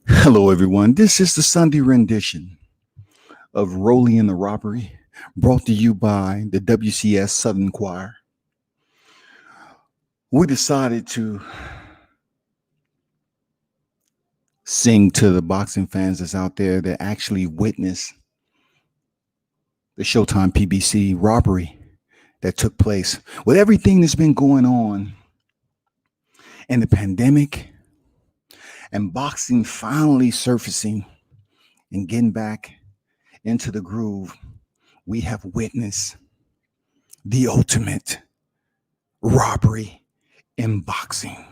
Hello, everyone. This is the Sunday rendition of Rolly and the Robbery, brought to you by the WCS Southern Choir. We decided to sing to the boxing fans that's out there that actually witnessed the Showtime PBC robbery that took place. With everything that's been going on and the pandemic and boxing finally surfacing and getting back into the groove, we have witnessed the ultimate robbery in boxing.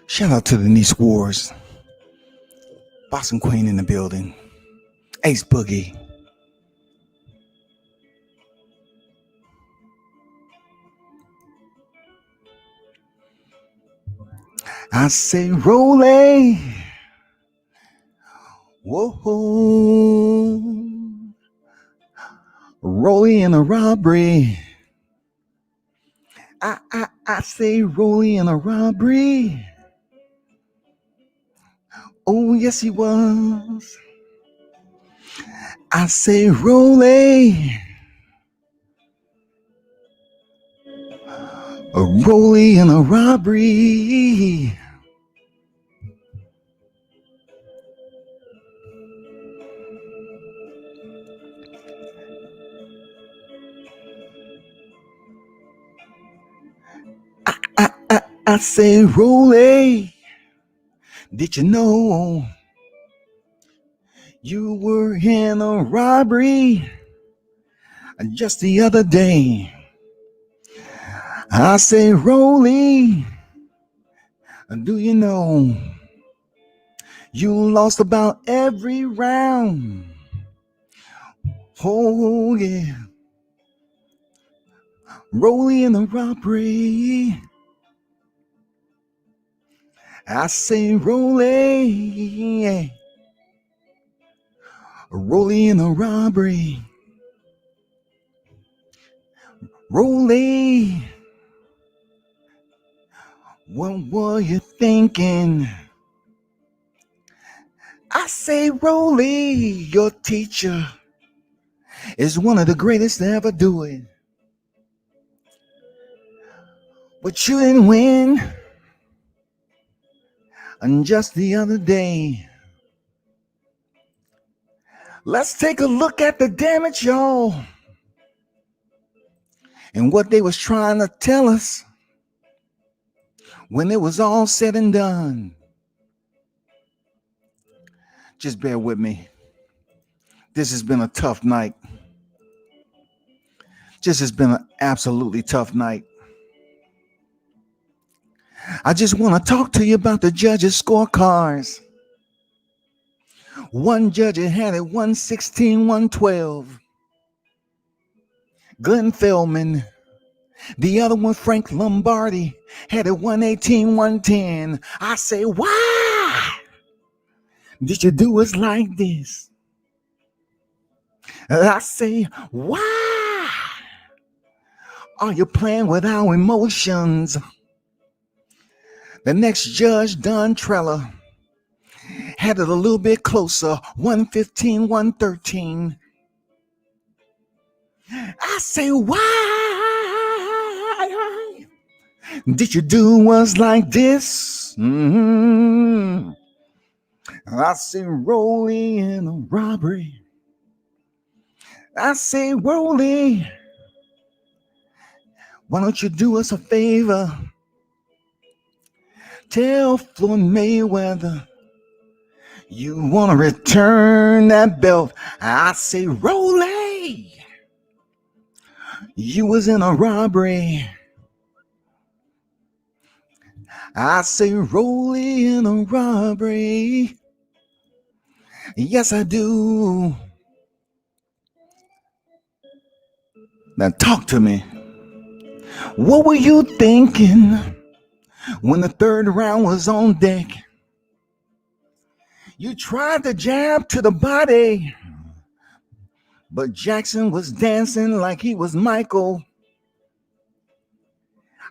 Shout out to the Nice Wars, Boxing Queen in the building, Ace Boogie. I say Rolly, whoa, Rolly in a robbery. I say Rolly in a robbery. Oh yes he was. I say Rolly, a Rolly in a robbery. I say Rolly, did you know you were in a robbery just the other day? I say Rolly, do you know you lost about every round? Oh yeah, Rolly in a robbery. I say Rolly, Rolly in a robbery. Rolly, what were you thinking? I say Rolly, your teacher is one of the greatest to ever do it. But you didn't win. And just the other day, let's take a look at the damage, y'all, and what they was trying to tell us when it was all said and done. Just bear with me. This has been a tough night. This has been an absolutely tough night. I just want to talk to you about the judges' scorecards. One judge had it 116, 112. Glenn Feldman. The other one, Frank Lombardi, had it 118, 110. I say, why did you do us like this? I say, why are you playing with our emotions? The next judge, Don Trella, had it a little bit closer, 115, 113. I say, why did you do us like this? I say, Rolly in a robbery. I say, Rolly, why don't you do us a favor? Tell Floyd Mayweather you want to return that belt. I say, Rolly, you was in a robbery. I say, Rolly in a robbery. Yes, I do. Now talk to me. What were you thinking when the third round was on deck? You tried to jab to the body, but Jackson was dancing like he was Michael.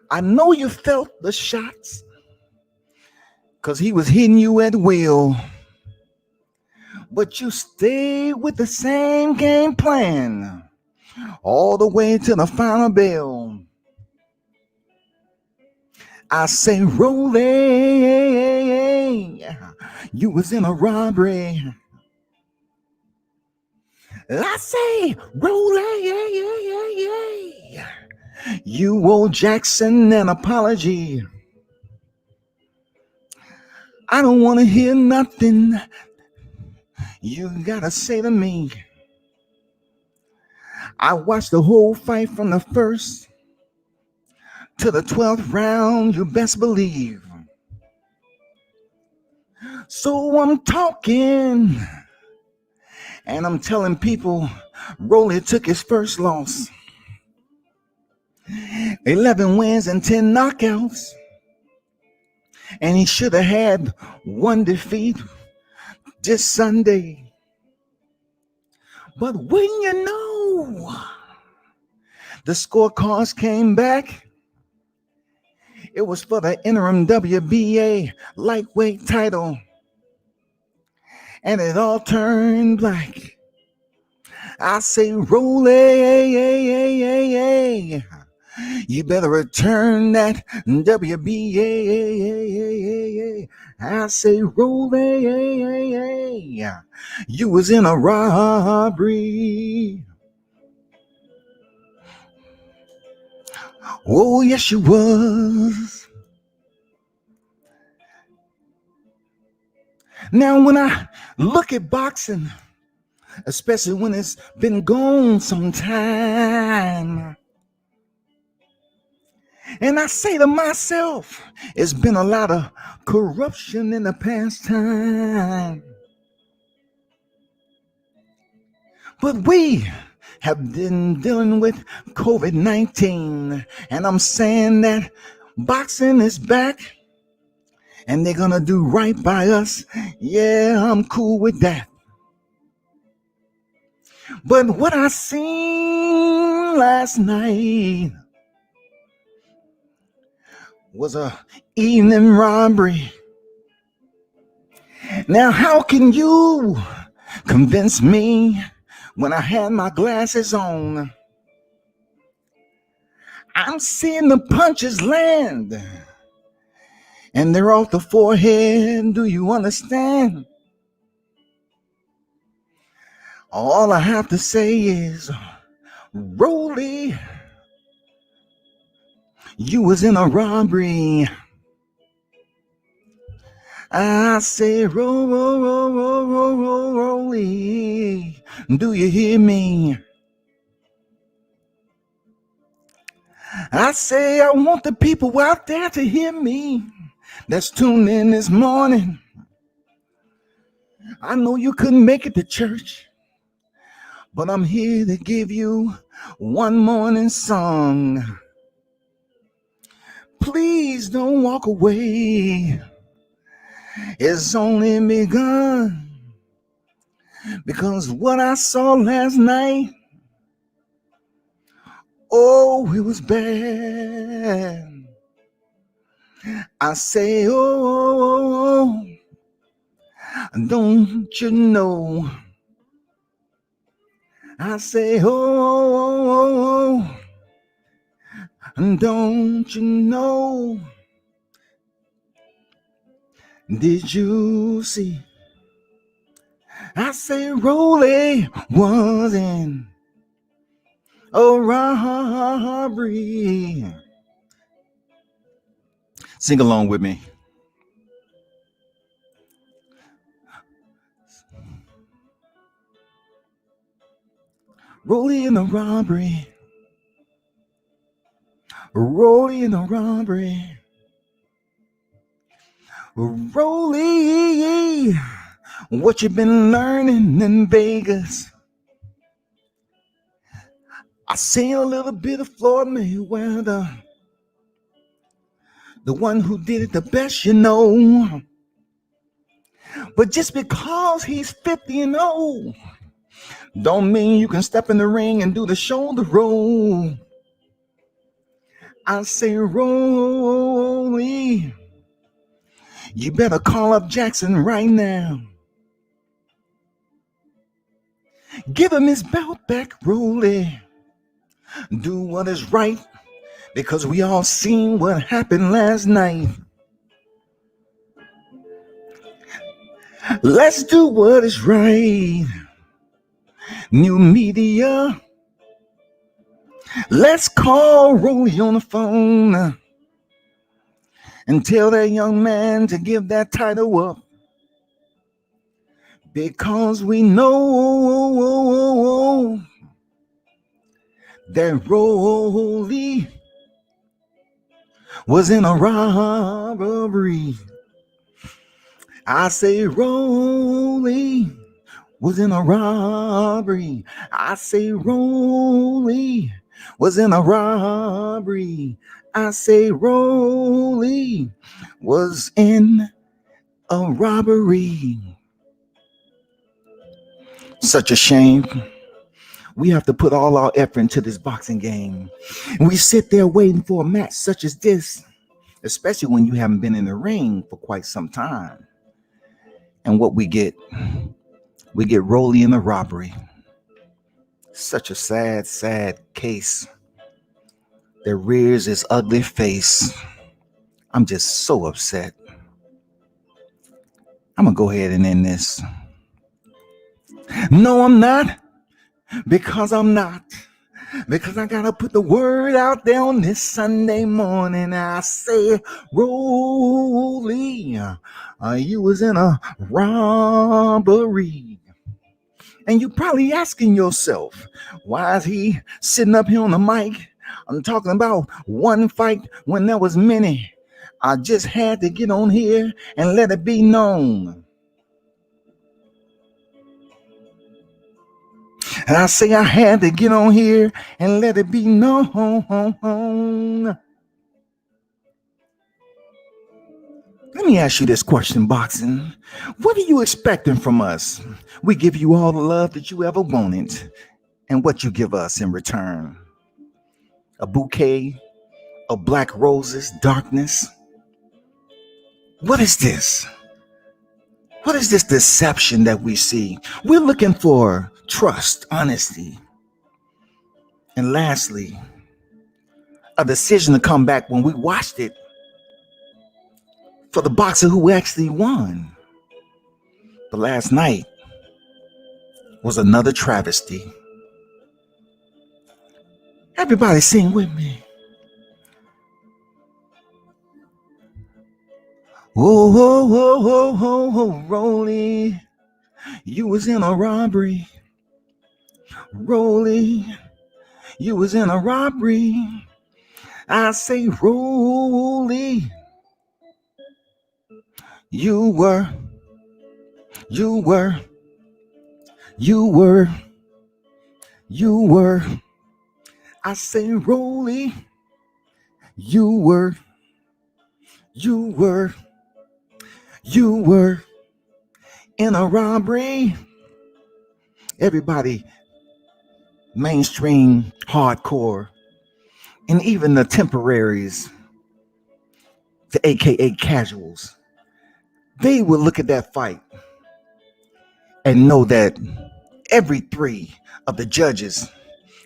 I know you felt the shots, cause he was hitting you at will. But you stayed with the same game plan all the way to the final bell. I say, rolling, you was in a robbery. I say, rolling, you owe Jackson an apology. I don't want to hear nothing you gotta say to me. I watched the whole fight from the first to the 12th round, you best believe. So I'm talking and I'm telling people Rolly took his first loss. 11 wins and 10 knockouts. And he should have had one defeat this Sunday. But when you know the scorecards came back, it was for the interim WBA lightweight title. And it all turned black. I say, Rolly, you better return that WBA. I say, Rolly, you was in a robbery. Oh, yes, you was. Now, when I look at boxing, especially when it's been gone some time, and I say to myself, it's been a lot of corruption in the past time. But we have been dealing with COVID-19, and I'm saying that boxing is back, and they're gonna do right by us. Yeah, I'm cool with that. But what I seen last night was a evening robbery. Now, how can you convince me when I had my glasses on? I'm seeing the punches land, and they're off the forehead. Do you understand? All I have to say is, Rolly, you was in a robbery. I say, Rolly, do you hear me? I say, I want the people out there to hear me that's tuned in this morning. I know you couldn't make it to church, but I'm here to give you one morning song. Please don't walk away. It's only begun. Because what I saw last night, oh, it was bad. I say, oh, don't you know? I say, oh, don't you know? Did you see? I say, Rolly was in a robbery. Sing along with me. Rolly in a robbery. Rolly in a robbery. Rolly, what you been learning in Vegas? I seen a little bit of Floyd Mayweather, the one who did it the best, you know. But just because he's 50 and old, don't mean you can step in the ring and do the shoulder roll. I say, Rolly, you better call up Jackson right now. Give him his belt back, Rolly. Do what is right, because we all seen what happened last night. Let's do what is right. New media. Let's call Rolly on the phone and tell that young man to give that title up. Because we know that Rolly was in a robbery. I say Rolly was in a robbery. I say Rolly was in a robbery. I say Rolly was in a robbery. Such a shame. We have to put all our effort into this boxing game. And we sit there waiting for a match such as this, especially when you haven't been in the ring for quite some time. And what we get Rolly in a robbery. Such a sad, sad case that rears its ugly face. I'm just so upset. I'm gonna go ahead and end this. No, I'm not, because I'm not. Because I gotta put the word out there on this Sunday morning. I say, Rolly, you was in a robbery. And you're probably asking yourself, why is he sitting up here on the mic? I'm talking about one fight when there was many. I just had to get on here and let it be known. And I say I had to get on here and let it be known. Let me ask you this question, boxing. What are you expecting from us? We give you all the love that you ever wanted. And what you give us in return? A bouquet of black roses, darkness? What is this? What is this deception that we see? We're looking for trust, honesty. And lastly, a decision to come back when we watched it for the boxer who actually won. But last night was another travesty. Everybody sing with me. Oh, oh, oh, oh, oh, oh, Rolly, you was in a robbery. Rolly, you was in a robbery. I say, Rolly, you were. I say, Rolly, you were in a robbery. Everybody, mainstream, hardcore, and even the temporaries, the AKA casuals, they will look at that fight and know that every three of the judges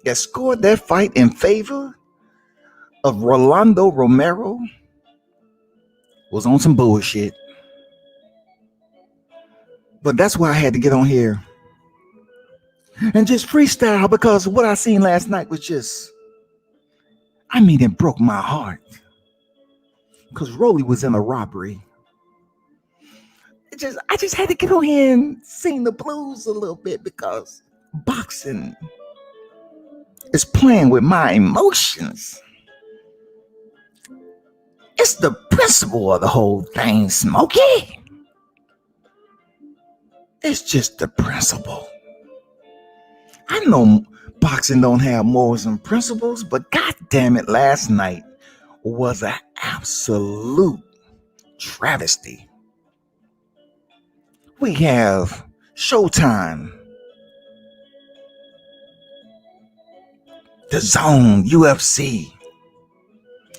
that scored that fight in favor of Rolando Romero was on some bullshit. But that's why I had to get on here and just freestyle, because what I seen last night was just, I mean, it broke my heart. Because Rolly was in a robbery. I just had to get on here and sing the blues a little bit, because boxing is playing with my emotions. It's the principle of the whole thing, Smokey. It's just the principle. I know boxing don't have morals and principles, but god damn it, last night was an absolute travesty. We have Showtime, The Zone, UFC,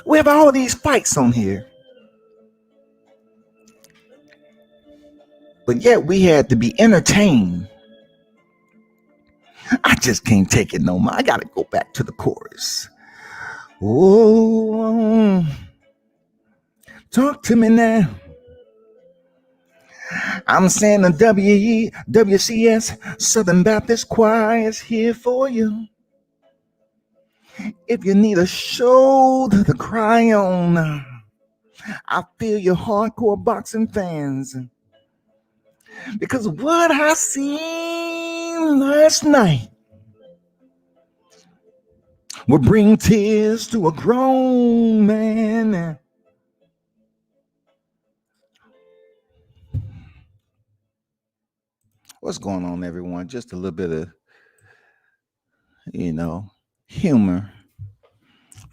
We have all these fights on here. But yet we had to be entertained. I just can't take it no more. I gotta go back to the chorus. Oh, talk to me now. I'm saying the WCS Southern Baptist Choir is here for you. If you need a shoulder to cry on, I feel your hardcore boxing fans. Because what I seen last night will bring tears to a grown man. What's going on, everyone? Just a little bit of, humor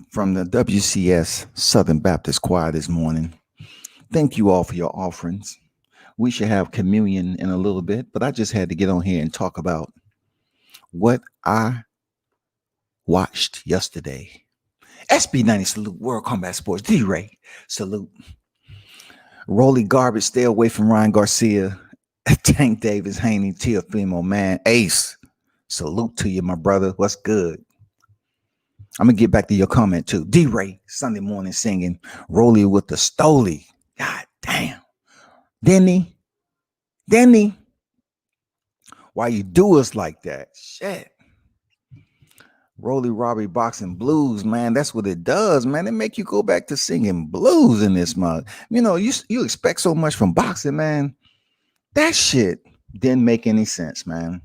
from the WCS Southern Baptist Choir this morning. Thank you all for your offerings. We should have communion in a little bit, but I just had to get on here and talk about what I watched yesterday. SB90 salute, World Combat Sports. D-Ray salute. Rolly Garbage, stay away from Ryan Garcia. Tank Davis, Haney, Teofimo, man. Ace, salute to you, my brother. What's good? I'm going to get back to your comment, too. D-Ray, Sunday morning singing. Rolly with the Stoli. God damn. Denny, why you do us like that? Shit. Rolly Robbery Boxing Blues, man. That's what it does, man. It make you go back to singing blues in this month. You expect so much from boxing, man. That shit didn't make any sense, man.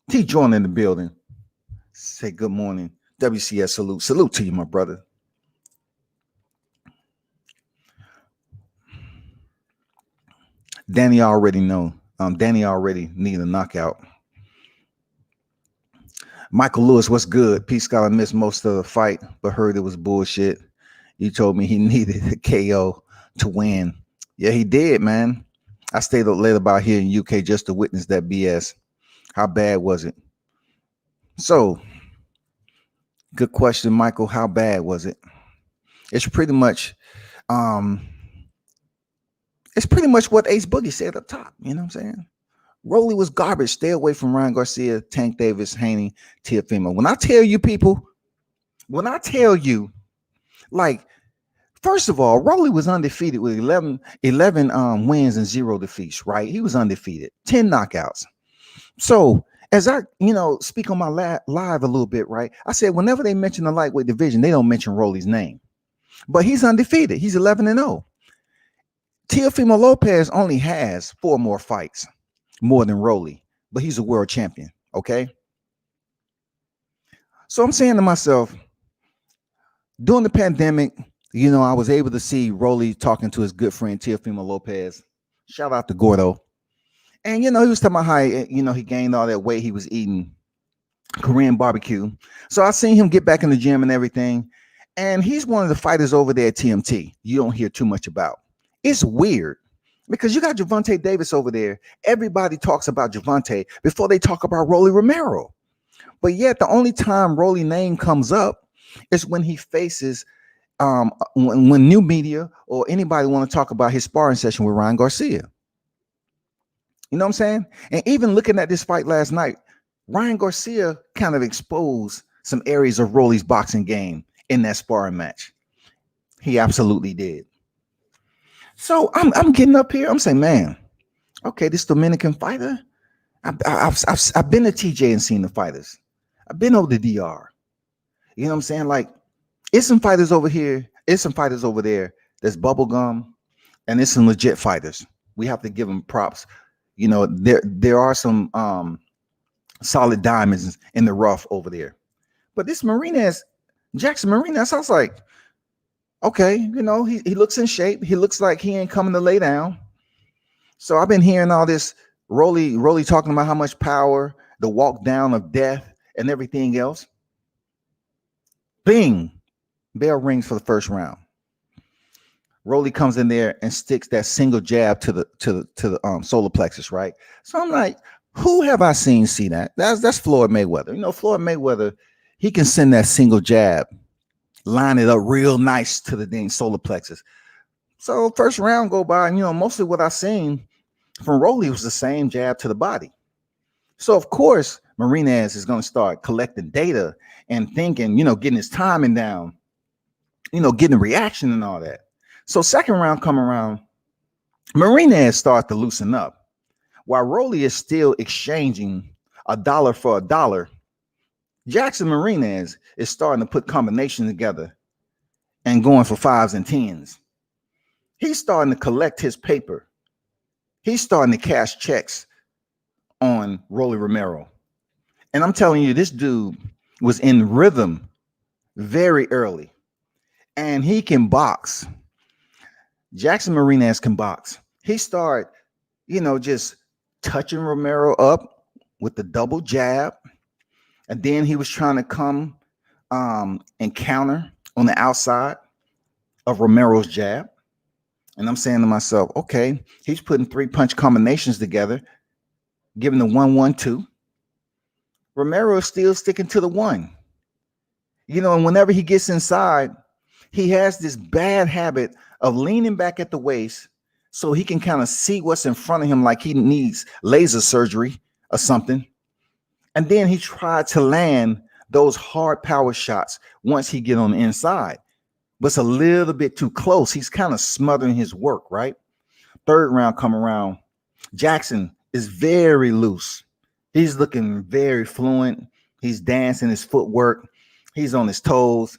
T. Jordan in the building. Say good morning. WCS salute. Salute to you, my brother. Danny already know. Danny already need a knockout. Michael Lewis, what's good? P. Scholar missed most of the fight, but heard it was bullshit. You told me he needed a KO to win. Yeah, he did, man. I stayed up late about here in UK just to witness that BS. How bad was it? So, good question, Michael. How bad was it? It's pretty much what Ace Boogie said up top. You know what I'm saying? Rolly was garbage. Stay away from Ryan Garcia, Tank Davis, Haney, Teofimo. When I tell you, people, like, first of all, Rolly was undefeated with 11 wins and 0 defeats, right? He was undefeated, 10 knockouts. So as I, speak on my live a little bit, right? I said, whenever they mention the lightweight division, they don't mention Rolly's name. But he's undefeated. He's 11-0. Teofimo Lopez only has 4 more fights, more than Rolly, but he's a world champion, okay? So I'm saying to myself, during the pandemic, I was able to see Rolly talking to his good friend Teofimo Lopez. Shout out to Gordo. And, he was talking about how, he gained all that weight he was eating Korean barbecue. So I seen him get back in the gym and everything. And he's one of the fighters over there at TMT you don't hear too much about. It's weird because you got Gervonta Davis over there. Everybody talks about Gervonta before they talk about Rolly Romero. But yet the only time Rolly name comes up is when he faces when new media or anybody want to talk about his sparring session with Ryan Garcia. You know what I'm saying? And even looking at this fight last night, Ryan Garcia kind of exposed some areas of Rolly's boxing game in that sparring match. He absolutely did. So I'm getting up here. I'm saying, man, okay, this Dominican fighter. I've been to TJ and seen the fighters. I've been over the DR. You know what I'm saying? Like, it's some fighters over here. It's some fighters over there. There's bubblegum, and it's some legit fighters. We have to give them props. There are some solid diamonds in the rough over there. But this Jackson Marinez, I was like, okay, he looks in shape. He looks like he ain't coming to lay down. So I've been hearing all this Rolly talking about how much power, the walk down of death, and everything else. Bing, bell rings for the first round. Rolly comes in there and sticks that single jab to the solar plexus, right? So I'm like, who have I seen see that? That's Floyd Mayweather. Floyd Mayweather, he can send that single jab line it up real nice to the dang solar plexus. So first round go by, and mostly what I seen from Rolly was the same jab to the body. So of course, Marinez is going to start collecting data and thinking, getting his timing down, getting a reaction and all that. So second round come around, Marinez starts to loosen up. While Rolly is still exchanging a dollar for a dollar, Jackson Marinez is starting to put combinations together and going for fives and tens. He's starting to collect his paper. He's starting to cash checks on Rolly Romero. And I'm telling you, this dude was in rhythm very early. And he can box. Jackson Marinez can box. He started, just touching Romero up with the double jab. And then he was trying to come and counter on the outside of Romero's jab. And I'm saying to myself, okay, he's putting 3-punch combinations together, giving the 1-1-2. Romero is still sticking to the one. And whenever he gets inside, he has this bad habit of leaning back at the waist so he can kind of see what's in front of him, like he needs laser surgery or something. And then he tried to land those hard power shots once he get on the inside. But it's a little bit too close. He's kind of smothering his work, right? Third round come around. Jackson is very loose. He's looking very fluent. He's dancing his footwork. He's on his toes.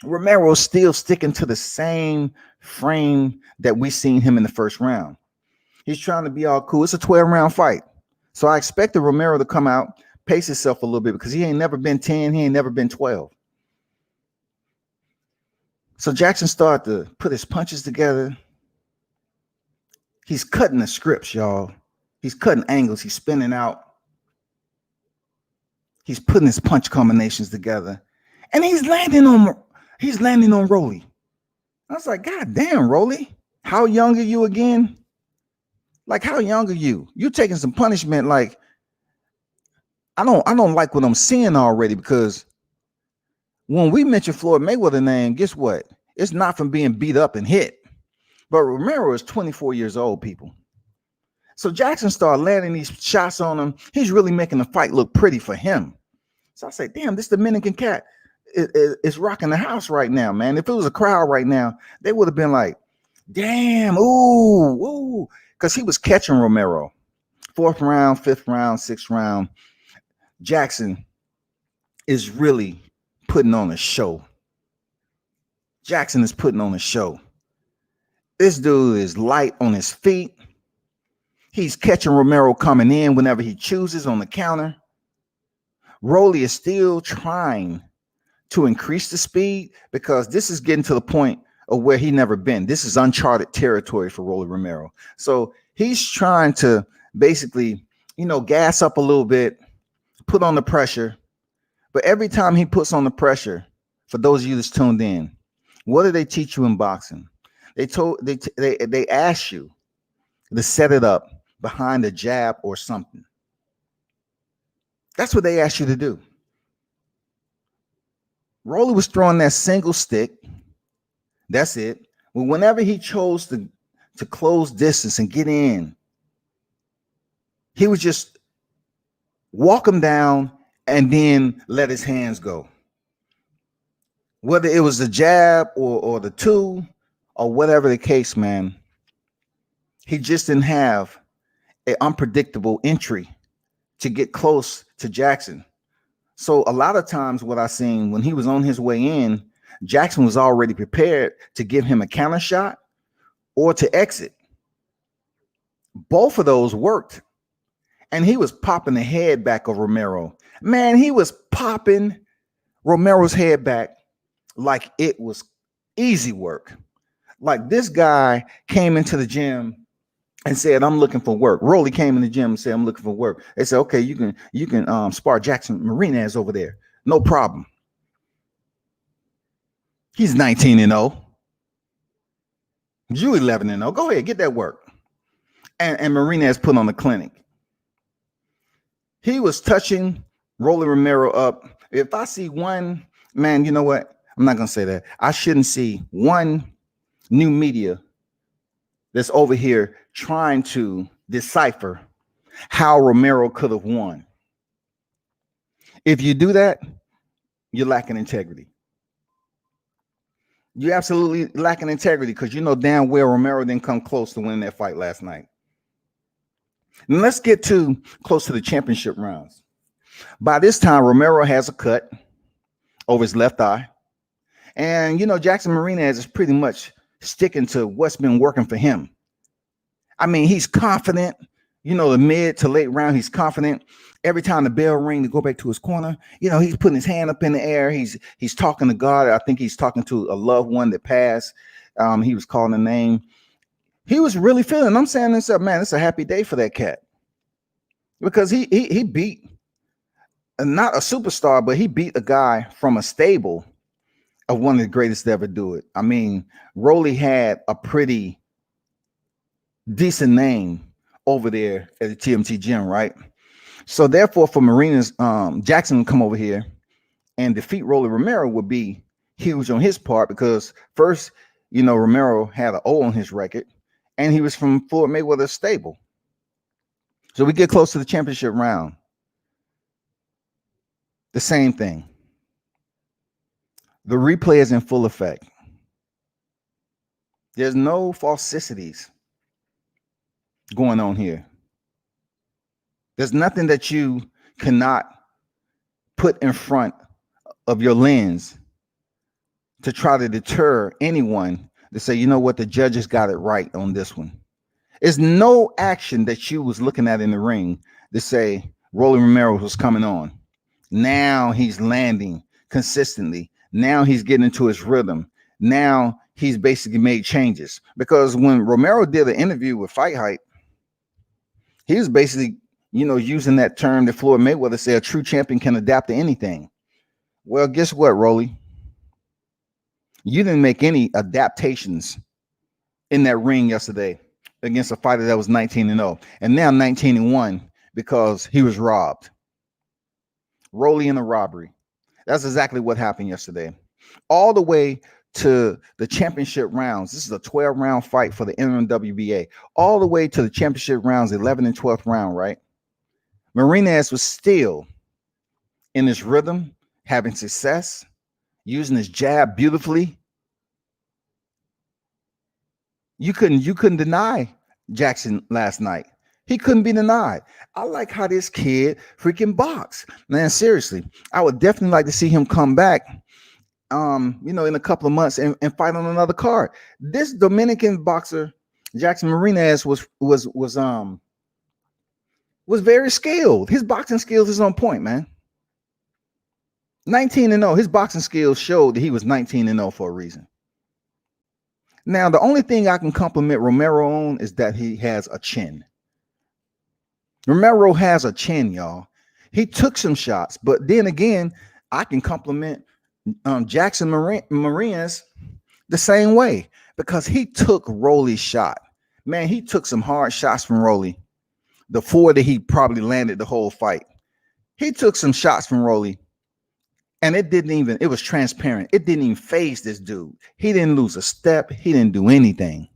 Romero's still sticking to the same frame that we seen him in the first round. He's trying to be all cool. It's a 12-round fight. So I expected Romero to come out, pace himself a little bit because he ain't never been 10. He ain't never been 12. So Jackson started to put his punches together. He's cutting the scripts, y'all. He's cutting angles. He's spinning out. He's putting his punch combinations together. And he's landing on Rolly. I was like, God damn, Rolly. How young are you again? Like, how young are you? You're taking some punishment. Like, I don't like what I'm seeing already, because when we mention Floyd Mayweather name, guess what? It's not from being beat up and hit. But Romero is 24 years old, people. So Jackson started landing these shots on him. He's really making the fight look pretty for him. So I say, damn, this Dominican cat is rocking the house right now, man. If it was a crowd right now, they would have been like, damn, ooh, because he was catching Romero. 4th round, 5th round, 6th round. Jackson is really putting on a show. Jackson is putting on a show. This dude is light on his feet. He's catching Romero coming in whenever he chooses on the counter. Rolly is still trying to increase the speed, because this is getting to the point of where he never been. This is uncharted territory for Rolly Romero. So he's trying to basically, gas up a little bit, put on the pressure. But every time he puts on the pressure, for those of you that's tuned in, what do they teach you in boxing? They ask you to set it up behind a jab or something. That's what they ask you to do. Rolly was throwing that single stick. That's it. Well, whenever he chose to close distance and get in, he would just walk him down and then let his hands go. Whether it was the jab or the two or whatever the case, man, he just didn't have an unpredictable entry to get close to Jackson. So a lot of times what I seen when he was on his way in, Jackson was already prepared to give him a counter shot or to exit. Both of those worked. And he was popping the head back of Romero. Man, he was popping Romero's head back like it was easy work. Like this guy came into the gym and said, I'm looking for work. Rolly came in the gym and said, I'm looking for work. They said, okay, you can spar Jackson Marinez over there. No problem. He's 19-0. You 11-0. Go ahead, get that work. And Marinez put on the clinic. He was touching Rolly Romero up. If I see one, man, you know what? I'm not gonna say that. I shouldn't see one new media that's over here trying to decipher how Romero could have won. If you do that, you're lacking integrity. You absolutely lacking integrity because you know damn well Romero didn't come close to winning that fight last night. And let's get to close to the championship rounds. By this time, Romero has a cut over his left eye. And, you know, Jackson Martinez is pretty much sticking to what's been working for him. I mean, he's confident. You know, the mid to late round, he's confident. Every time the bell ring to go back to his corner, you know, he's putting his hand up in the air. He's talking to God. I think he's talking to a loved one that passed. He was calling a name. He was really feeling. I'm saying this up, man. It's a happy day for that cat because he beat not a superstar, but he beat a guy from a stable of one of the greatest to ever do it. I mean, Rolly had a pretty decent name over there at the TMT gym, right? So therefore, for Marina's Jackson to come over here and defeat Rolly Romero would be huge on his part because first, you know, Romero had an O on his record, and he was from Floyd Mayweather's stable. So we get close to the championship round. The same thing. The replay is in full effect. There's no falsicities going on here. There's nothing that you cannot put in front of your lens to try to deter anyone to say, you know what, the judges got it right on this one. There's no action that you was looking at in the ring to say Rolly Romero was coming on. Now he's landing consistently. Now he's getting into his rhythm. Now he's basically made changes. Because when Romero did an interview with Fight Hype, he was basically, you know, using that term that Floyd Mayweather said, a true champion can adapt to anything. Well, guess what, Rolly? You didn't make any adaptations in that ring yesterday against a fighter that was 19-0 and now 19-1 because he was robbed. Rolly in a robbery. That's exactly what happened yesterday. All the way to the championship rounds. This is a 12-round fight for the NWBA. All the way to the championship rounds, 11th and 12th round, right? Martinez was still in his rhythm, having success, using his jab beautifully. You couldn't deny Jackson last night. He couldn't be denied. I like how this kid freaking box. Man, seriously, I would definitely like to see him come back, you know, in a couple of months and fight on another card. This Dominican boxer, Jackson Martinez, was very skilled. His boxing skills is on point, man. 19-0. His boxing skills showed that he was 19-0 for a reason. Now, the only thing I can compliment Romero on is that he has a chin. Romero has a chin, y'all. He took some shots, but then again, I can compliment Jackson Martinez the same way because he took Rolly's shot. Man, he took some hard shots from Rolly. The 4 that he probably landed the whole fight. He took some shots from Rolly, and it was transparent. It didn't even faze this dude. He didn't lose a step. He didn't do anything.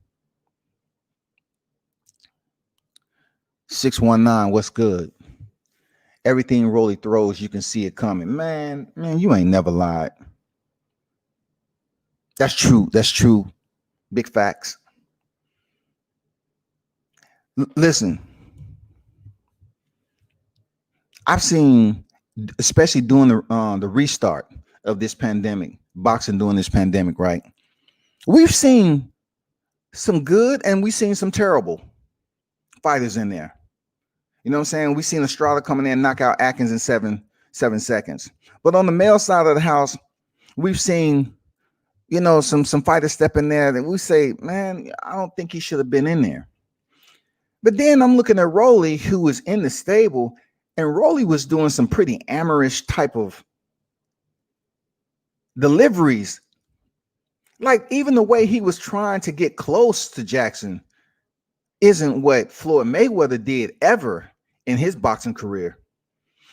619, what's good? Everything Rolly throws, you can see it coming. Man, you ain't never lied. That's true. That's true. Big facts. Listen, I've seen, especially during the restart of this pandemic, boxing during this pandemic, right? We've seen some good and we've seen some terrible fighters in there. You know what I'm saying? We've seen Estrada coming in and knock out Atkins in seven seconds. But on the male side of the house, we've seen, you know, some fighters step in there that we say, man, I don't think he should have been in there. But then I'm looking at Rolly, who was in the stable, and Rolly was doing some pretty amateurish type of deliveries. Like even the way he was trying to get close to Jackson isn't what Floyd Mayweather did ever in his boxing career.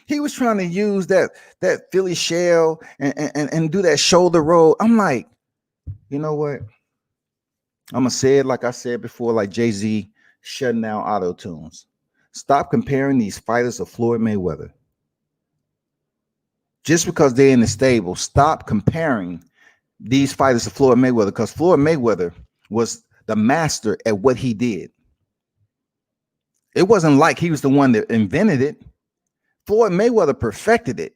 He was trying to use that Philly shell and do that shoulder roll. I'm like, you know what? I'm gonna say it like I said before, like Jay-Z shutting down auto tunes. Stop comparing these fighters to Floyd Mayweather. Just because they're in the stable, stop comparing these fighters to Floyd Mayweather, because Floyd Mayweather was the master at what he did. It wasn't like he was the one that invented it. Floyd Mayweather perfected it.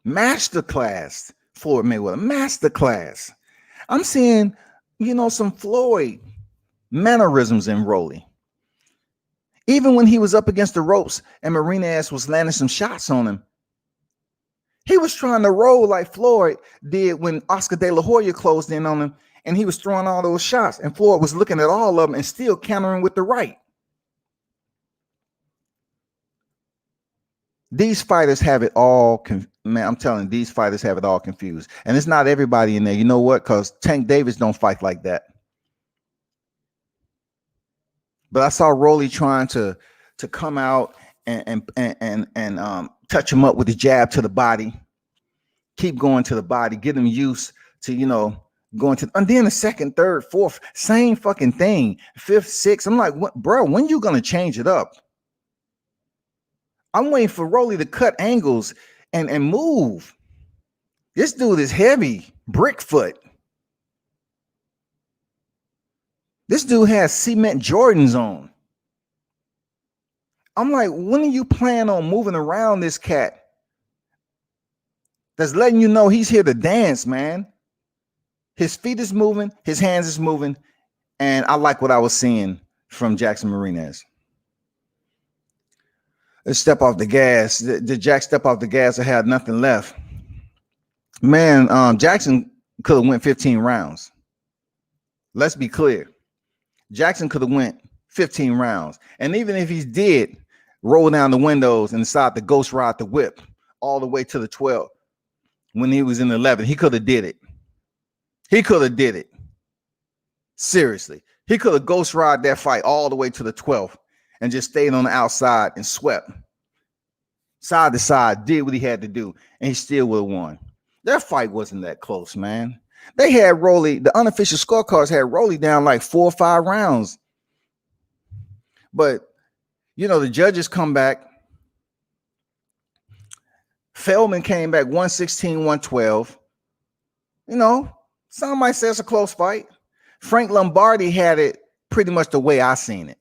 Masterclass, Floyd Mayweather, masterclass. I'm seeing, some Floyd mannerisms in Rolly. Even when he was up against the ropes and Marinez was landing some shots on him, he was trying to roll like Floyd did when Oscar De La Hoya closed in on him, and he was throwing all those shots, and Floyd was looking at all of them and still countering with the right. These fighters have it all, man. I'm telling you, these fighters have it all confused, and it's not everybody in there. You know what? Because Tank Davis don't fight like that. But I saw Rolly trying to come out and touch him up with the jab to the body, keep going to the body, get him used to going to, and then the second, third, fourth, same fucking thing, fifth, sixth. I'm like, what, bro? When you gonna change it up? I'm waiting for Rolly to cut angles and move. This dude is heavy, brick foot. This dude has cement Jordans on. I'm like, when are you plan on moving around this cat? That's letting you know he's here to dance, man. His feet is moving, his hands is moving, and I like what I was seeing from Jackson Marinez. Let's step off the gas. Did Jack step off the gas or had nothing left? Man, Jackson could have went 15 rounds. Let's be clear. Jackson could have went 15 rounds. And even if he did roll down the windows and decide to ghost ride the whip all the way to the 12 when he was in the 11, he could have did it. He could have did it. Seriously. He could have ghost ride that fight all the way to the 12th and just stayed on the outside and swept side to side, did what he had to do, and he still would have won. That fight wasn't that close, man. They had Rolly, the unofficial scorecards had Rolly down like 4 or 5 rounds. But, the judges come back. Feldman came back 116, 112. Some might say it's a close fight. Frank Lombardi had it pretty much the way I seen it.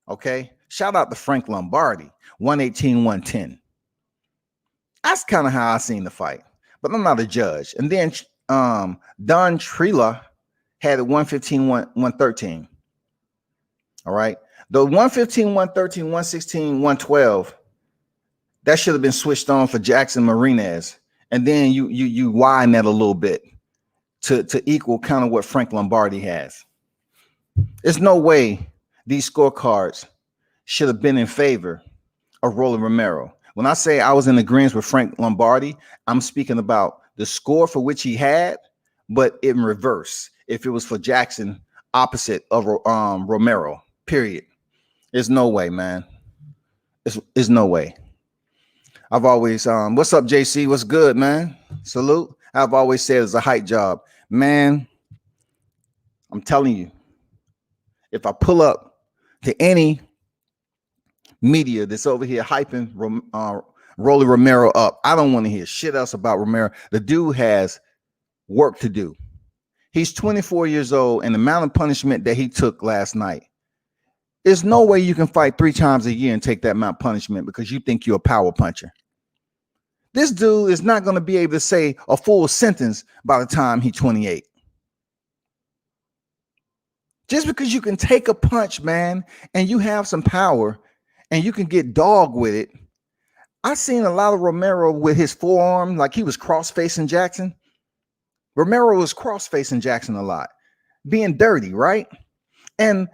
Okay? Shout out to Frank Lombardi, 118, 110. That's kind of how I seen the fight. But I'm not a judge. And then Don Trilla had it 115, 113. All right. The 115, 113, 116, 112, that should have been switched on for Jackson Marinez. And then you widen that a little bit to equal kind of what Frank Lombardi has. There's no way these scorecards should have been in favor of Rolly Romero. When I say I was in agreement with Frank Lombardi, I'm speaking about the score for which he had, but in reverse. If it was for Jackson, opposite of Romero, period. There's no way, man. There's no way. I've always, what's up, JC? What's good, man? Salute. I've always said it's a hype job. Man, I'm telling you, if I pull up to any media that's over here hyping Rolly Romero up, I don't want to hear shit else about Romero. The dude has work to do. He's 24 years old, and the amount of punishment that he took last night, there's no way you can fight 3 times a year and take that amount of punishment because you think you're a power puncher. This dude is not going to be able to say a full sentence by the time he's 28. Just because you can take a punch, man, and you have some power and you can get dog with it. I've seen a lot of Romero with his forearm, like he was cross-facing Jackson. Romero was cross-facing Jackson a lot, being dirty, right? And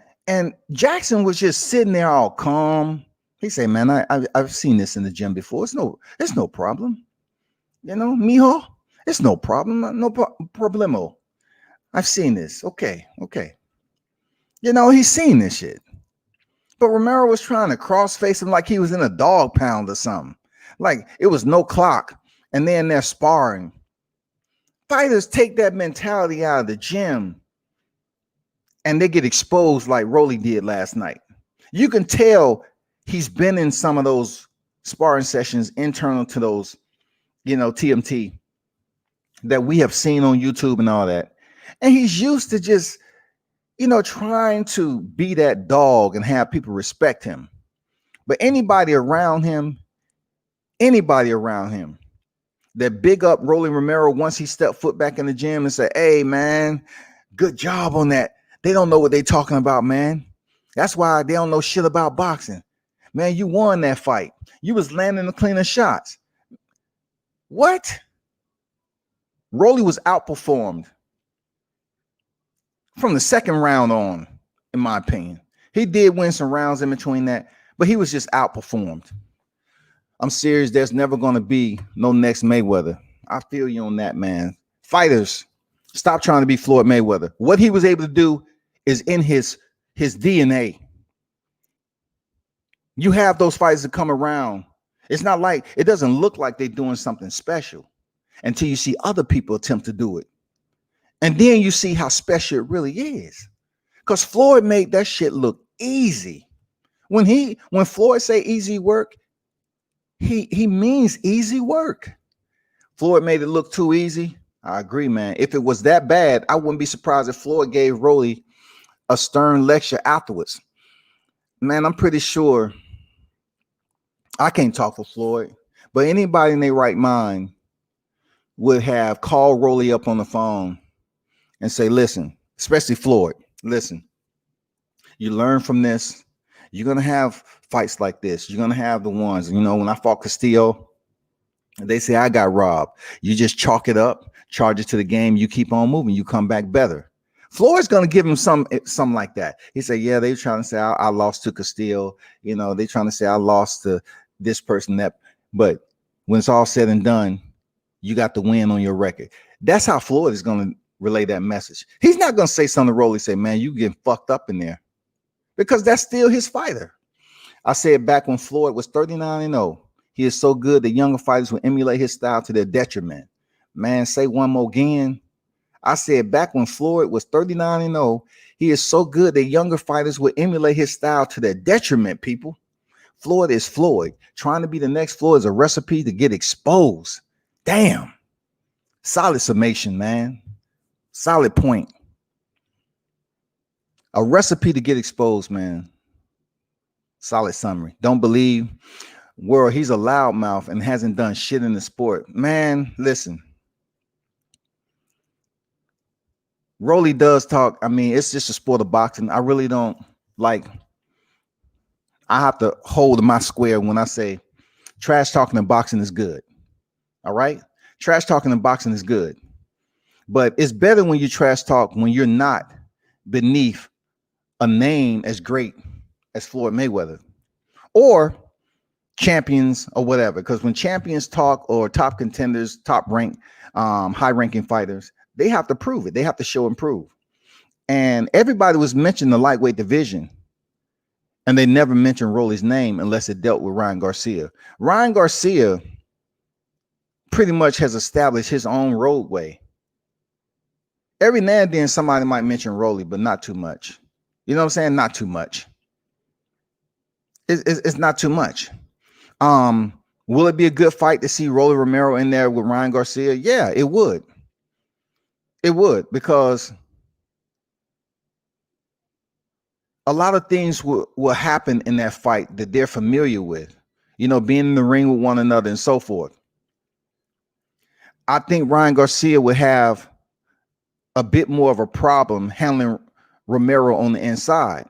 Jackson was just sitting there all calm. He said, man, I've seen this in the gym before. It's no problem. Mijo, it's no problem. No problemo. I've seen this. Okay. He's seen this shit. But Romero was trying to cross-face him like he was in a dog pound or something. Like it was no clock. And then they're sparring. Fighters take that mentality out of the gym and they get exposed like Rolly did last night. You can tell he's been in some of those sparring sessions internal to those, TMT that we have seen on YouTube and all that. And he's used to just, trying to be that dog and have people respect him. But anybody around him that big up Rolly Romero once he stepped foot back in the gym and said, hey, man, good job on that. They don't know what they're talking about, man. That's why they don't know shit about boxing. Man, you won that fight. You was landing the cleaner shots. What? Rolly was outperformed from the second round on, in my opinion. He did win some rounds in between that, but he was just outperformed. I'm serious. There's never going to be no next Mayweather. I feel you on that, man. Fighters, stop trying to be Floyd Mayweather. What he was able to do is in his DNA. You have those fighters that come around. It's not like, it doesn't look like they're doing something special until you see other people attempt to do it. And then you see how special it really is. Because Floyd made that shit look easy. When Floyd say easy work, he means easy work. Floyd made it look too easy. I agree, man. If it was that bad, I wouldn't be surprised if Floyd gave Rolly a stern lecture afterwards. Man, I'm pretty sure, I can't talk for Floyd, but anybody in their right mind would have called Rolly up on the phone and say, listen, especially Floyd, listen, you learn from this. You're going to have fights like this. You're going to have the ones, when I fought Castillo, they say I got robbed. You just chalk it up, charge it to the game. You keep on moving. You come back better. Floyd's going to give him something like that. He said, yeah, they're trying to say I lost to Castillo. They're trying to say I lost to this person, that. But when it's all said and done, you got the win on your record. That's how Floyd is going to relay that message. He's not going to say something to Rolly, say, man, you getting fucked up in there. Because that's still his fighter. I said back when Floyd was 39-0, he is so good that younger fighters will emulate his style to their detriment. Man, say one more again. I said back when Floyd was 39-0, he is so good that younger fighters will emulate his style to their detriment, people. Floyd is Floyd. Trying to be the next Floyd is a recipe to get exposed. Damn. Solid summation, man. Solid point. A recipe to get exposed, man. Solid summary. Don't believe world he's a loudmouth and hasn't done shit in the sport. Man, listen. Rolly does talk. I mean, it's just a sport of boxing. I really don't like. I have to hold my square when I say trash talking in boxing is good. All right? Trash talking in boxing is good. But it's better when you trash talk when you're not beneath a name as great as Floyd Mayweather or champions or whatever. Because when champions talk or top contenders, top rank, high ranking fighters, they have to prove it. They have to show and prove. And everybody was mentioning the lightweight division. And they never mentioned Rolly's name unless it dealt with Ryan Garcia. Ryan Garcia pretty much has established his own roadway. Every now and then somebody might mention Rolly, but not too much. You know what I'm saying? Not too much. It's not too much. Will it be a good fight to see Rolly Romero in there with Ryan Garcia? Yeah, it would. It would, because a lot of things will happen in that fight that they're familiar with, being in the ring with one another and so forth. I think Ryan Garcia would have a bit more of a problem handling Romero on the inside.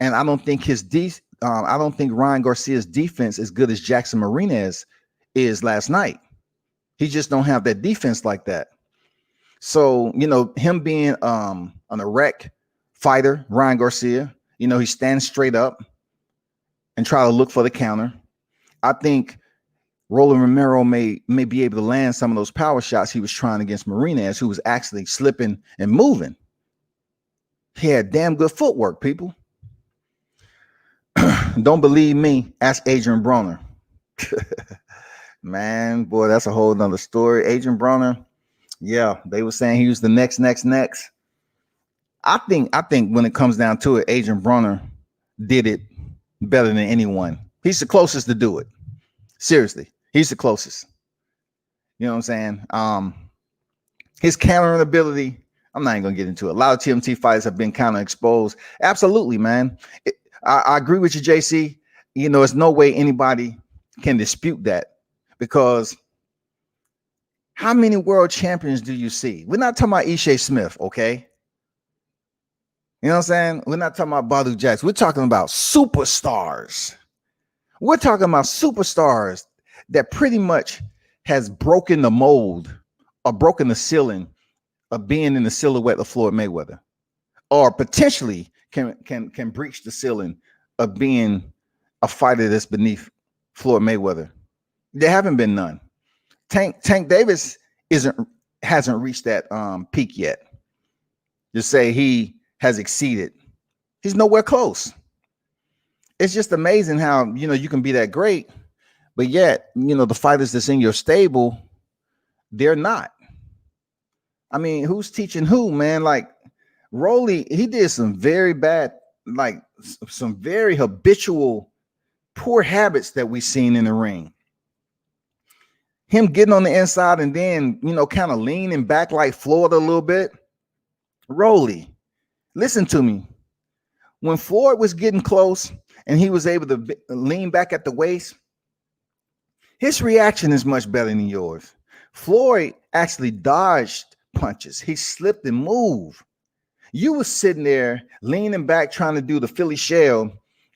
And I don't think I don't think Ryan Garcia's defense is good as Jackson Marinez is last night. He just don't have that defense like that. So, him being an erect fighter, Ryan Garcia, he stands straight up and try to look for the counter. I think Rolly Romero may be able to land some of those power shots he was trying against Marinez, who was actually slipping and moving. He had damn good footwork, people. Don't believe me? Ask Adrian Broner. Man, boy, that's a whole nother story. Adrian Broner, yeah, they were saying he was the next. I think when it comes down to it, Adrian Broner did it better than anyone. He's the closest to do it. Seriously, he's the closest. You know what I'm saying? His countering ability, I'm not even gonna get into it. A lot of TMT fighters have been kind of exposed. Absolutely, man. I agree with you, JC. You know, it's no way anybody can dispute that, because how many world champions do you see? We're not talking about Ishe Smith, okay? You know what I'm saying? We're not talking about Badu Jackson. We're talking about superstars. We're talking about superstars that pretty much has broken the mold or broken the ceiling of being in the silhouette of Floyd Mayweather, or potentially can breach the ceiling of being a fighter that's beneath Floyd Mayweather. There haven't been none. Tank Davis hasn't reached that peak yet. To say he has exceeded, he's nowhere close. It's just amazing how, you know, you can be that great, but yet, you know, the fighters that's in your stable, they're not. I mean, who's teaching who, man? Like Rolly, he did some very bad, like some very habitual poor habits that we've seen in the ring. Him getting on the inside and then, you know, kind of leaning back like Floyd a little bit. Rolly, listen to me. When Floyd was getting close and he was able to lean back at the waist, his reaction is much better than yours. Floyd actually dodged punches. He slipped and moved. You was sitting there leaning back trying to do the Philly shell,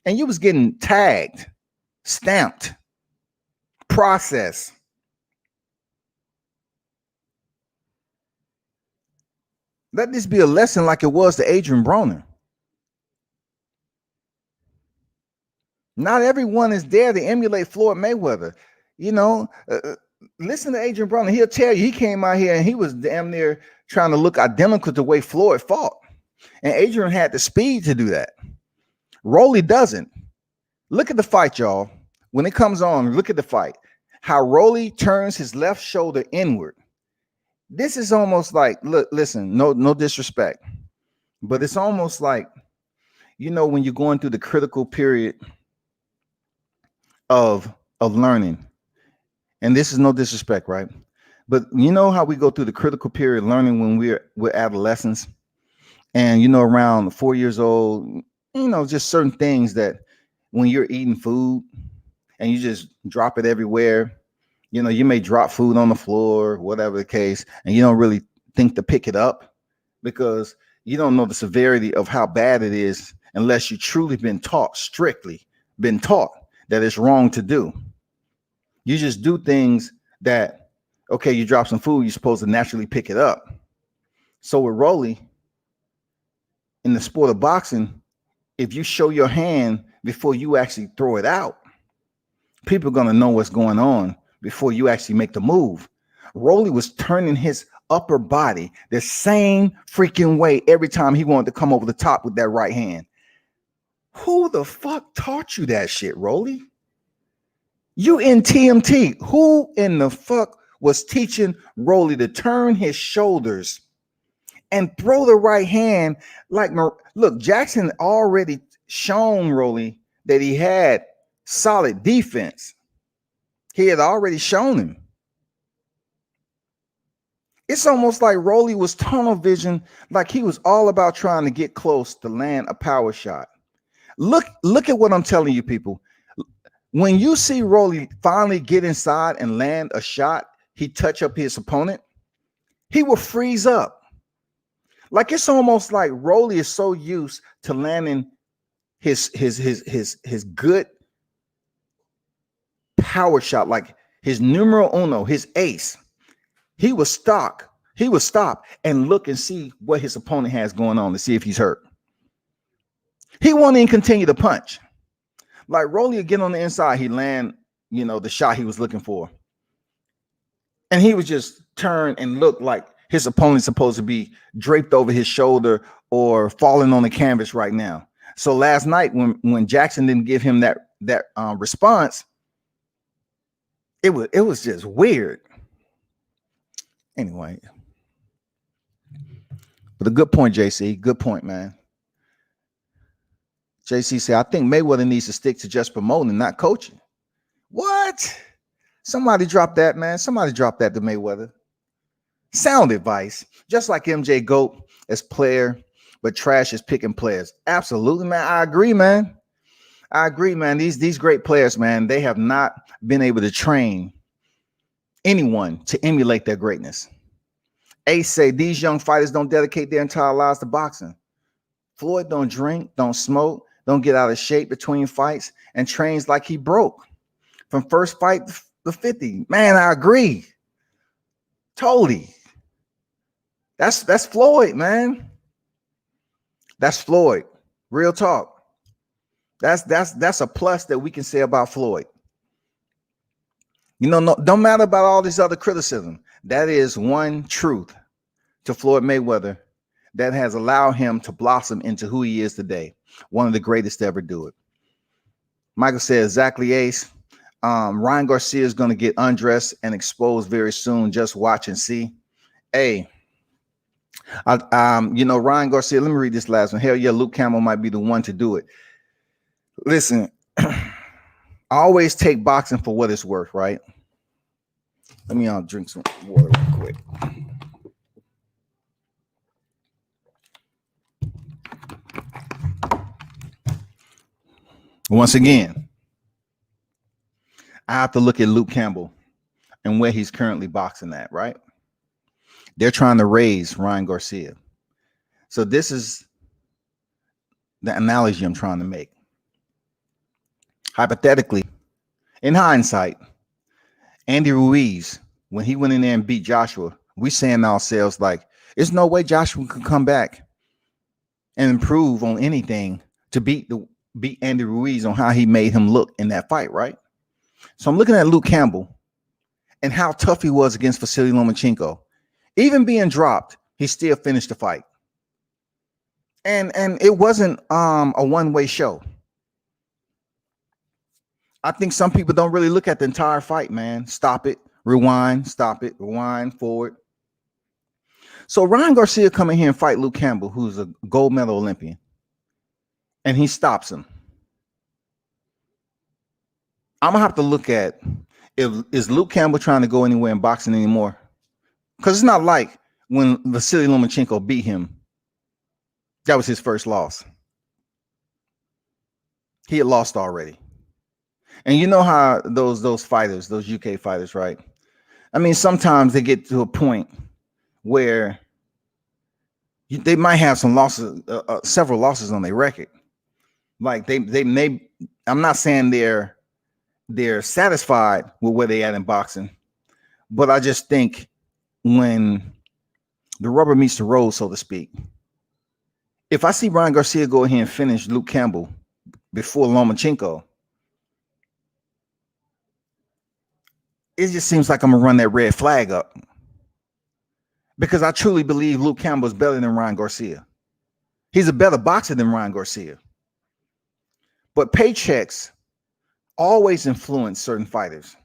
and you was getting tagged, stamped, processed. Let this be a lesson like it was to Adrian Broner. Not everyone is there to emulate Floyd Mayweather. You know, listen to Adrian Broner. He'll tell you he came out here and he was damn near trying to look identical to the way Floyd fought. And Adrian had the speed to do that. Rolly doesn't. Look at the fight, y'all. When it comes on, look at the fight. How Rolly turns his left shoulder inward. This is almost like, look, listen, no disrespect, but it's almost like, you know, when you're going through the critical period of learning, and this is no disrespect, right? But you know how we go through the critical period of learning when we're adolescents, and you know, around 4 years old, you know, just certain things that when you're eating food and you just drop it everywhere. You know, you may drop food on the floor, whatever the case, and you don't really think to pick it up because you don't know the severity of how bad it is unless you truly been taught, strictly been taught that it's wrong to do. You just do things that, okay, you drop some food, you're supposed to naturally pick it up. So with Rolly, in the sport of boxing, if you show your hand before you actually throw it out, people are going to know what's going on before you actually make the move. Rolly was turning his upper body the same freaking way every time he wanted to come over the top with that right hand. Who the fuck taught you that shit, Rolly? You in TMT. Who in the fuck was teaching Rolly to turn his shoulders and throw the right hand? Like, look, Jackson already shown Rolly that he had solid defense. He had already shown him. It's almost like Rolly was tunnel vision, like he was all about trying to get close to land a power shot. Look at what I'm telling you, people. When you see Rolly finally get inside and land a shot, he touch up his opponent, he will freeze up. Like it's almost like Rolly is so used to landing his good power shot, like his numero uno, his ace. He would stop and look and see what his opponent has going on to see if he's hurt. He won't even continue to punch. Like Rolly would get on the inside, he land, you know, the shot he was looking for. And he would just turn and look like his opponent's supposed to be draped over his shoulder or falling on the canvas right now. So last night when Jackson didn't give him that response, it was just weird. Anyway, but a good point, JC. Good point, man. JC said, I think Mayweather needs to stick to just promoting, not coaching. What? Somebody drop that, man. Somebody drop that to Mayweather. Sound advice. Just like MJ GOAT as player, but trash is picking players. Absolutely, man. I agree, man. I agree, man. These great players, man, they have not been able to train anyone to emulate their greatness. Ace say these young fighters don't dedicate their entire lives to boxing. Floyd don't drink, don't smoke, don't get out of shape between fights, and trains like he broke from first fight to 50. Man, I agree. Totally. That's Floyd, man. That's Floyd. Real talk. That's a plus that we can say about Floyd. You know, no, don't matter about all this other criticism. That is one truth to Floyd Mayweather that has allowed him to blossom into who he is today. One of the greatest to ever do it. Michael said exactly, Ace. Ryan Garcia is going to get undressed and exposed very soon. Just watch and see. Hey, Ryan Garcia, let me read this last one. Hell yeah, Luke Campbell might be the one to do it. Listen, I always take boxing for what it's worth, right? Let me drink some water real quick. Once again, I have to look at Luke Campbell and where he's currently boxing at, right? They're trying to raise Ryan Garcia. So this is the analogy I'm trying to make. Hypothetically, in hindsight, Andy Ruiz, when he went in there and beat Joshua, we saying to ourselves, like, there's no way Joshua could come back and improve on anything to beat Andy Ruiz on how he made him look in that fight, right? So I'm looking at Luke Campbell and how tough he was against Vasily Lomachenko. Even being dropped, he still finished the fight. And it wasn't a one-way show. I think some people don't really look at the entire fight, man. Stop it, rewind, stop it, rewind, forward. So Ryan Garcia come in here and fight Luke Campbell, who's a gold medal Olympian, and he stops him. I'm gonna have to look at is Luke Campbell trying to go anywhere in boxing anymore? Because it's not like when Vasily Lomachenko beat him, that was his first loss. He had lost already. And you know how those fighters, those UK fighters, right? I mean, sometimes they get to a point where they might have some losses, several losses on their record. Like they may. I'm not saying they're satisfied with where they at in boxing, but I just think when the rubber meets the road, so to speak, if I see Ryan Garcia go ahead and finish Luke Campbell before Lomachenko, it just seems like I'm gonna run that red flag up, because I truly believe Luke Campbell is better than Ryan Garcia. He's a better boxer than Ryan Garcia. But paychecks always influence certain fighters.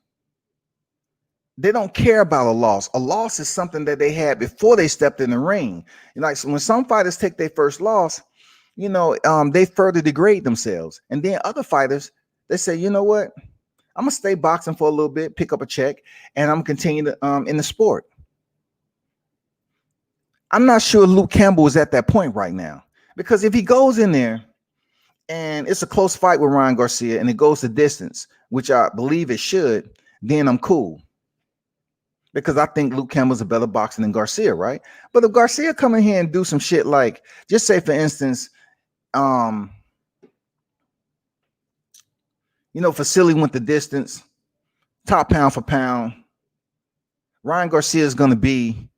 They don't care about a loss. A loss is something that they had before they stepped in the ring. Like when some fighters take their first loss, they further degrade themselves. And then other fighters, they say, you know what? I'm gonna stay boxing for a little bit, pick up a check, and I'm gonna continue to, in the sport. I'm not sure Luke Campbell is at that point right now, because if he goes in there and it's a close fight with Ryan Garcia and it goes the distance, which I believe it should, then I'm cool. Because I think Luke Campbell's a better boxer than Garcia, right? But if Garcia come in here and do some shit like, just say for instance, Vasily went the distance, top pound for pound. Ryan Garcia is going to be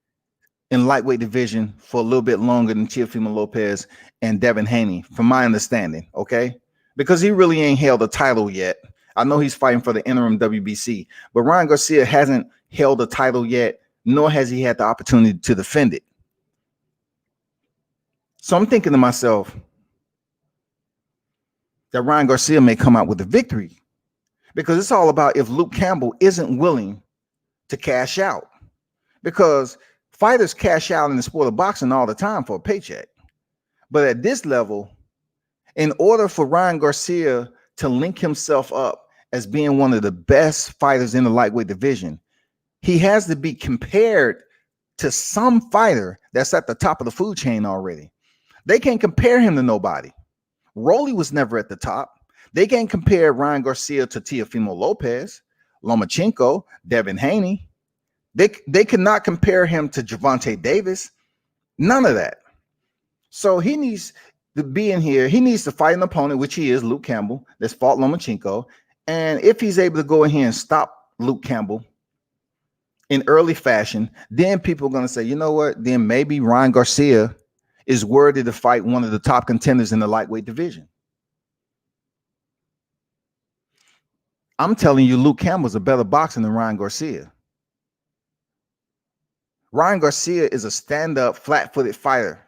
in lightweight division for a little bit longer than Teofimo Lopez and Devin Haney, from my understanding, okay? Because he really ain't held a title yet. I know he's fighting for the interim WBC, but Ryan Garcia hasn't held a title yet, nor has he had the opportunity to defend it. So I'm thinking to myself, that Ryan Garcia may come out with a victory, because it's all about if Luke Campbell isn't willing to cash out, because fighters cash out in the sport of boxing all the time for a paycheck. But at this level, in order for Ryan Garcia to link himself up as being one of the best fighters in the lightweight division, he has to be compared to some fighter that's at the top of the food chain already. They can't compare him to nobody. Rolly was never at the top. They can't compare Ryan Garcia to Teofimo Lopez, Lomachenko, Devin Haney. They cannot compare him to Gervonta Davis. None of that. So he needs to be in here. He needs to fight an opponent, which he is, Luke Campbell, that's fought Lomachenko. And if he's able to go in here and stop Luke Campbell in early fashion, then people are going to say, you know what? Then maybe Ryan Garcia is worthy to fight one of the top contenders in the lightweight division. I'm telling you, Luke Campbell's a better boxer than Ryan Garcia. Ryan Garcia is a stand-up, flat-footed fighter.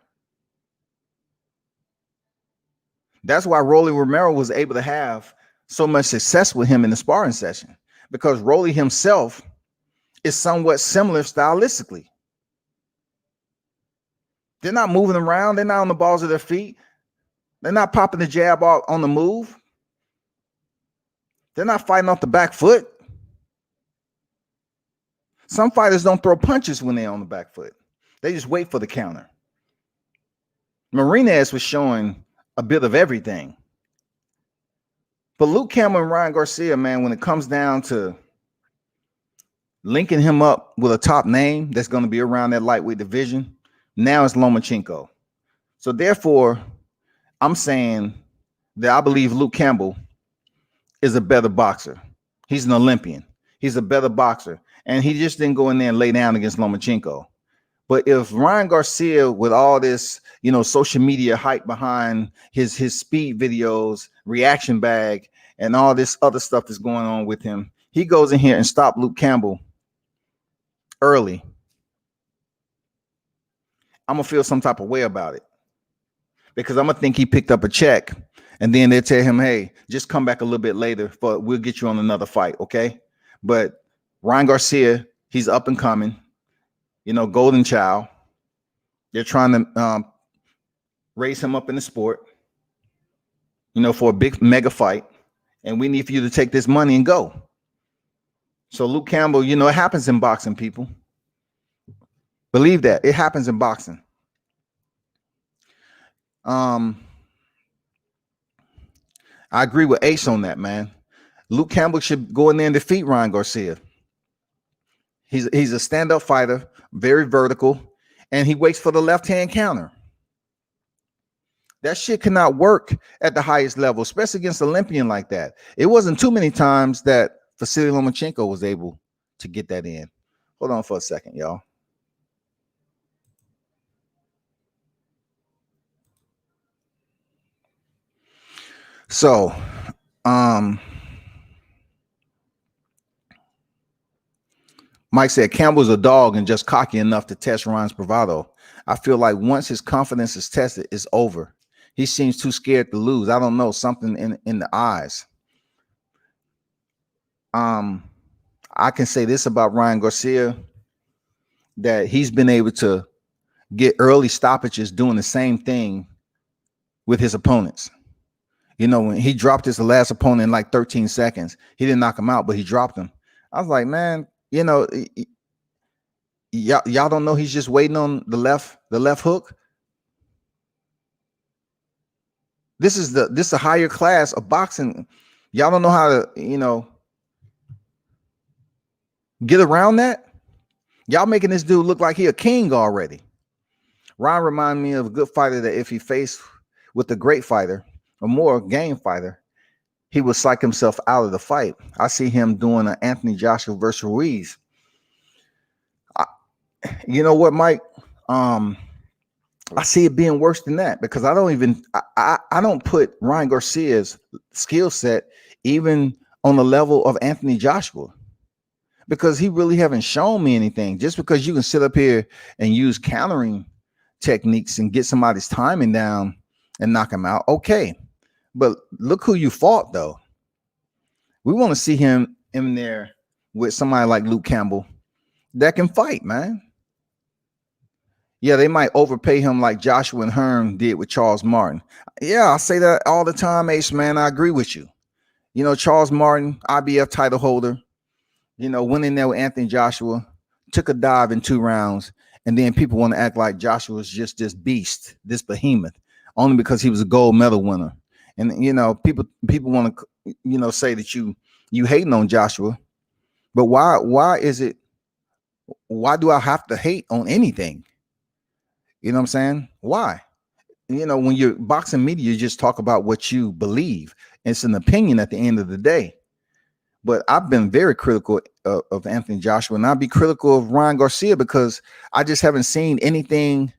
That's why Rolly Romero was able to have so much success with him in the sparring session, because Rolly himself is somewhat similar stylistically. They're not moving around. They're not on the balls of their feet. They're not popping the jab on the move. They're not fighting off the back foot. Some fighters don't throw punches when they're on the back foot. They just wait for the counter. Marinez was showing a bit of everything. But Luke Campbell and Ryan Garcia, man, when it comes down to linking him up with a top name that's going to be around that lightweight division, now it's Lomachenko. So therefore, I'm saying that I believe Luke Campbell is a better boxer. He's an Olympian. He's a better boxer. And he just didn't go in there and lay down against Lomachenko. But if Ryan Garcia, with all this, social media hype behind his speed videos, reaction bag, and all this other stuff that's going on with him, he goes in here and stops Luke Campbell early, I'm going to feel some type of way about it, because I'm going to think he picked up a check, and then they'll tell him, hey, just come back a little bit later, but we'll get you on another fight, okay? But Ryan Garcia, he's up and coming, golden child. They're trying to raise him up in the sport, for a big mega fight, and we need for you to take this money and go. So Luke Campbell, it happens in boxing, people. Believe that. It happens in boxing. I agree with Ace on that, man. Luke Campbell should go in there and defeat Ryan Garcia. He's a stand-up fighter, very vertical, and he waits for the left-hand counter. That shit cannot work at the highest level, especially against an Olympian like that. It wasn't too many times that Vasily Lomachenko was able to get that in. Hold on for a second, y'all. So, Mike said Campbell's a dog and just cocky enough to test Ryan's bravado. I feel like once his confidence is tested, it's over. He seems too scared to lose. I don't know, something in the eyes. I can say this about Ryan Garcia, that he's been able to get early stoppages doing the same thing with his opponents. When he dropped his last opponent in like 13 seconds, he didn't knock him out, but he dropped him. I was like, man, y'all don't know he's just waiting on the left hook. This is a higher class of boxing. Y'all don't know how to, get around that. Y'all making this dude look like he a king already. Ryan reminded me of a good fighter that if he faced with a great fighter, a more game fighter, he would psych himself out of the fight. I see him doing an Anthony Joshua versus Ruiz. You know what, Mike? I see it being worse than that, because I don't put Ryan Garcia's skill set even on the level of Anthony Joshua, because he really haven't shown me anything. Just because you can sit up here and use countering techniques and get somebody's timing down and knock him out, okay. But look who you fought, though. We want to see him in there with somebody like Luke Campbell that can fight, man. Yeah, they might overpay him like Joshua and Hearn did with Charles Martin. Yeah, I say that all the time, Ace, man. I agree with you. You know, Charles Martin, IBF title holder, you know, went in there with Anthony Joshua, took a dive in 2 rounds, and then people want to act like Joshua was just this beast, this behemoth, only because he was a gold medal winner. And you know, people want to, you know, say that you hating on Joshua, but why is it? Why do I have to hate on anything? You know what I'm saying? Why? You know, when you're boxing media, you just talk about what you believe. It's an opinion at the end of the day. But I've been very critical of Anthony Joshua, and I'll be critical of Ryan Garcia because I just haven't seen anything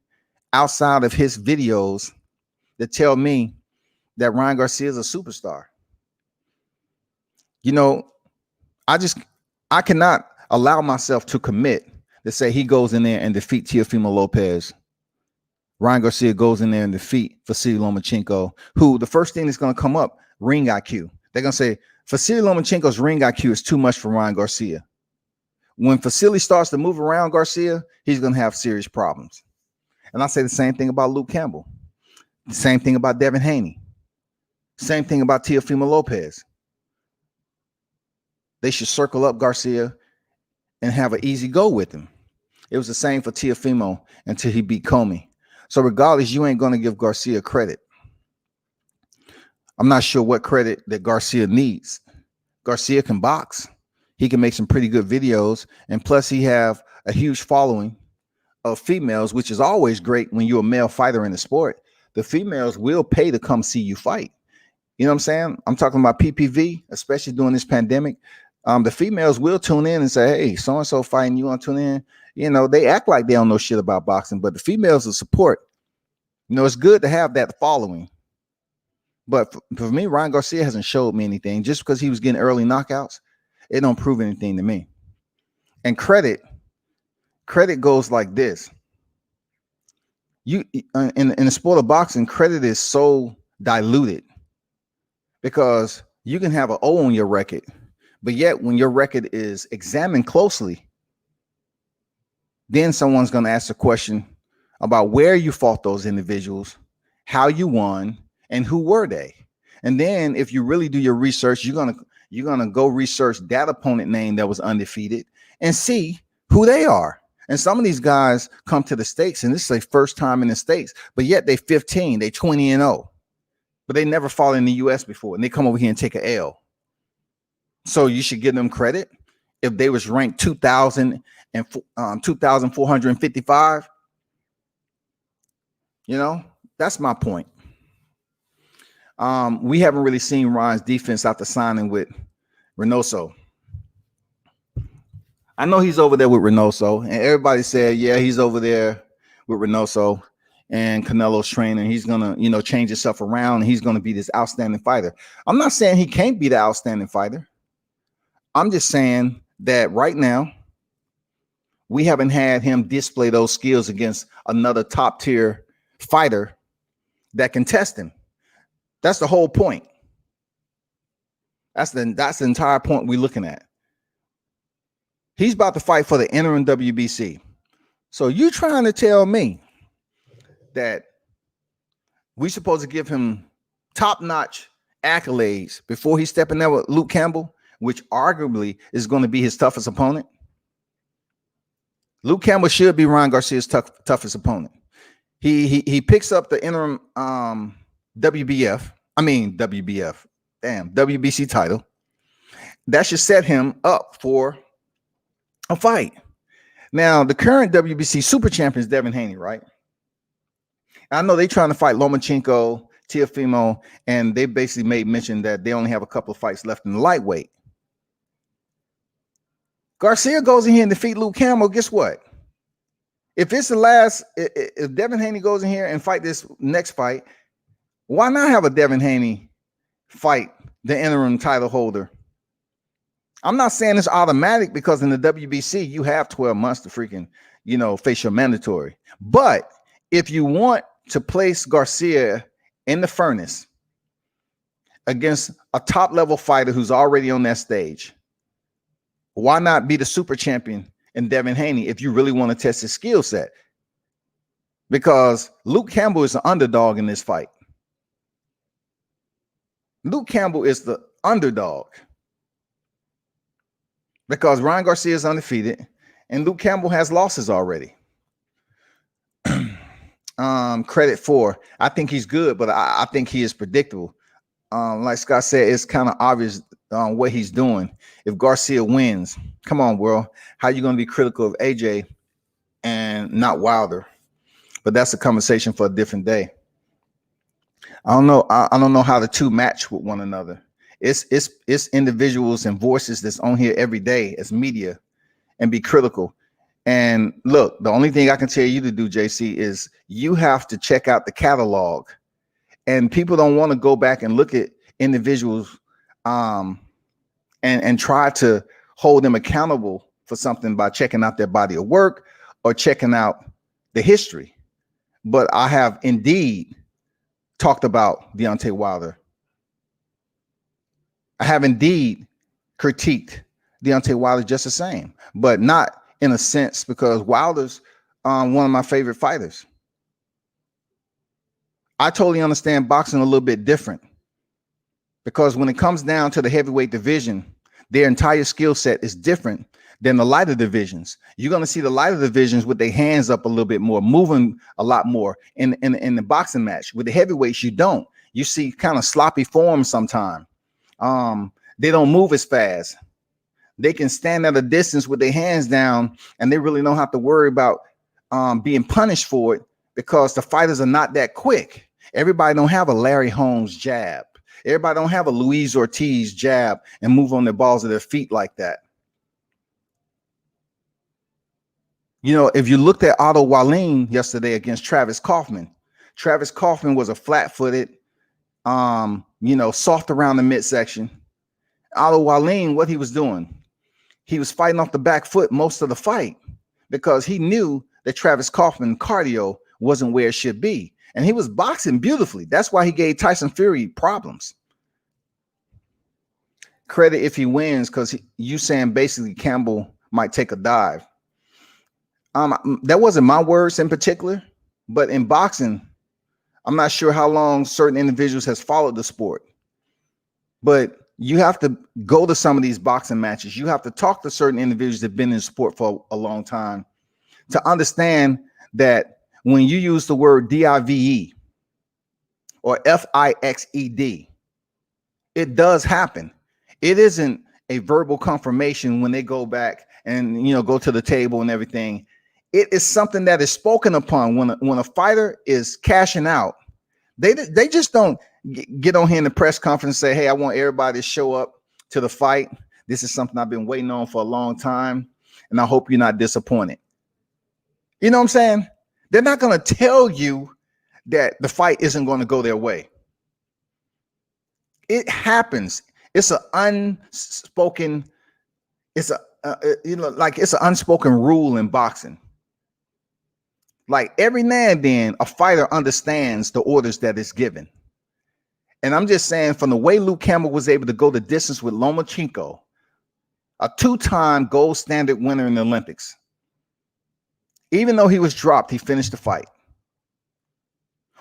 outside of his videos that tell me that Ryan Garcia is a superstar. You know, I cannot allow myself to commit to say he goes in there and defeat Teofimo Lopez. Ryan Garcia goes in there and defeat Vasily Lomachenko, who the first thing that's going to come up, ring IQ. They're going to say Vasily Lomachenko's ring IQ is too much for Ryan Garcia. When Vasily starts to move around Garcia, he's going to have serious problems. And I say the same thing about Luke Campbell. The same thing about Devin Haney. Same thing about Teofimo Lopez. They should circle up Garcia and have an easy go with him. It was the same for Teofimo until he beat Comey. So regardless, you ain't going to give Garcia credit. I'm not sure what credit that Garcia needs. Garcia can box. He can make some pretty good videos. And plus he have a huge following of females, which is always great when you're a male fighter in the sport. The females will pay to come see you fight. You know what I'm saying? I'm talking about PPV, especially during this pandemic. The females will tune in and say, hey, so-and-so fighting, you want to tune in? You know, they act like they don't know shit about boxing, but the females will support. You know, it's good to have that following. But for me, Ryan Garcia hasn't showed me anything. Just because he was getting early knockouts, it don't prove anything to me. And credit goes like this. You in the sport of boxing, credit is so diluted because you can have an O on your record, but yet when your record is examined closely, then someone's going to ask a question about where you fought those individuals, how you won, and who were they. And then if you really do your research, you're gonna go research that opponent name that was undefeated and see who they are. And some of these guys come to the States, and this is their first time in the States, but yet they 15, they 20-0, but they never fought in the US before, and they come over here and take an L. So you should give them credit if they was ranked 2,455. You know, that's my point. We haven't really seen Ryan's defense after signing with Reynoso. I know he's over there with Reynoso, and everybody said, yeah, he's over there with Reynoso and Canelo's training. He's gonna, you know, change himself around, and he's gonna be this outstanding fighter. I'm not saying he can't be the outstanding fighter. I'm just saying that right now, we haven't had him display those skills against another top tier fighter that can test him. That's the whole point. That's the entire point we're looking at. He's about to fight for the interim WBC. So you trying to tell me that we supposed to give him top-notch accolades before he's stepping there with Luke Campbell, which arguably is going to be his toughest opponent? Luke Campbell should be Ryan Garcia's toughest opponent. He picks up the interim WBC title. That should set him up for a fight. Now, the current WBC super champion is Devin Haney, right? I know they're trying to fight Lomachenko, Teofimo, and they basically made mention that they only have a couple of fights left in the lightweight. Garcia goes in here and defeat Luke Campbell. Guess what? If it's the last, if Devin Haney goes in here and fight this next fight, why not have a Devin Haney fight the interim title holder? I'm not saying it's automatic because in the WBC, you have 12 months to freaking, you know, face your mandatory. But if you want to place Garcia in the furnace against a top level fighter who's already on that stage. Why not be the super champion in Devin Haney if you really want to test his skill set? Because Luke Campbell is the underdog in this fight. Luke Campbell is the underdog because Ryan Garcia is undefeated and Luke Campbell has losses already. Credit for, I think he's good, but I think he is predictable. Like Scott said, it's kind of obvious what he's doing. If Garcia wins, come on, world, how you going to be critical of AJ and not Wilder? But that's a conversation for a different day. I don't know. I don't know how the two match with one another. It's individuals and voices that's on here every day as media and be critical. And look, the only thing I can tell you to do, JC, is you have to check out the catalog. And people don't want to go back and look at individuals and try to hold them accountable for something by checking out their body of work or checking out the history. But I have indeed talked about Deontay Wilder. I have indeed critiqued Deontay Wilder just the same, but not in a sense because Wilder's one of my favorite fighters. I totally understand boxing a little bit different because when it comes down to the heavyweight division, their entire skill set is different than the lighter divisions. You're going to see the lighter divisions with their hands up a little bit more, moving a lot more in the boxing match. With the heavyweights, you don't. You see kind of sloppy forms sometimes. They don't move as fast. They can stand at a distance with their hands down, and they really don't have to worry about being punished for it because the fighters are not that quick. Everybody don't have a Larry Holmes jab. Everybody don't have a Luis Ortiz jab and move on their balls of their feet like that. You know, if you looked at Otto Wallin yesterday against Travis Kaufman was a flat-footed, soft around the midsection. Otto Wallin, what he was doing, he was fighting off the back foot most of the fight because he knew that Travis Kaufman cardio wasn't where it should be. And he was boxing beautifully. That's why he gave Tyson Fury problems. Credit if he wins, because you saying basically Campbell might take a dive. That wasn't my words in particular, but in boxing, I'm not sure how long certain individuals has followed the sport. But you have to go to some of these boxing matches. You have to talk to certain individuals that have been in sport for a long time to understand that when you use the word DIVE or FIXED, it does happen. It isn't a verbal confirmation when they go back and go to the table and everything. It is something that is spoken upon when a fighter is cashing out. They just don't get on here in the press conference and say, hey, I want everybody to show up to the fight. This is something I've been waiting on for a long time, and I hope you're not disappointed. You know what I'm saying? They're not going to tell you that the fight isn't going to go their way. It happens. It's an unspoken, it's an unspoken rule in boxing. Like every now and then, a fighter understands the orders that is given. And I'm just saying, from the way Luke Campbell was able to go the distance with Lomachenko, a two-time gold standard winner in the Olympics, even though he was dropped, he finished the fight.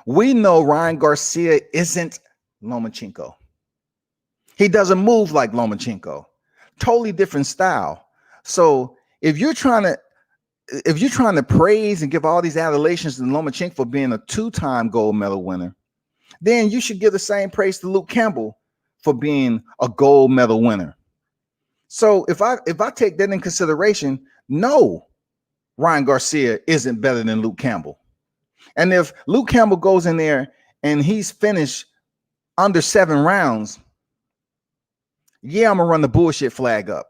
We know Ryan Garcia isn't Lomachenko. He doesn't move like Lomachenko. Totally different style. So if you're trying to praise and give all these adulations to Lomachenko for being a two-time gold medal winner, then you should give the same praise to Luke Campbell for being a gold medal winner. So if I take that in consideration, no, Ryan Garcia isn't better than Luke Campbell. And if Luke Campbell goes in there and he's finished under 7 rounds, yeah, I'm gonna run the bullshit flag up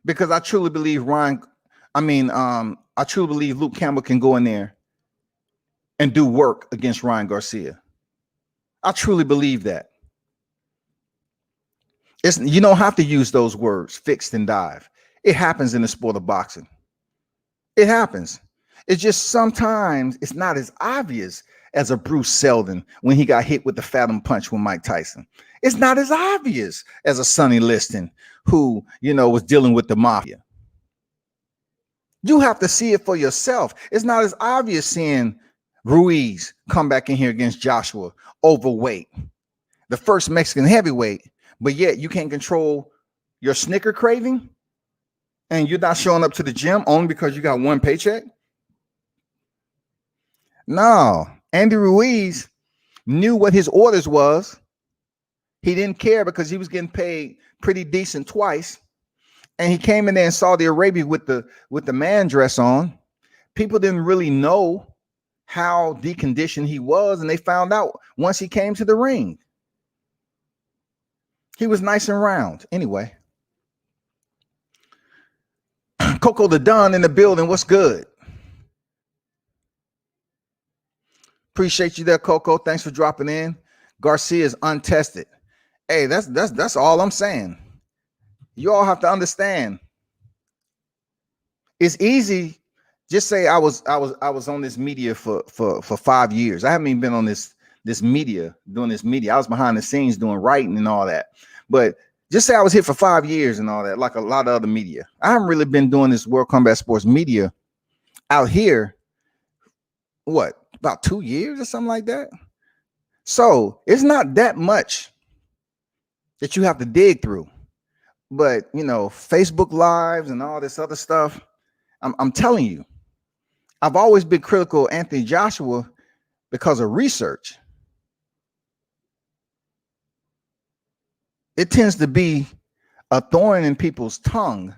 because I truly believe I truly believe Luke Campbell can go in there and do work against Ryan Garcia. I truly believe that. You don't have to use those words, fixed and dive. It happens in the sport of boxing. It happens. It's just sometimes it's not as obvious as a Bruce Seldon when he got hit with the Fathom punch with Mike Tyson. It's not as obvious as a Sonny Liston who, was dealing with the mafia. You have to see it for yourself. It's not as obvious seeing Ruiz come back in here against Joshua, overweight, the first Mexican heavyweight, but yet you can't control your Snicker craving and you're not showing up to the gym only because you got one paycheck. No, Andy Ruiz knew what his orders was. He didn't care because he was getting paid pretty decent twice. And he came in there in Saudi Arabia with the man dress on. People didn't really know how deconditioned he was, and they found out once he came to the ring. He was nice and round. Anyway, Coco the Don in the building. What's good? Appreciate you there, Coco. Thanks for dropping in. Garcia is untested. Hey, that's all I'm saying. You all have to understand. It's easy. Just say I was on this media for 5 years. I haven't even been on this media, doing this media. I was behind the scenes doing writing and all that. But just say I was here for 5 years and all that, like a lot of other media. I haven't really been doing this World Combat Sports media out here. What, about 2 years or something like that? So it's not that much that you have to dig through. But Facebook Lives and all this other stuff, I'm telling you, I've always been critical of Anthony Joshua because of research. It tends to be a thorn in people's tongue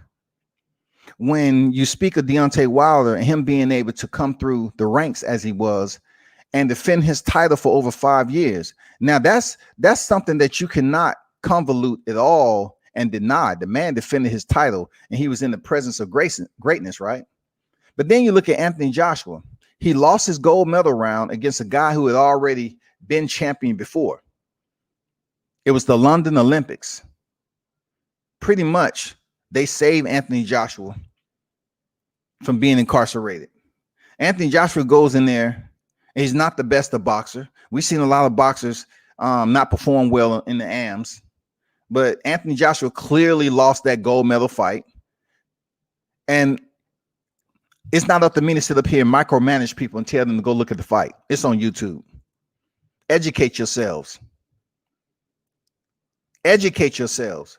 when you speak of Deontay Wilder and him being able to come through the ranks as he was and defend his title for over 5 years. Now that's something that you cannot convolute at all and deny. The man defended his title and he was in the presence of greatness, right? But then you look at Anthony Joshua. He lost his gold medal round against a guy who had already been champion before. It was the London Olympics. Pretty much, they saved Anthony Joshua from being incarcerated. Anthony Joshua goes in there, and he's not the best of boxer. We've seen a lot of boxers not perform well in the AMs, but Anthony Joshua clearly lost that gold medal fight. And it's not up to me to sit up here and micromanage people and tell them to go look at the fight. It's on YouTube. Educate yourselves. Educate yourselves.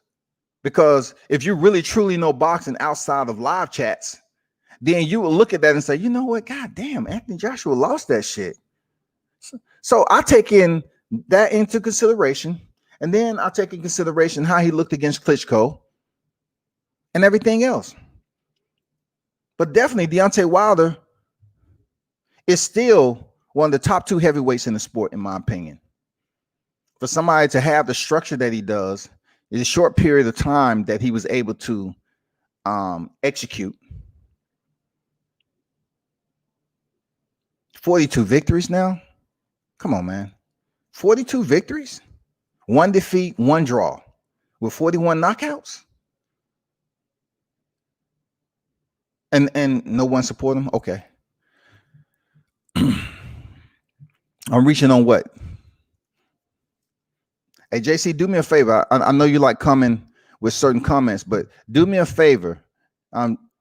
Because if you really truly know boxing outside of live chats, then you will look at that and say, you know what? God damn, Anthony Joshua lost that shit. So I take that into consideration. And then I'll take in consideration how he looked against Klitschko and everything else. But definitely Deontay Wilder is still one of the top 2 heavyweights in the sport, in my opinion. For somebody to have the structure that he does in a short period of time that he was able to execute. 42 victories now. Come on, man. 42 victories, 1 defeat, 1 draw with 41 knockouts. And no one support him. Okay. I'm reaching on what? Hey, JC, do me a favor. I know you like coming with certain comments, but do me a favor.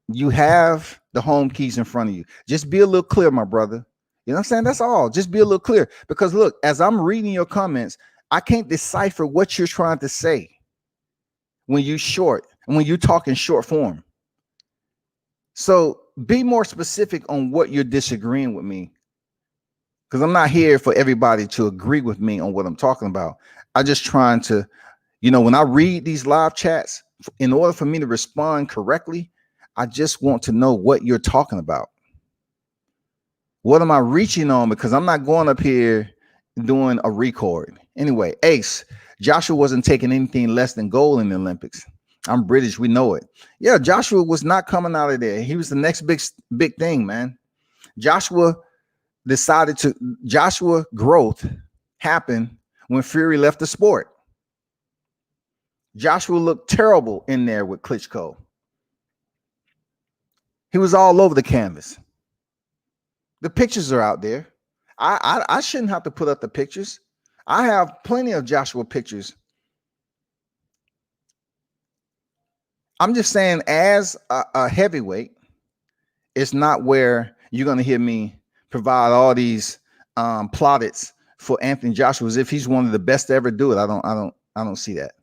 You have the home keys in front of you. Just be a little clear, my brother. You know what I'm saying? That's all. Just be a little clear. Because look, as I'm reading your comments, I can't decipher what you're trying to say when you short and when you talk in short form. So be more specific on what you're disagreeing with me. Because I'm not here for everybody to agree with me on what I'm talking about. I'm just trying to, when I read these live chats, in order for me to respond correctly, I just want to know what you're talking about. What am I reaching on? Because I'm not going up here doing a record. Anyway, Ace, Joshua wasn't taking anything less than gold in the Olympics. I'm British. We know it. Yeah, Joshua was not coming out of there. He was the next big thing, man. Joshua growth happened when Fury left the sport. Joshua looked terrible in there with Klitschko. He was all over the canvas. The pictures are out there. I shouldn't have to put up the pictures. I have plenty of Joshua pictures. I'm just saying, as a heavyweight, it's not where you're going to hear me provide all these plaudits for Anthony Joshua as if he's one of the best to ever do it. I don't see that.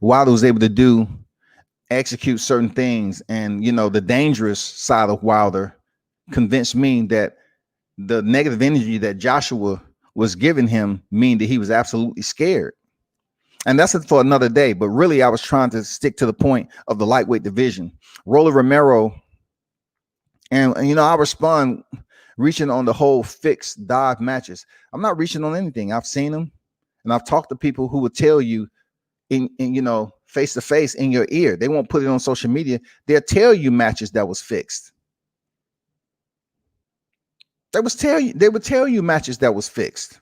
Wilder was able to execute certain things, and the dangerous side of Wilder convinced me that the negative energy that Joshua was giving him mean that he was absolutely scared. And that's it for another day. But really, I was trying to stick to the point of the lightweight division. Romero, and I respond reaching on the whole fixed dive matches. I'm not reaching on anything. I've seen them, and I've talked to people who would tell you in face to face in your ear. They won't put it on social media. They'll tell you matches that was fixed. They would tell you matches that was fixed.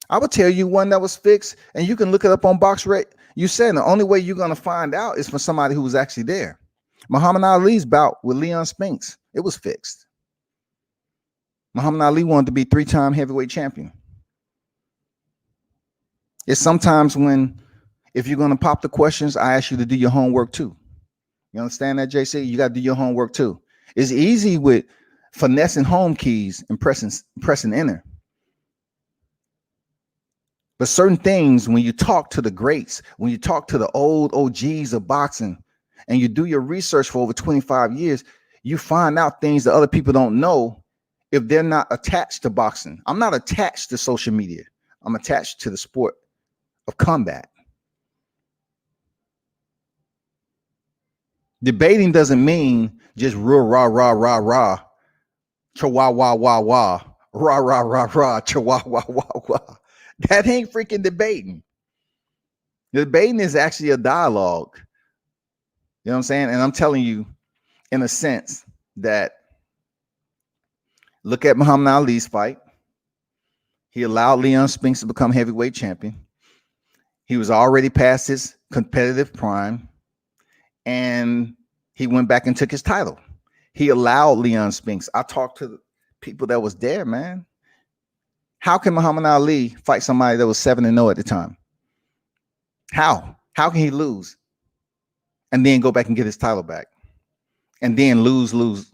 I would tell you one that was fixed, and you can look it up on BoxRec. You said the only way you're going to find out is from somebody who was actually there. Muhammad Ali's bout with Leon Spinks, it was fixed. Muhammad Ali wanted to be 3-time heavyweight champion. It's sometimes if you're going to pop the questions, I ask you to do your homework too. You understand that, JC? You got to do your homework too. It's easy with finessing home keys and pressing enter. But certain things, when you talk to the greats, when you talk to the old OGs of boxing, and you do your research for over 25 years, you find out things that other people don't know if they're not attached to boxing. I'm not attached to social media. I'm attached to the sport of combat. Debating doesn't mean just rah, rah, rah, rah, rah, cha-wah, wah, wah, wah, rah, rah, rah, rah, cha-wah, wah, wah, wah. That ain't freaking debating. Debating is actually a dialogue. You know what I'm saying? And I'm telling you, in a sense, that look at Muhammad Ali's fight. He allowed Leon Spinks to become heavyweight champion. He was already past his competitive prime, and he went back and took his title. He allowed Leon Spinks. I talked to the people that was there, man. How can Muhammad Ali fight somebody that was 7-0 at the time? How can he lose and then go back and get his title back and then lose?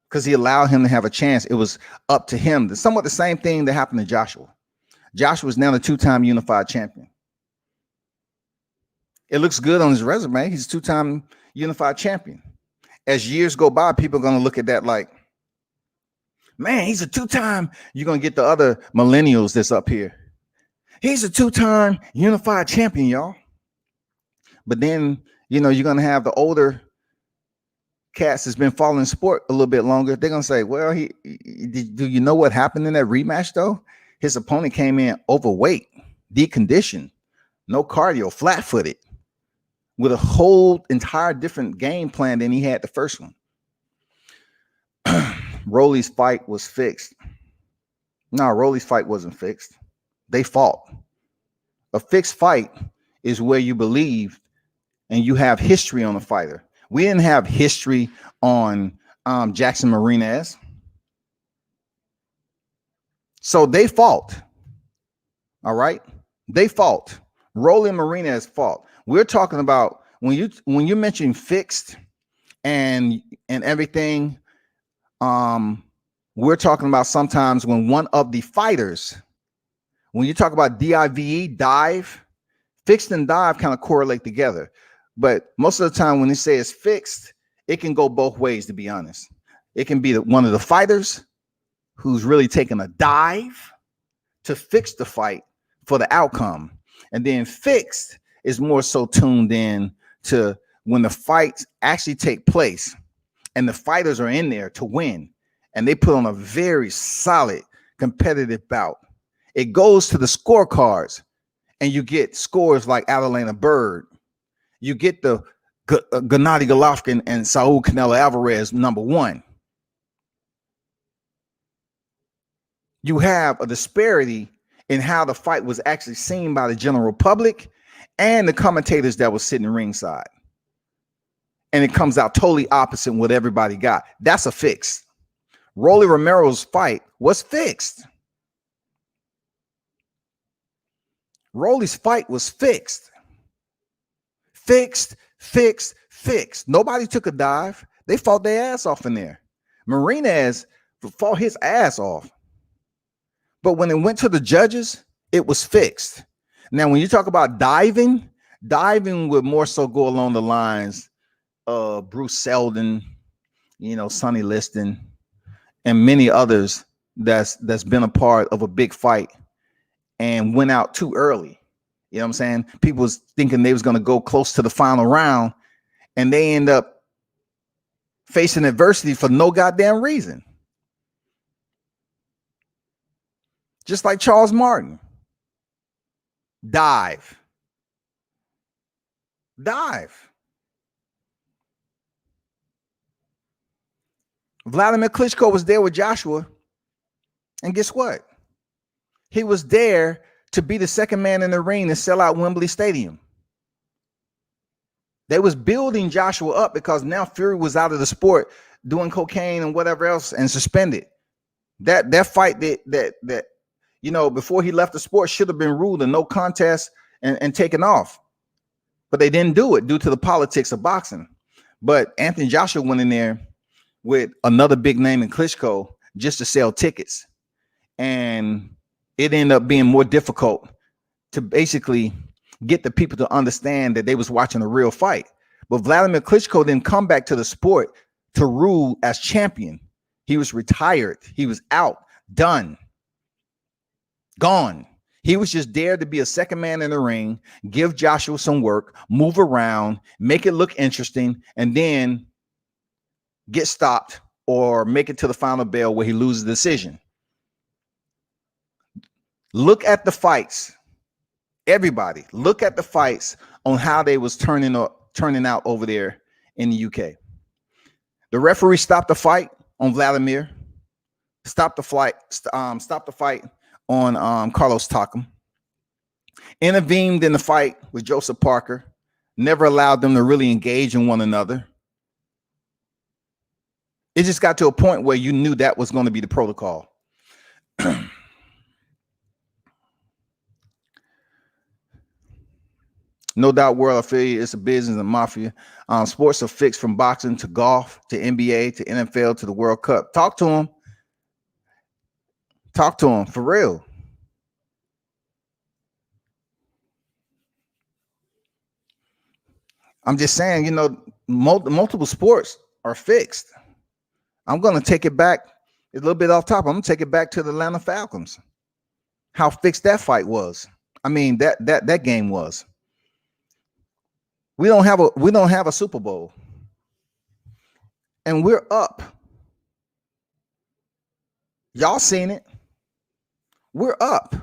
Because he allowed him to have a chance. It was up to him. Somewhat the same thing that happened to Joshua. Joshua is now the 2-time unified champion. It looks good on his resume. He's a 2-time unified champion. As years go by, people are going to look at that like, man, he's a 2-time. You're going to get the other millennials that's up here. He's a 2-time unified champion, y'all. But then, you're going to have the older cats that's been following sport a little bit longer. They're going to say, well, do you know what happened in that rematch, though? His opponent came in overweight, deconditioned, no cardio, flat-footed, with a whole entire different game plan than he had the first one. Rolly's fight was fixed. No, Rolly's fight wasn't fixed. They fought. A fixed fight is where you believe and you have history on a fighter. We didn't have history on Jackson Marinez. So they fought. All right? They fought. Rolly and Marinez fought. We're talking about when you mention fixed and everything. We're talking about sometimes when one of the fighters, when you talk about dive, fixed and dive kind of correlate together. But most of the time when they say it's fixed, it can go both ways, to be honest. It can be one of the fighters who's really taking a dive to fix the fight for the outcome. And then fixed is more so tuned in to when the fights actually take place and the fighters are in there to win, and they put on a very solid competitive bout. It goes to the scorecards, and you get scores like Adelina Bird. You get the Gennady Golovkin and Saul Canelo Alvarez #1. You have a disparity in how the fight was actually seen by the general public and the commentators that were sitting ringside. and it comes out totally opposite what everybody got. That's a fix. Rolly Romero's fight was fixed. Rolly's fight was fixed. Fixed. Nobody took a dive. They fought their ass off in there. Marinez fought his ass off. But when it went to the judges, it was fixed. Now, when you talk about diving would more so go along the lines of Bruce Seldon, Sonny Liston, and many others that's been a part of a big fight and went out too early. You know what I'm saying? People was thinking they was going to go close to the final round, and they end up facing adversity for no goddamn reason. Just like Charles Martin. Dive. Vladimir Klitschko was there with Joshua, and guess what? He was there to be the second man in the ring and sell out Wembley Stadium. They was building Joshua up because now Fury was out of the sport doing cocaine and whatever else and suspended. That fight that before he left the sport should have been ruled a no contest and taken off. But they didn't do it due to the politics of boxing. But Anthony Joshua went in there with another big name in Klitschko just to sell tickets. And it ended up being more difficult to basically get the people to understand that they was watching a real fight. But Vladimir Klitschko didn't come back to the sport to rule as champion. He was retired. He was out, done, gone. He was just there to be a second man in the ring, give Joshua some work, move around, make it look interesting, and then get stopped or make it to the final bell where he loses the decision. Look at the fights. Everybody, look at the fights on how they was turning out over there in the UK. The referee stopped the fight on Vladimir. Stopped the fight on Carlos Takam. Intervened in the fight with Joseph Parker. Never allowed them to really engage in one another. It just got to a point where you knew that was going to be the protocol. No doubt world affiliate is a business and mafia. Sports are fixed from boxing to golf to NBA to NFL to the World Cup. Talk to him. Talk to him for real. I'm just saying, multiple sports are fixed. I'm going to take it back a little bit off top. I'm going to take it back to the Atlanta Falcons. How fixed that fight was. I mean, that game was. We don't have a Super Bowl. And we're up. Y'all seen it. We're up.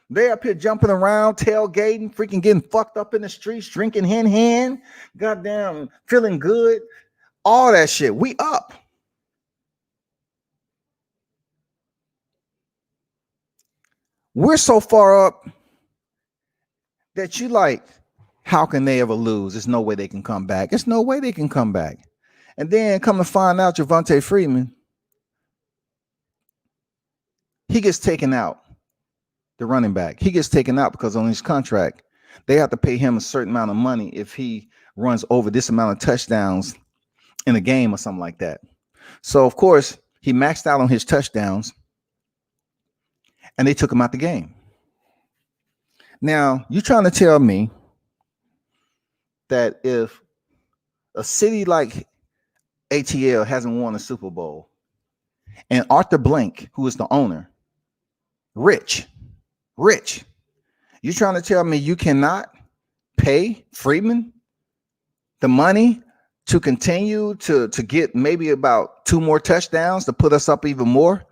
They up here jumping around, tailgating, freaking getting fucked up in the streets, drinking hand, goddamn, feeling good. All that shit. We up. We're so far up that you like, how can they ever lose? There's no way they can come back. There's no way they can come back. And then come to find out Javonte Freeman, he gets taken out. The running back. He gets taken out because on his contract, they have to pay him a certain amount of money if he runs over this amount of touchdowns in a game or something like that. So, of course, he maxed out on his touchdowns and they took him out the game. Now, you're trying to tell me that if a city like ATL hasn't won a Super Bowl and Arthur Blank, who is the owner, rich, you're trying to tell me you cannot pay Freeman the money to continue to get maybe about 2 more touchdowns to put us up even more,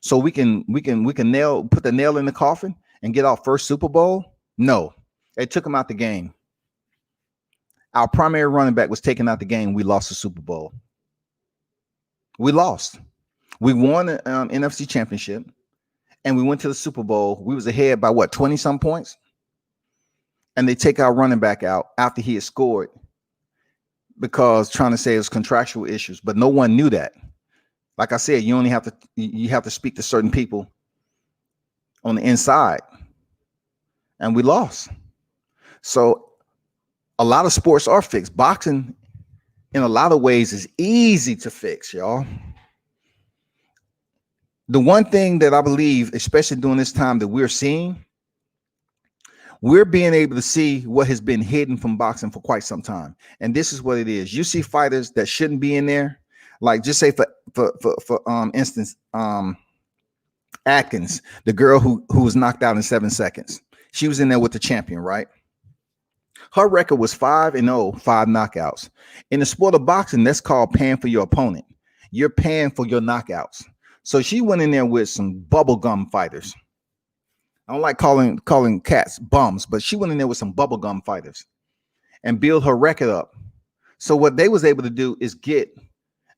so we can put the nail in the coffin and get our first Super Bowl? No, they took him out the game. Our primary running back was taken out the game. We lost the Super Bowl. We lost. We won the NFC Championship. And we went to the Super Bowl. We was ahead by 20 some points. And they take our running back out after he had scored because trying to say it's contractual issues, but no one knew that. Like I said, you have to speak to certain people on the inside, and we lost. So a lot of sports are fixed. Boxing, in a lot of ways, is easy to fix, y'all. The one thing that I believe, especially during this time that we're being able to see what has been hidden from boxing for quite some time. And this is what it is. You see fighters that shouldn't be in there. Like, just say for instance, Atkins, the girl who was knocked out in 7 seconds. She was in there with the champion, right? Her record was 5-0, 5 knockouts. In the sport of boxing, that's called paying for your opponent. You're paying for your knockouts. So she went in there with some bubblegum fighters. I don't like calling cats bums, but she went in there with some bubblegum fighters and build her record up. So what they was able to do is get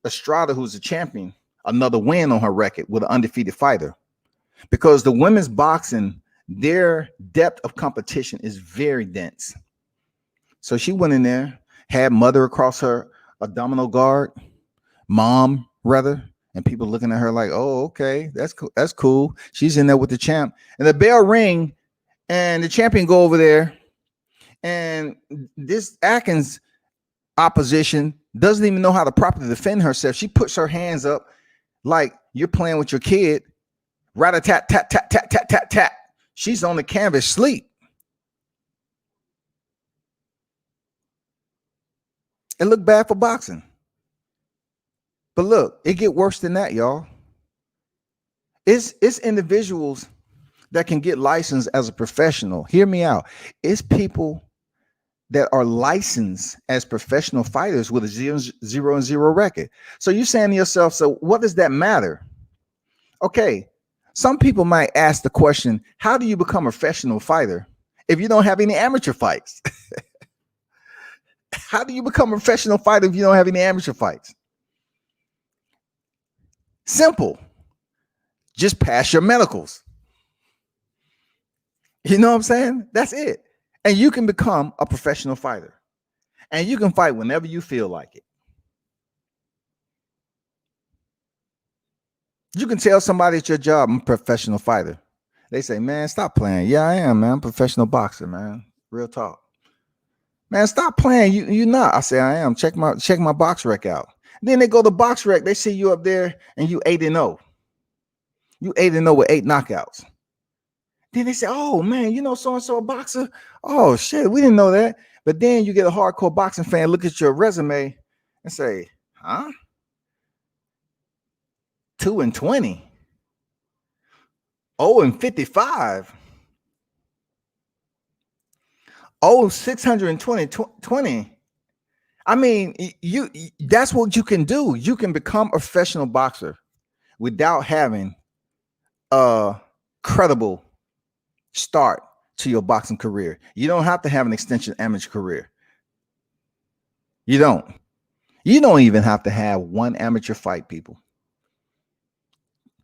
Estrada, who's a champion, another win on her record with an undefeated fighter. Because the women's boxing, their depth of competition is very dense. So she went in there, had mother across her abdominal guard, mom rather, and people looking at her like, oh, okay, that's cool. That's cool. She's in there with the champ. And the bell ring, and the champion go over there. And this Atkins opposition doesn't even know how to properly defend herself. She puts her hands up like you're playing with your kid. Rat-a-tat, tat, tat, tat, tat, tat, tat. She's on the canvas, sleep. It looked bad for boxing. But look, it get worse than that, y'all. It's individuals that can get licensed as a professional. Hear me out. It's people that are licensed as professional fighters with a 0-0 record. So you're saying to yourself, so what does that matter? Okay, some people might ask the question, how do you become a professional fighter if you don't have any amateur fights? How do you become a professional fighter if you don't have any amateur fights? Simple. Just pass your medicals. You know what I'm saying? That's it. And you can become a professional fighter. And you can fight whenever you feel like it. You can tell somebody at your job, I'm a professional fighter. They say, man, stop playing. Yeah, I am, man. I'm a professional boxer, man. Real talk. Man, stop playing. You not. I say, I am. Check my box rec out. Then they go to box rec. They see you up there and you 8-0. You 8-0 with 8 knockouts. Then they say, oh, man, you know so-and-so a boxer? Oh, shit, we didn't know that. But then you get a hardcore boxing fan, look at your resume and say, huh? 2-20. 0-55. Oh, 620. I mean, that's what you can do. You can become a professional boxer without having a credible start to your boxing career. You don't have to have an extension amateur career. You don't. You don't even have to have one amateur fight, people.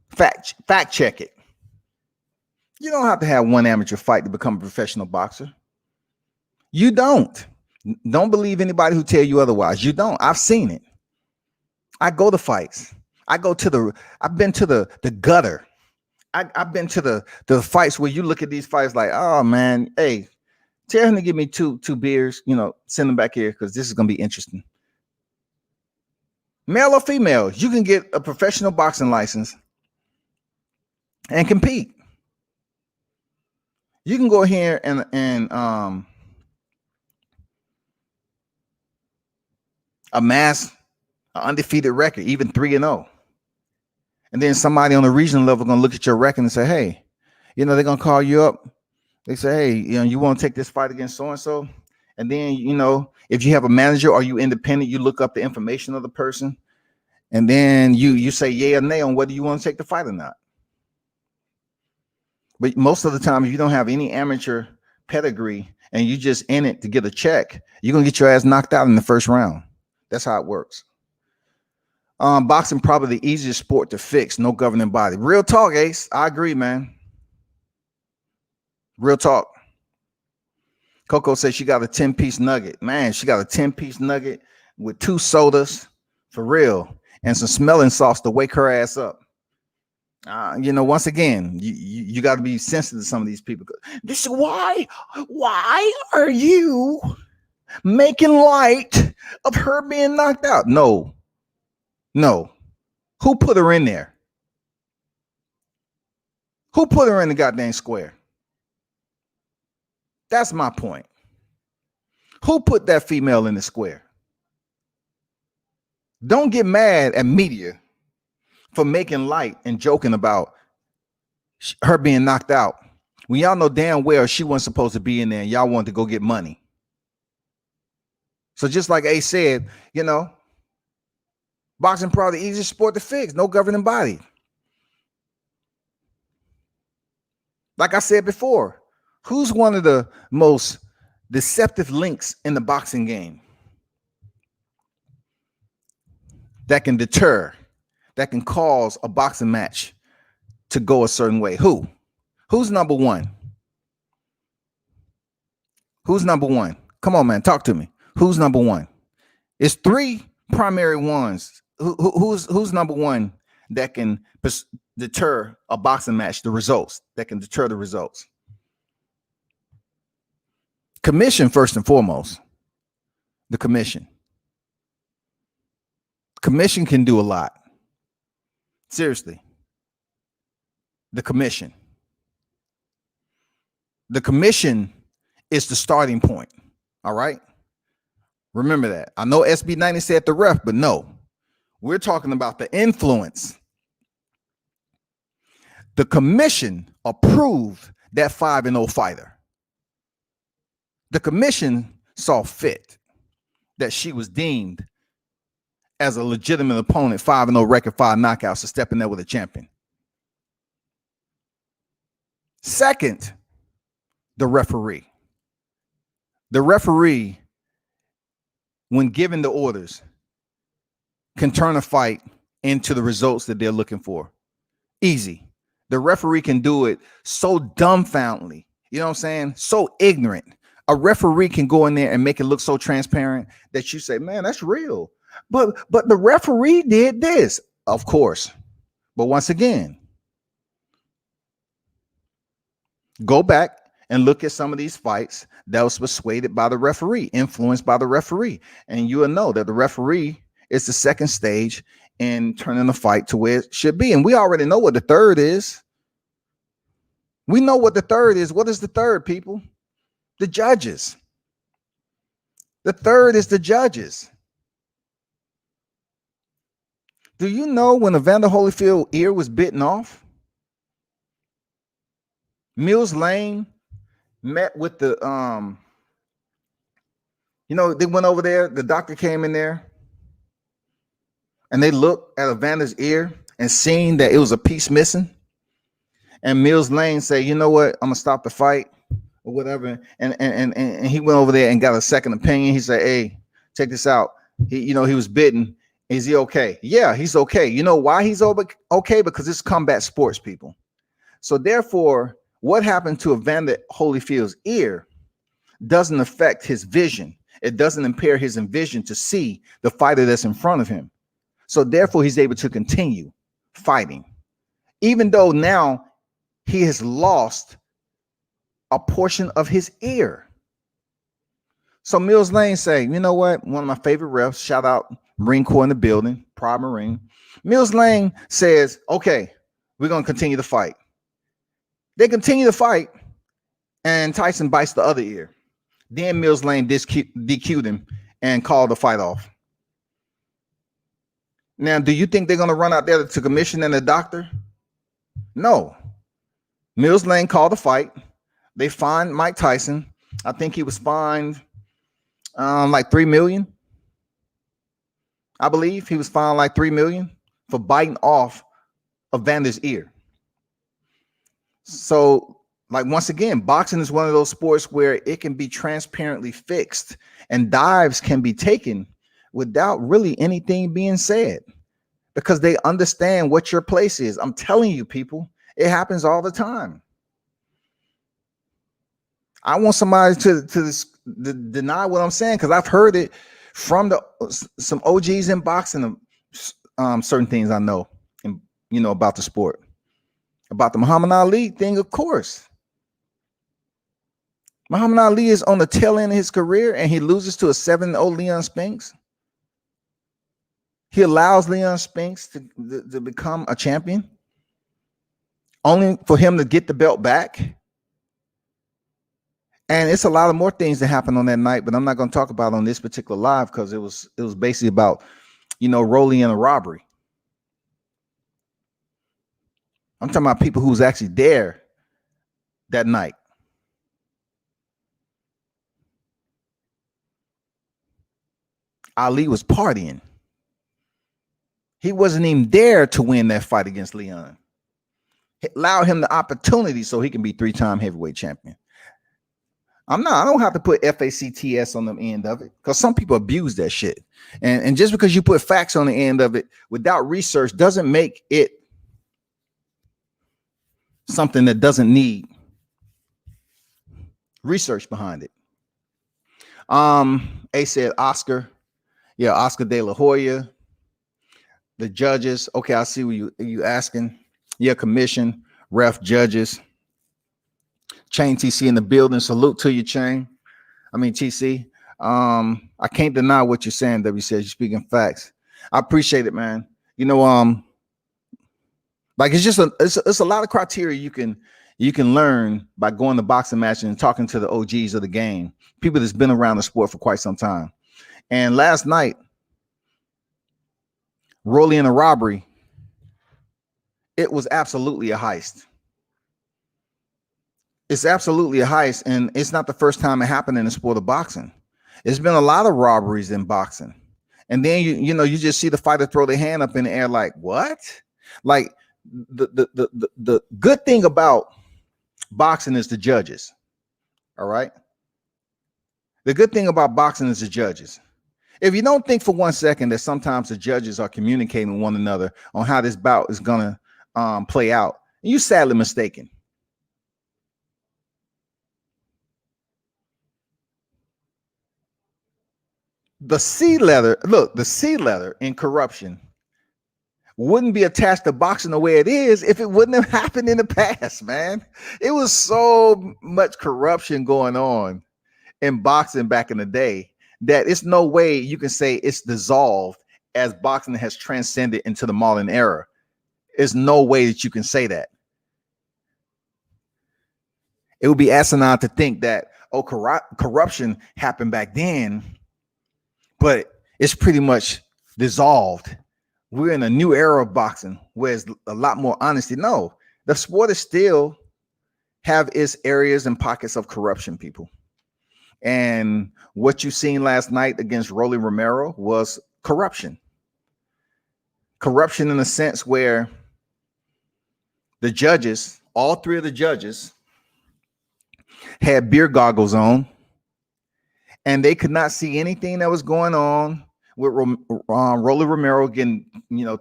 Fact check it. You don't have to have one amateur fight to become a professional boxer. You don't. Don't believe anybody who tell you otherwise. You don't. I've seen it. I go to fights. I've been to the gutter. I've been to the fights where you look at these fights like, oh man, hey, tell him to give me two beers, send them back here because this is gonna be interesting. Male or female, you can get a professional boxing license and compete. You can go here and amass an undefeated record, even 3-0. And then somebody on the regional level gonna look at your record and say, hey, they're gonna call you up. They say, hey, you want to take this fight against so-and-so? And then, if you have a manager or you independent, you look up the information of the person. And then you say yay or nay on whether you want to take the fight or not. But most of the time, if you don't have any amateur pedigree and you just in it to get a check, you're going to get your ass knocked out in the first round. That's how it works. Boxing probably the easiest sport to fix. No governing body. Real talk, Ace. I agree, man. Real talk. Coco says she got a 10-piece nugget. Man, she got a 10-piece nugget with 2 sodas for real and some smelling salts to wake her ass up. Once again, you got to be sensitive to some of these people. This is why are you making light of her being knocked out? No. Who put her in there? Who put her in the goddamn square? That's my point. Who put that female in the square? Don't get mad at media for making light and joking about her being knocked out when y'all know damn well she wasn't supposed to be in there and y'all wanted to go get money. So just like A said, boxing probably the easiest sport to fix. No governing body. Like I said before, who's one of the most deceptive links in the boxing game that can deter, that can cause a boxing match to go a certain way? Who's number one? Who's number one? Come on, man, talk to me. Who's number one? It's 3 primary ones. Who's number one that can deter a boxing match, the results, that can deter the results? Commission, first and foremost. The commission. Commission can do a lot. Seriously. The commission. The commission is the starting point. All right? Remember that. I know SB90 said the ref, but no. We're talking about the influence. The commission approved that 5-0 fighter. The commission saw fit that she was deemed as a legitimate opponent, 5-0 record, 5 knockouts, to step in there with a champion. Second, the referee. The referee, when given the orders, can turn a fight into the results that they're looking for. Easy. The referee can do it so dumbfoundedly. You know what I'm saying? So ignorant. A referee can go in there and make it look so transparent that you say, man, that's real. But the referee did this. Of course. But once again, go back and look at some of these fights that was persuaded by the referee, influenced by the referee. And you will know that the referee is the second stage in turning the fight to where it should be. And we already know what the third is. We know what the third is. What is the third, people? The judges. The third is the judges. Do you know when Evander Holyfield's ear was bitten off? Mills Lane met with the they went over there. The doctor came in there and they looked at Evander's ear and seen that it was a piece missing. And Mills Lane said, you know what? I'm gonna stop the fight or whatever. And he went over there and got a second opinion. He said, hey, check this out. He was bitten. Is he okay? Yeah, he's okay. You know why he's okay? Because it's combat sports, people. So therefore, what happened to Evander Holyfield's ear doesn't affect his vision. It doesn't impair his vision to see the fighter that's in front of him. So therefore, he's able to continue fighting, even though now he has lost a portion of his ear. So Mills Lane say, you know what? One of my favorite refs, shout out Marine Corps in the building, Proud Marine. Mills Lane says, okay, we're going to continue the fight. They continue to fight, and Tyson bites the other ear. Then Mills Lane DQ'd him and called the fight off. Now, do you think they're going to run out there to commission and the doctor? No. Mills Lane called the fight. They fined Mike Tyson. I think he was fined like $3 million. I believe he was fined like $3 million for biting off Evander's ear. So, like, once again, boxing is one of those sports where it can be transparently fixed and dives can be taken without really anything being said because they understand what your place is. I'm telling you, people, it happens all the time. I want somebody to deny what I'm saying because I've heard it from the some OGs in boxing, certain things I know, and about the sport, about the Muhammad Ali thing. Of course, Muhammad Ali is on the tail end of his career, and he loses to a 7-0 Leon Spinks. He allows Leon Spinks to become a champion, only for him to get the belt back. And it's a lot of more things that happened on that night, but I'm not going to talk about on this particular live because it was basically about, Rolly and a robbery. I'm talking about people who was actually there that night. Ali was partying. He wasn't even there to win that fight against Leon. It allowed him the opportunity so he can be 3-time heavyweight champion. I don't have to put FACTS on the end of it because some people abuse that shit. And just because you put facts on the end of it without research doesn't make it something that doesn't need research behind it. A said Oscar. Yeah, Oscar De La Hoya. The judges. Okay, I see what you asking. Yeah, commission, ref, judges. Chain TC in the building. Salute to you, Chain. TC. I can't deny what you're saying, W says. You're speaking facts. I appreciate it, man. Like it's a lot of criteria you can learn by going to boxing matches and talking to the OGs of the game, people that's been around the sport for quite some time. And last night, Rolly and a robbery, it was absolutely a heist. It's absolutely a heist, and it's not the first time it happened in the sport of boxing. It's been a lot of robberies in boxing. And then you just see the fighter throw their hand up in the air like, what? Like the good thing about boxing is the judges. All right. The good thing about boxing is the judges. If you don't think for 1 second that sometimes the judges are communicating with one another on how this bout is gonna play out, you're sadly mistaken. The C letter in corruption wouldn't be attached to boxing the way it is if it wouldn't have happened in the past, man. It was so much corruption going on in boxing back in the day that it's no way you can say it's dissolved as boxing has transcended into the modern era. There's no way that you can say that. It would be asinine to think that, corruption happened back then, but it's pretty much dissolved. We're in a new era of boxing where it's a lot more honesty. No, the sport is still have its areas and pockets of corruption, people. And what you seen last night against Rolly Romero was corruption. Corruption in a sense where the judges, all three of the judges, had beer goggles on, and they could not see anything that was going on with Rolly Romero getting,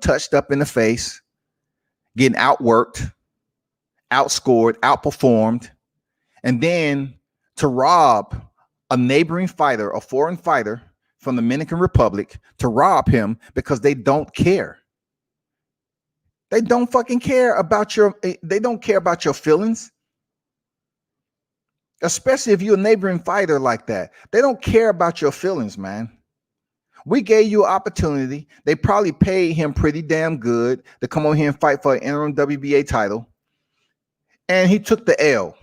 touched up in the face, getting outworked, outscored, outperformed, and then to rob a neighboring fighter, a foreign fighter from the Dominican Republic, to rob him because they don't care. They don't fucking care about they don't care about your feelings. Especially if you're a neighboring fighter like that. They don't care about your feelings, man. We gave you an opportunity. They probably paid him pretty damn good to come over here and fight for an interim WBA title. And he took the L.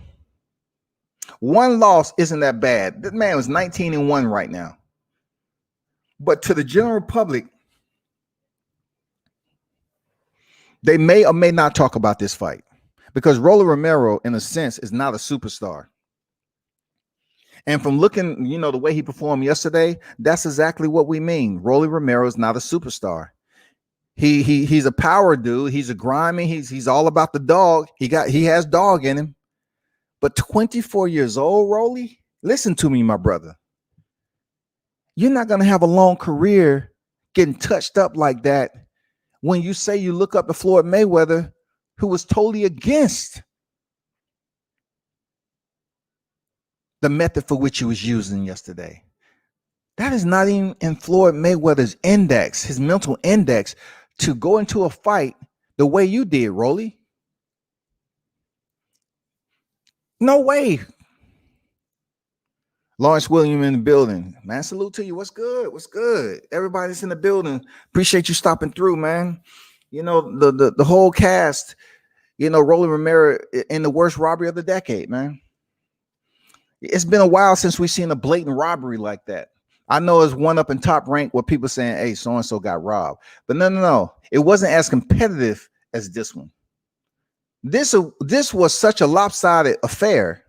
One loss isn't that bad. This man was 19-1 right now. But to the general public, they may or may not talk about this fight because Rolly Romero, in a sense, is not a superstar. And from looking, the way he performed yesterday, that's exactly what we mean. Rolly Romero is not a superstar. He's a power dude. He's a grimy. He's all about the dog. He has dog in him. But 24 years old, Rolly, listen to me, my brother. You're not going to have a long career getting touched up like that when you say you look up to Floyd Mayweather, who was totally against the method for which he was using yesterday. That is not even in Floyd Mayweather's index, his mental index, to go into a fight the way you did, Rolly. No way. Lawrence William in the building. Man, salute to you. What's good? What's good? Everybody's in the building. Appreciate you stopping through, man. You know, the whole cast, you know, Rolly Romero in the worst robbery of the decade, man. It's been a while since we've seen a blatant robbery like that. I know it's one up in Top Rank where people saying, hey, so-and-so got robbed. But no. It wasn't as competitive as this one. This was such a lopsided affair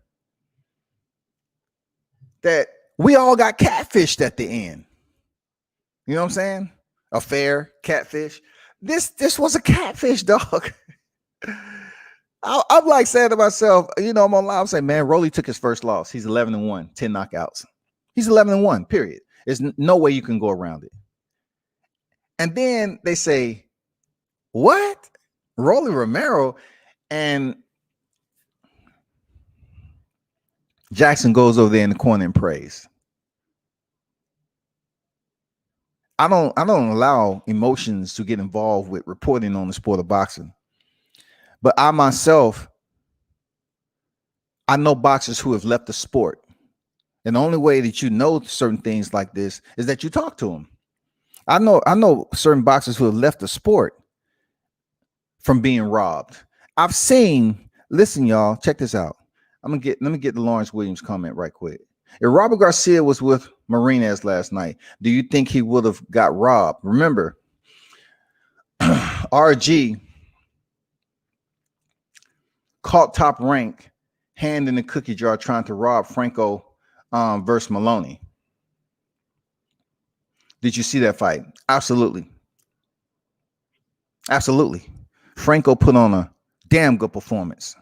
that we all got catfished at the end. You know what I'm saying? Affair, catfish. This was a catfish, dog. I'm like saying to myself, you know, I'm on live saying, man, Rolly took his first loss. He's 11-1, 10 knockouts. He's 11-1, period. There's no way you can go around it. And then they say, what? Rolly Romero? And Jackson goes over there in the corner and prays. I don't allow emotions to get involved with reporting on the sport of boxing. But I myself, I know boxers who have left the sport. And the only way that you know certain things like this is that you talk to them. I know certain boxers who have left the sport from being robbed. I've seen, listen, y'all, check this out. Let me get the Lawrence Williams comment right quick. If Robert Garcia was with Marinez last night, do you think he would have got robbed? Remember, RG caught Top Rank hand in the cookie jar trying to rob Franco versus Maloney. Did you see that fight? Absolutely. Absolutely. Franco put on a damn good performance.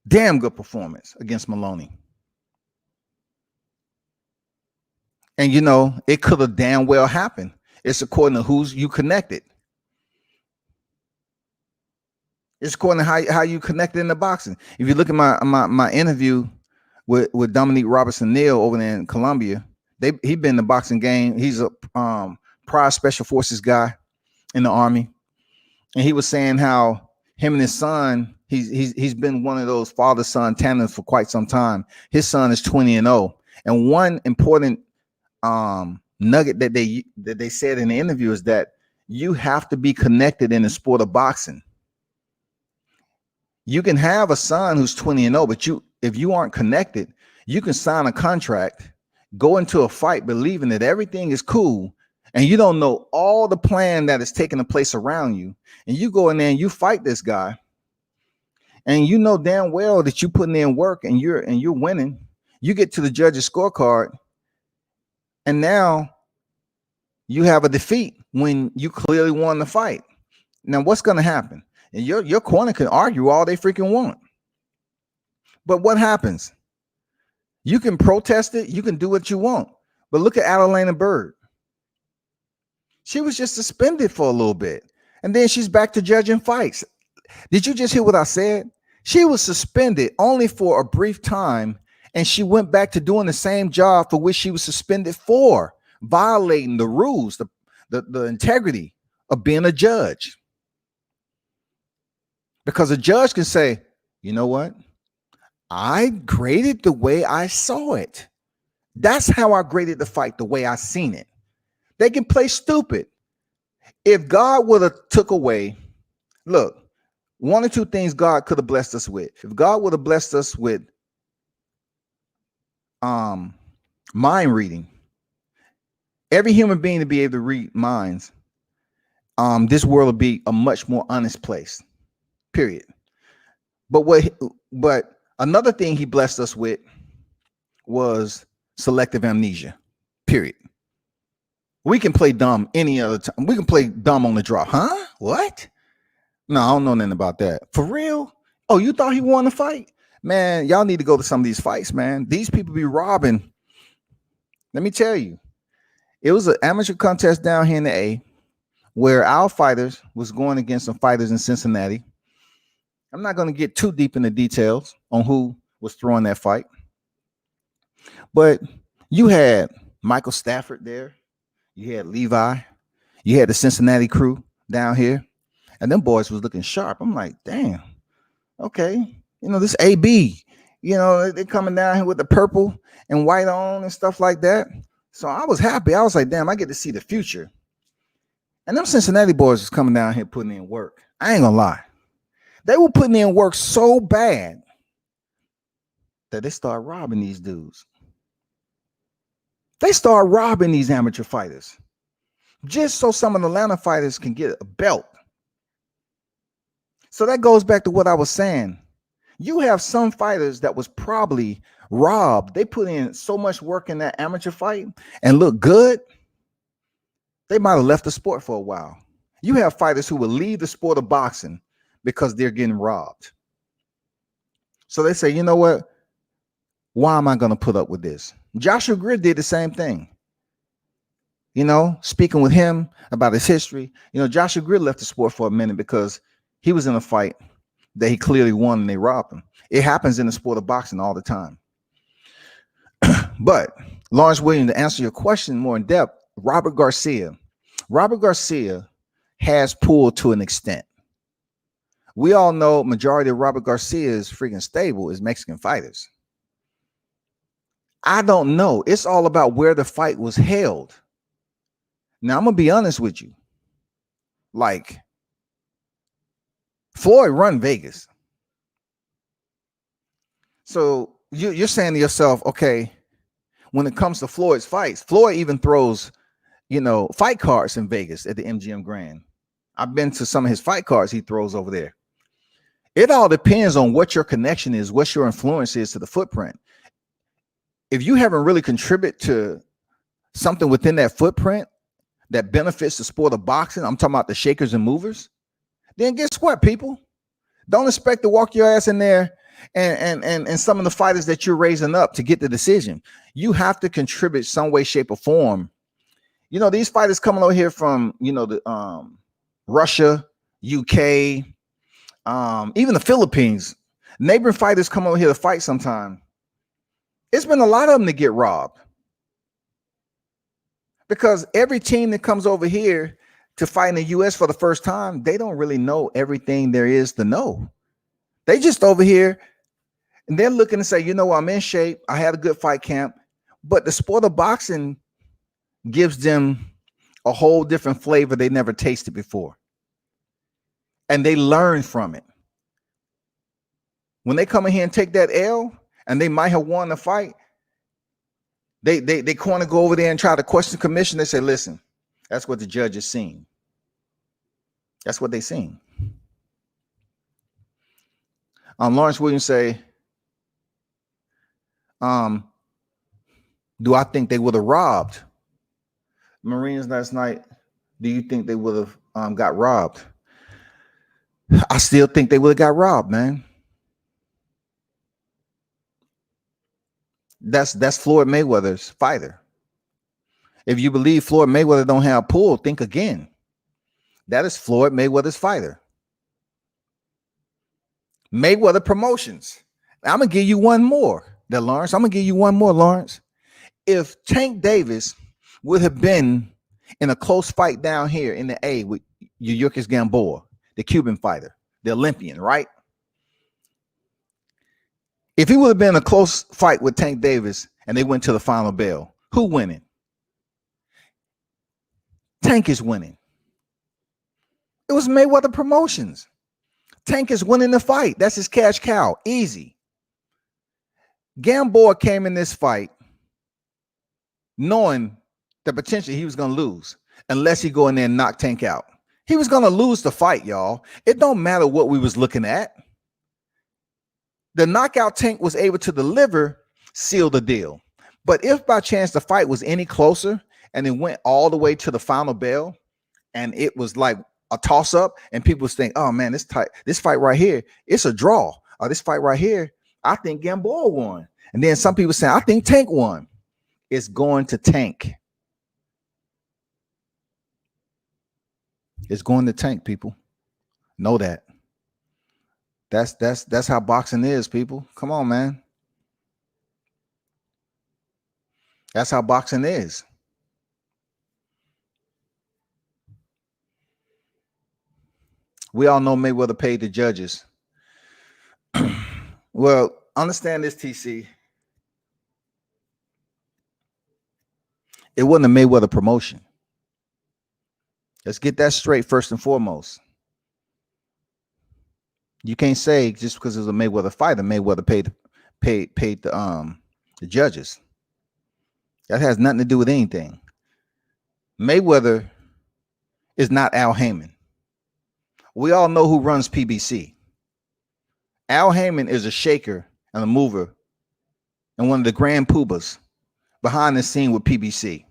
Damn good performance against Maloney. And, you know, it could have damn well happened. It's according to who's you connected. It's according to how you connected in the boxing. If you look at my interview with Dominique Robertson-Neal over there in Colombia, he been in the boxing game. He's a prior special forces guy in the Army. And he was saying how him and his son, he's been one of those father-son tandems for quite some time. His son is 20-0. And one important nugget that they said in the interview is that you have to be connected in the sport of boxing. You can have a son who's 20-0, but if you aren't connected, you can sign a contract, go into a fight believing that everything is cool, and you don't know all the plan that is taking place around you. And you go in there and you fight this guy, and you know damn well that you're putting in work and you're winning. You get to the judge's scorecard, and now you have a defeat when you clearly won the fight. Now, what's going to happen? And your corner can argue all they freaking want. But what happens? You can protest it. You can do what you want. But look at Adelina Bird. She was just suspended for a little bit. And then she's back to judging fights. Did you just hear what I said? She was suspended only for a brief time. And she went back to doing the same job for which she was suspended for, violating the rules, the integrity of being a judge. Because a judge can say, you know what? I graded the way I saw it. That's how I graded the fight, the way I seen it. They can play stupid. If God would have took away, look, one or two things God could have blessed us with. If God would have blessed us with mind reading, every human being to be able to read minds, this world would be a much more honest place. Period. But another thing he blessed us with was selective amnesia. Period. We can play dumb any other time. We can play dumb on the draw. Huh? What? No, I don't know nothing about that. For real? Oh, you thought he won the fight? Man, y'all need to go to some of these fights, man. These people be robbing. Let me tell you, it was an amateur contest down here in the A where our fighters was going against some fighters in Cincinnati. I'm not going to get too deep into details on who was throwing that fight. But you had Michael Stafford there. You had Levi. You had the Cincinnati crew down here. And them boys was looking sharp. I'm like, damn, okay. This AB, they coming down here with the purple and white on and stuff like that. So I was happy. I was like, damn, I get to see the future. And them Cincinnati boys was coming down here putting in work. I ain't gonna lie. They were putting in work so bad that they started robbing these dudes. They started robbing these amateur fighters just so some of the Atlanta fighters can get a belt. So that goes back to what I was saying. You have some fighters that was probably robbed. They put in so much work in that amateur fight and look good. They might have left the sport for a while. You have fighters who will leave the sport of boxing because they're getting robbed. So they say, you know what? Why am I going to put up with this? Joshua Greer did the same thing. Speaking with him about his history, Joshua Greer left the sport for a minute because he was in a fight that he clearly won and they robbed him. It happens in the sport of boxing all the time. But Lawrence Williams, to answer your question more in depth, Robert Garcia has pulled to an extent. We all know majority of Robert Garcia's freaking stable is Mexican fighters. I don't know. It's all about where the fight was held. Now, I'm going to be honest with you. Like, Floyd run Vegas. So you're saying to yourself, okay, when it comes to Floyd's fights, Floyd even throws, fight cards in Vegas at the MGM Grand. I've been to some of his fight cards he throws over there. It all depends on what your connection is, what your influence is to the footprint. If you haven't really contributed to something within that footprint that benefits the sport of boxing, I'm talking about the shakers and movers, then guess what, people? Don't expect to walk your ass in there and some of the fighters that you're raising up to get the decision. You have to contribute some way, shape, or form. These fighters coming over here from, the Russia, UK, even the Philippines, neighboring fighters come over here to fight sometime. It's been a lot of them to get robbed. Because every team that comes over here to fight in the U.S. for the first time, they don't really know everything there is to know. They just over here and they're looking to say, I'm in shape. I had a good fight camp. But the sport of boxing gives them a whole different flavor they never tasted before. And they learn from it. When they come in here and take that L, and they might have won the fight, they want to go over there and try to question the commission. They say, listen, that's what the judge is seeing. That's what they seen. Lawrence Williams say, do I think they would have robbed Marines last night? Do you think they would have got robbed? I still think they would have got robbed, man. That's Floyd Mayweather's fighter. If you believe Floyd Mayweather don't have pull, think again. That is Floyd Mayweather's fighter. Mayweather Promotions. I'm going to give you one more, Lawrence. I'm going to give you one more, Lawrence. If Tank Davis would have been in a close fight down here in the A with Yurkis Gamboa, the Cuban fighter, the Olympian, right? If he would have been in a close fight with Tank Davis and they went to the final bell, who winning? Tank is winning. It was Mayweather Promotions. Tank is winning the fight. That's his cash cow. Easy. Gamboa came in this fight knowing the potential he was going to lose unless he go in there and knock Tank out. He was going to lose the fight, y'all. It don't matter what we was looking at. The knockout Tank was able to deliver, seal the deal. But if by chance the fight was any closer and it went all the way to the final bell and it was like a toss-up and people think, oh man, this fight right here, it's a draw. Or this fight right here, I think Gamboa won. And then some people say, I think Tank won. It's going to Tank. It's going to Tank, people. Know that. That's how boxing is, people. Come on, man. That's how boxing is. We all know Mayweather paid the judges. Well, understand this, TC. It wasn't a Mayweather promotion. Let's get that straight first and foremost. You can't say just because it was a Mayweather fighter, Mayweather paid the judges. That has nothing to do with anything. Mayweather is not Al Heyman. We all know who runs PBC. Al Heyman is a shaker and a mover and one of the grand poobahs behind the scene with PBC.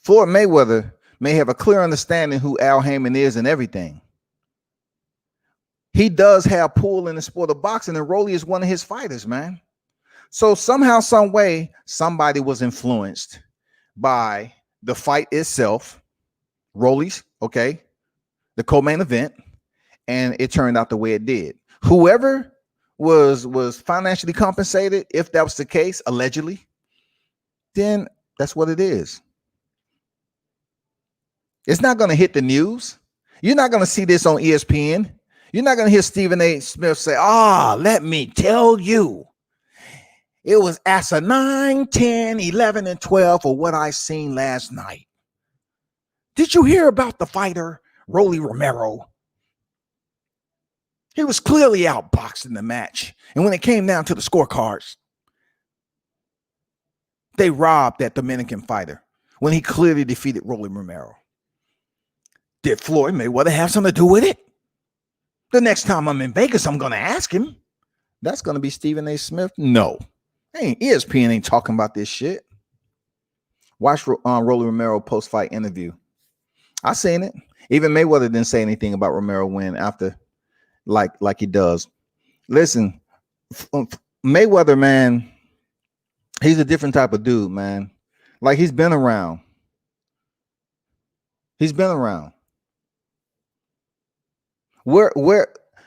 Floyd Mayweather may have a clear understanding who Al Heyman is and everything. He does have pull in the sport of boxing, and Rolly is one of his fighters, man. So somehow, some way, somebody was influenced by the fight itself, Rolly's, okay, the co-main event, and it turned out the way it did. Whoever was financially compensated, if that was the case, allegedly, then that's what it is. It's not going to hit the news. You're not going to see this on ESPN. You're not going to hear Stephen A. Smith say, let me tell you, it was after 9, 10, 11, and 12 for what I seen last night. Did you hear about the fighter, Rolly Romero? He was clearly outboxing the match. And when it came down to the scorecards, they robbed that Dominican fighter when he clearly defeated Rolly Romero. Did Floyd Mayweather have something to do with it? The next time I'm in Vegas, I'm going to ask him. That's going to be Stephen A. Smith? No. ESPN ain't talking about this shit. Watch Rolly Romero post-fight interview. I seen it. Even Mayweather didn't say anything about Romero win after, like he does. Listen, Mayweather, man, he's a different type of dude, man. Like, he's been around. He's been around.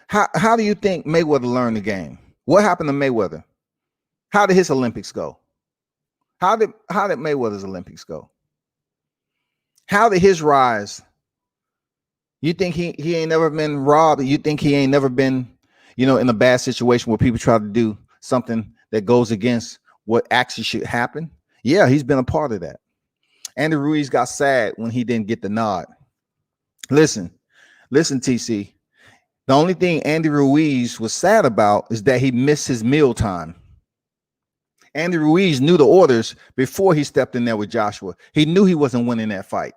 How do you think Mayweather learned the game? What happened to Mayweather? How did his Olympics go? How did Mayweather's Olympics go? How did his rise? You think he ain't never been robbed? You think he ain't never been, in a bad situation where people try to do something that goes against what actually should happen? Yeah, he's been a part of that. Andy Ruiz got sad when he didn't get the nod. Listen, TC. The only thing Andy Ruiz was sad about is that he missed his meal time. Andy Ruiz knew the orders before he stepped in there with Joshua. He knew he wasn't winning that fight.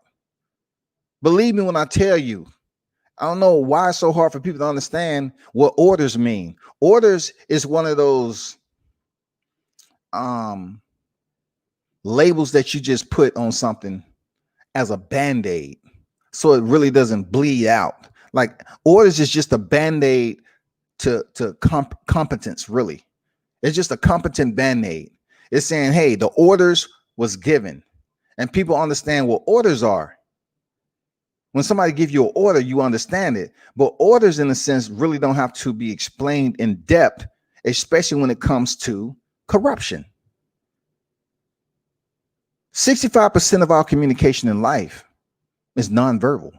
Believe me when I tell you, I don't know why it's so hard for people to understand what orders mean. Orders is one of those labels that you just put on something as a Band-Aid so it really doesn't bleed out. Like, orders is just a Band-Aid to competence, really. It's just a competent Band-Aid. It's saying, hey, the orders was given. And people understand what orders are. When somebody gives you an order, you understand it. But orders, in a sense, really don't have to be explained in depth, especially when it comes to corruption. 65% of our communication in life is nonverbal.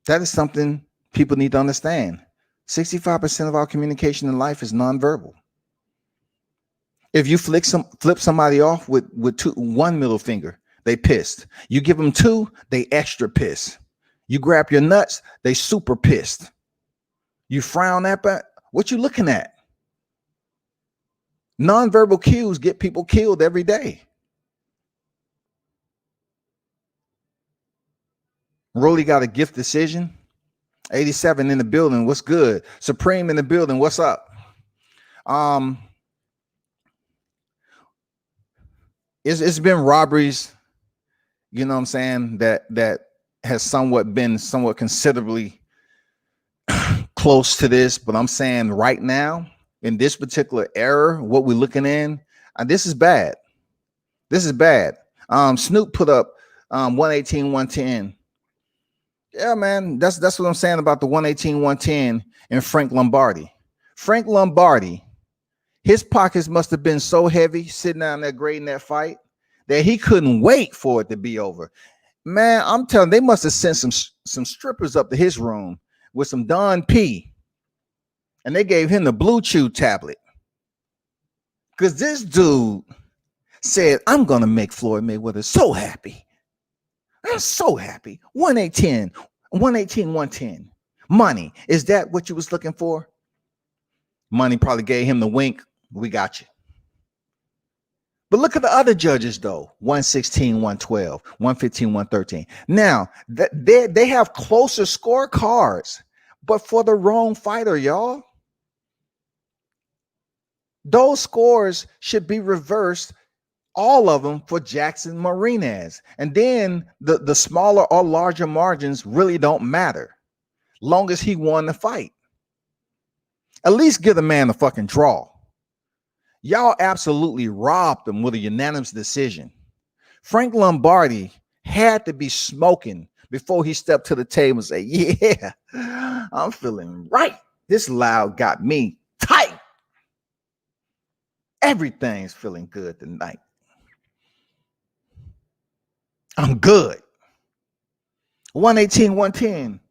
That is something people need to understand. 65% of our communication in life is nonverbal. If you flip somebody off with one middle finger, they pissed. You give them two, they extra pissed. You grab your nuts, they super pissed. You frown at that, what you looking at? Nonverbal cues get people killed every day. Rolly got a gift decision. 87 in the building. What's good? Supreme in the building. What's up? It's been robberies, you know what I'm saying, that has somewhat considerably close to this, but I'm saying right now, in this particular era, what we're looking in, this is bad. This is bad. Snoop put up 118, 110. Yeah, man, that's what I'm saying about the 118, 110 and Frank Lombardi. Frank Lombardi, his pockets must have been so heavy sitting down there grading that fight that he couldn't wait for it to be over. Man, I'm telling you, they must have sent some strippers up to his room with some Don P. And they gave him the Blue Chew tablet. Because this dude said, I'm going to make Floyd Mayweather so happy. I'm so happy. 118, 110. Money. Is that what you was looking for? Money probably gave him the wink. We got you. But look at the other judges, though. 116, 112, 115, 113. Now, they have closer scorecards, but for the wrong fighter, y'all. Those scores should be reversed, all of them, for Jackson Marinez. And then the smaller or larger margins really don't matter, long as he won the fight. At least give the man a fucking draw. Y'all absolutely robbed him with a unanimous decision. Frank Lombardi had to be smoking before he stepped to the table and said, yeah, I'm feeling right. This loud got me tight. Everything's feeling good tonight. I'm good. 118, 110.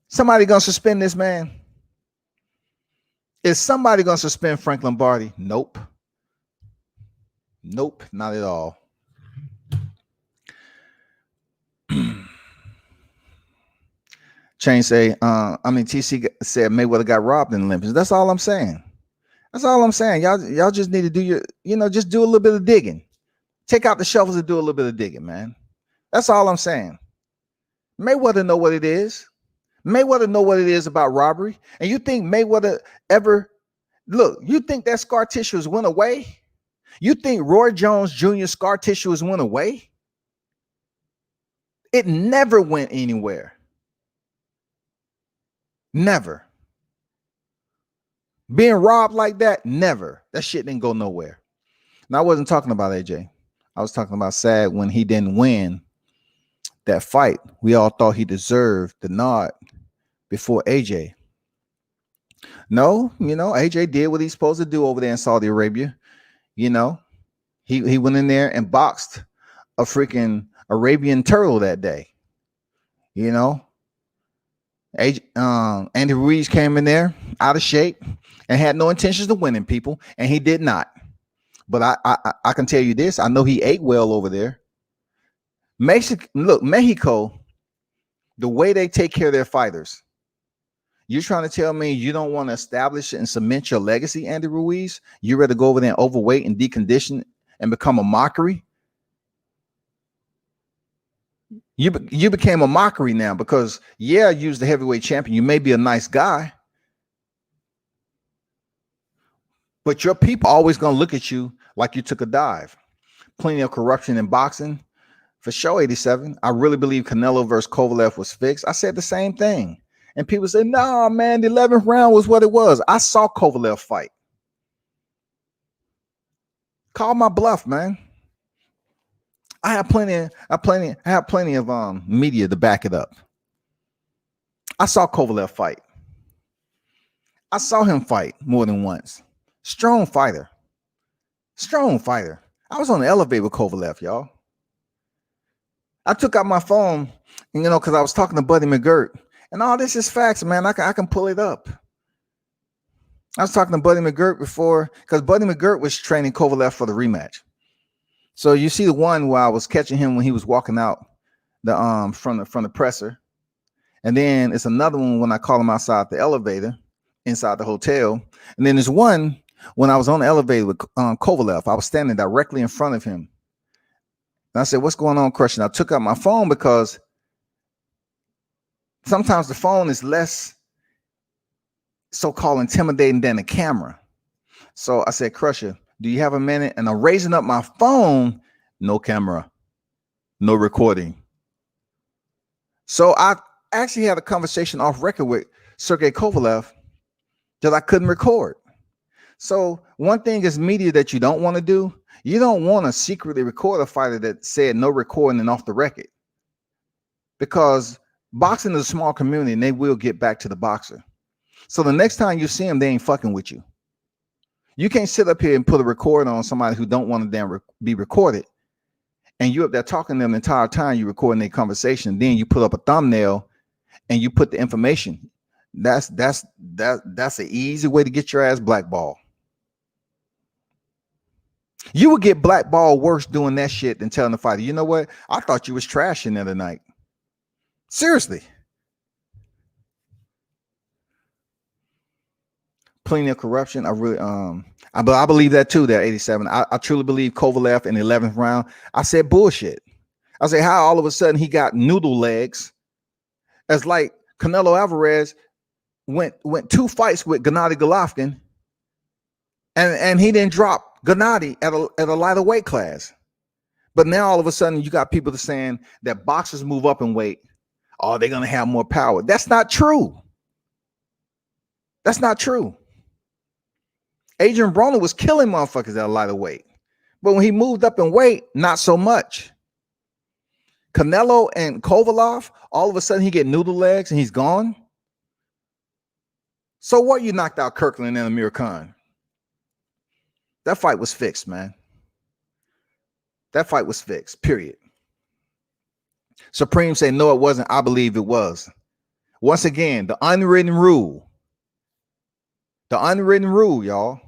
Somebody gonna suspend this man? Is somebody going to suspend Frank Lombardi? Nope. Nope, not at all. Chain say, TC said Mayweather got robbed in the Olympics. That's all I'm saying. That's all I'm saying. Y'all just need to do just do a little bit of digging. Take out the shovels and do a little bit of digging, man. That's all I'm saying. Mayweather know what it is. Mayweather know what it is about robbery. And you think Mayweather ever look, you think that scar tissue has went away? You think Roy Jones Jr. scar tissue has went away? It never went anywhere. Never. Being robbed like that, never. That shit didn't go nowhere. Now, I wasn't talking about AJ. I was talking about Sad when he didn't win that fight. We all thought he deserved the nod before AJ. No, AJ did what he's supposed to do over there in Saudi Arabia. He went in there and boxed a freaking Arabian turtle that day. Andy Ruiz came in there out of shape and had no intentions of winning people, and he did not. But I can tell you this: I know he ate well over there. Mexico, the way they take care of their fighters. You're trying to tell me you don't want to establish and cement your legacy, Andy Ruiz? You rather go over there and overweight and decondition and become a mockery? You became a mockery now because, yeah, you're the heavyweight champion. You may be a nice guy, but your people are always going to look at you like you took a dive. Plenty of corruption in boxing. For sure, 87. I really believe Canelo versus Kovalev was fixed. I said the same thing. And people say, nah, man, the 11th round was what it was. I saw Kovalev fight. Call my bluff, man. I have plenty of media to back it up. I saw Kovalev fight. I saw him fight more than once. Strong fighter. I was on the elevator with Kovalev, y'all. I took out my phone, because I was talking to Buddy McGirt. And all this is facts, man. I can pull it up. I was talking to Buddy McGirt before, because Buddy McGirt was training Kovalev for the rematch. So you see the one where I was catching him when he was walking out from the presser. And then it's another one when I call him outside the elevator, inside the hotel. And then there's one when I was on the elevator with Kovalev. I was standing directly in front of him. And I said, what's going on, Crush? And I took out my phone because sometimes the phone is less so-called intimidating than the camera. So I said, Crusher, do you have a minute? And I'm raising up my phone. No camera, no recording. So I actually had a conversation off record with Sergey Kovalev that I couldn't record. So one thing is media that you don't want to do. You don't want to secretly record a fighter that said no recording and off the record, because boxing is a small community and they will get back to the boxer. So the next time you see them, they ain't fucking with you. You can't sit up here and put a record on somebody who don't want to be recorded, and you up there talking to them the entire time you recording their conversation. Then you put up a thumbnail and you put the information. That's an easy way to get your ass blackballed. You would get blackballed worse doing that shit than telling the fighter, you know what? I thought you was trashing the other night. Seriously. Plenty of corruption. I really I believe that too. That 87. I truly believe Kovalev in the 11th round. I said bullshit. I say how all of a sudden he got noodle legs. As like Canelo Alvarez went 2 fights with Gennady Golovkin, and he didn't drop Gennady at a lighter weight class. But now all of a sudden you got people saying that boxers move up in weight. Oh, they're gonna have more power. That's not true. That's not true. Adrian Broner was killing motherfuckers at a lighter weight. But when he moved up in weight, not so much. Canelo and Kovalev, all of a sudden he get noodle legs and he's gone. So what, you knocked out Kirkland and Amir Khan? That fight was fixed, man. That fight was fixed, period. Supreme say, no, it wasn't. I believe it was. Once again, the unwritten rule. The unwritten rule, y'all.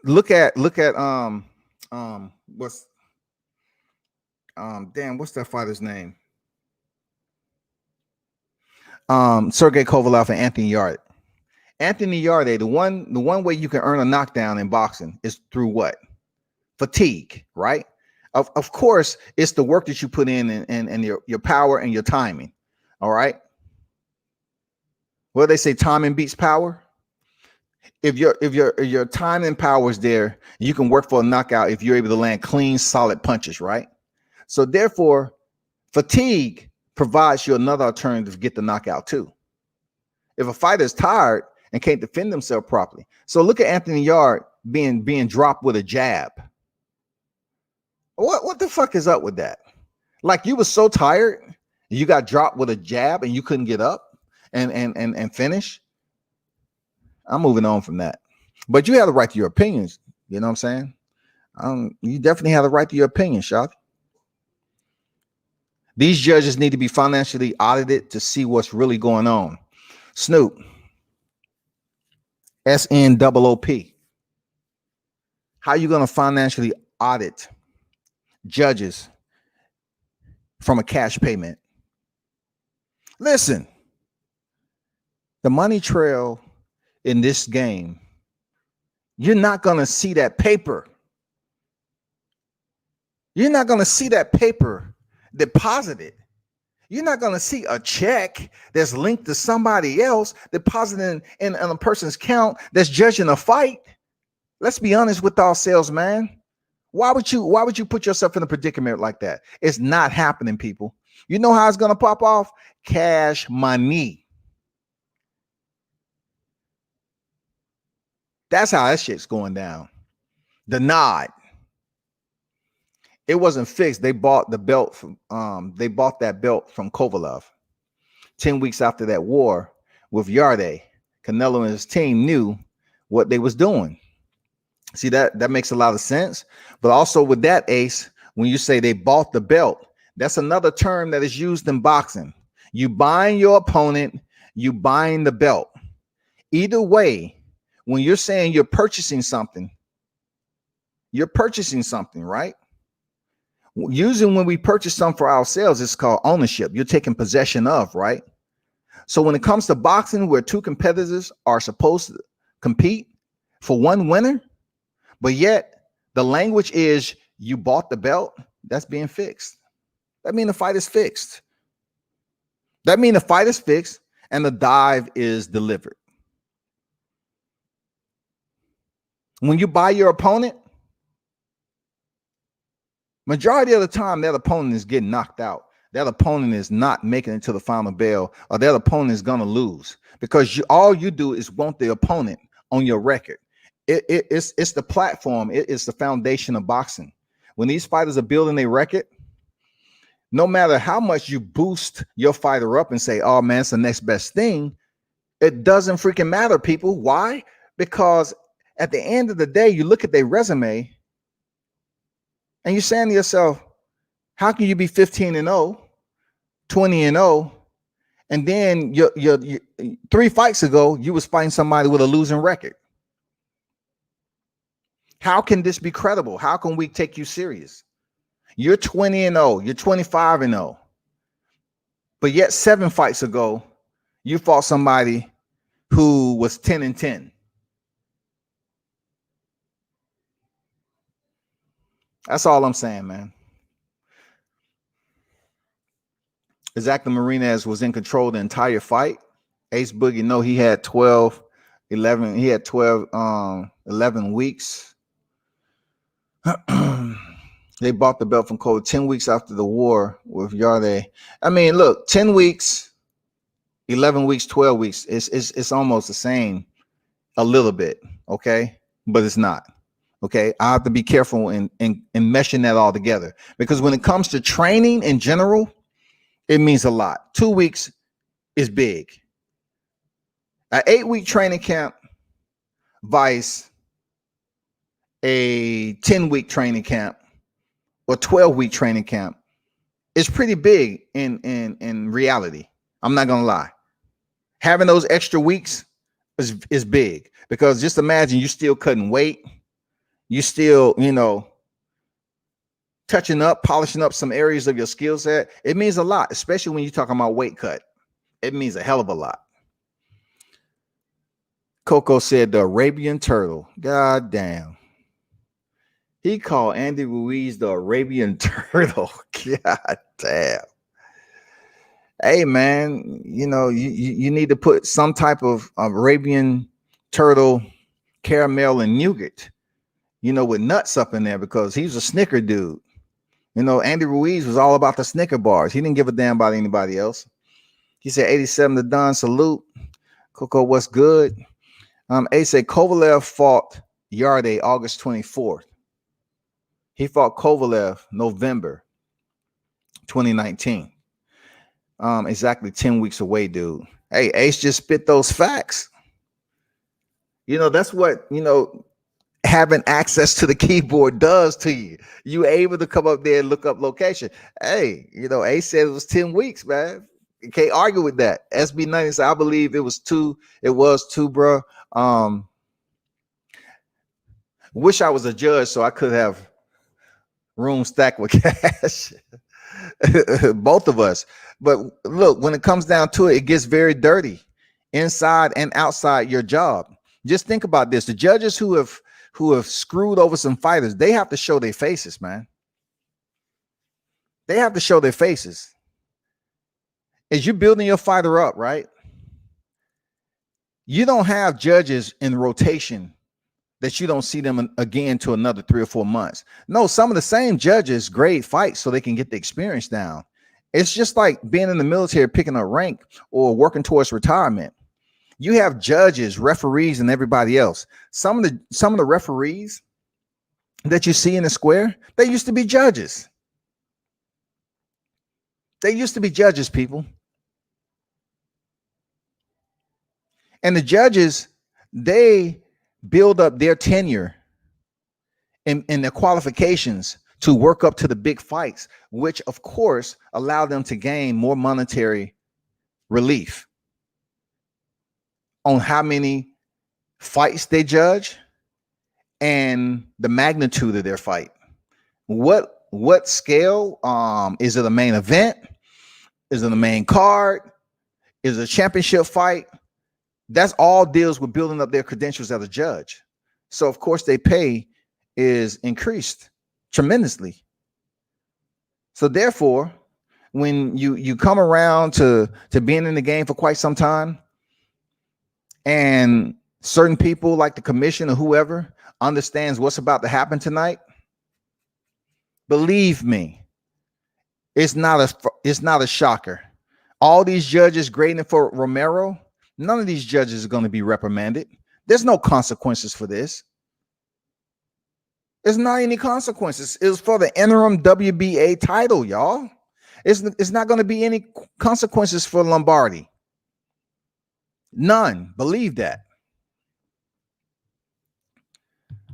Look at what's what's that fighter's name? Sergey Kovalev and Anthony Yarde. Anthony Yarde, the one way you can earn a knockdown in boxing is through what? Fatigue, right? Of course, it's the work that you put in and your power and your timing. All right. Well, they say timing beats power. If your time and power is there, you can work for a knockout if you're able to land clean, solid punches, right? So therefore, fatigue provides you another alternative to get the knockout too. If a fighter is tired and can't defend himself properly. So look at Anthony Yarde being dropped with a jab. What the fuck is up with that? Like, you were so tired, you got dropped with a jab and you couldn't get up and finish. I'm moving on from that. But you have the right to your opinions. You know what I'm saying? You definitely have the right to your opinion, Shaf. These judges need to be financially audited to see what's really going on. Snoop. SNOOP. How are you going to financially audit judges from a cash payment? Listen, the money trail in this game, you're not going to see that paper. You're not going to see that paper deposited. You're not going to see a check that's linked to somebody else deposited in a person's account that's judging a fight. Let's be honest with ourselves, man. Why would you put yourself in a predicament like that? It's not happening, people. You know how it's going to pop off? Cash money. That's how that shit's going down. The nod. It wasn't fixed. They bought the belt from that belt from Kovalev. 10 weeks after that war with Yarde, Canelo and his team knew what they was doing. See, that makes a lot of sense. But also with that, Ace, when you say they bought the belt, that's another term that is used in boxing. You buying your opponent, you buying the belt. Either way, when you're saying you're purchasing something, right? Usually when we purchase something for ourselves, it's called ownership. You're taking possession of, right? So when it comes to boxing, where two competitors are supposed to compete for one winner, but yet the language is you bought the belt, that's being fixed. That means the fight is fixed. And the dive is delivered. When you buy your opponent, majority of the time, that opponent is getting knocked out. That opponent is not making it to the final bell, or that opponent is going to lose, because all you do is want the opponent on your record. It's the platform. It's the foundation of boxing. When these fighters are building a record, No matter how much you boost your fighter up and say, oh man, it's the next best thing, it doesn't freaking matter, people. Why? Because at the end of the day, you look at their resume and you're saying to yourself, how can you be 15-0, 20-0, and then your 3 fights ago, you was fighting somebody with a losing record? How can this be credible? How can we take you serious? You're 20-0, you're 25-0, but yet 7 fights ago, you fought somebody who was 10-10. That's all I'm saying, man. Exactly, Marinez was in control the entire fight. Ace Boogie, no, he had 12, 11. He had 12, 11 weeks. They bought the belt from Cole 10 weeks after the war with Yarde. I mean, look, 10 weeks, 11 weeks, 12 weeks. It's almost the same a little bit, okay? But it's not. Okay, I have to be careful in meshing that all together, because when it comes to training in general, it means a lot. 2 weeks is big. An 8-week training camp vice a 10-week training camp or 12-week training camp is pretty big in reality. I'm not gonna lie. Having those extra weeks is big, because just imagine you still cutting weight. You still, touching up, polishing up some areas of your skill set. It means a lot, especially when you're talking about weight cut. It means a hell of a lot. Coco said the Arabian turtle. God damn. He called Andy Ruiz the Arabian turtle. God damn. Hey, man, you need to put some type of Arabian turtle caramel and nougat, with nuts up in there, because he's a Snicker dude. Andy Ruiz was all about the Snicker bars. He didn't give a damn about anybody else. He said 87 to Don, salute. Coco, what's good? A said Kovalev fought Yarde August 24th. He fought Kovalev November 2019. Exactly 10 weeks away, dude. Hey, Ace just spit those facts. That's what, having access to the keyboard does to you. You able to come up there and look up location. Hey, Ace said it was 10 weeks, man. You can't argue with that. SB90 said, I believe it was two. It was two, bro. Wish I was a judge so I could have room stacked with cash. Both of us. But look, when it comes down to it, it gets very dirty inside and outside your job. Just think about this. The judges who have screwed over some fighters, they have to show their faces, man. They have to show their faces. As you're building your fighter up, right? You don't have judges in rotation that you don't see them again to another 3 or 4 months. No, some of the same judges grade fights so they can get the experience down. It's just like being in the military, picking a rank or working towards retirement. You have judges, referees, and everybody else. Some of the referees that you see in the square, they used to be judges. They used to be judges, people. And the judges, they build up their tenure and their qualifications to work up to the big fights, which of course allow them to gain more monetary relief on how many fights they judge and the magnitude of their fight. What scale? Is it a main event? Is it a main card? Is it a championship fight? That's all deals with building up their credentials as a judge. So of course their pay is increased tremendously. So therefore, when you come around to being in the game for quite some time, and certain people like the commission or whoever understands what's about to happen tonight, believe me, it's not a shocker. All these judges grading for Romero, none of these judges are going to be reprimanded. There's no consequences for this. There's not any consequences. It was for the interim WBA title, y'all. It's not going to be any consequences for Lombardi. None. Believe that.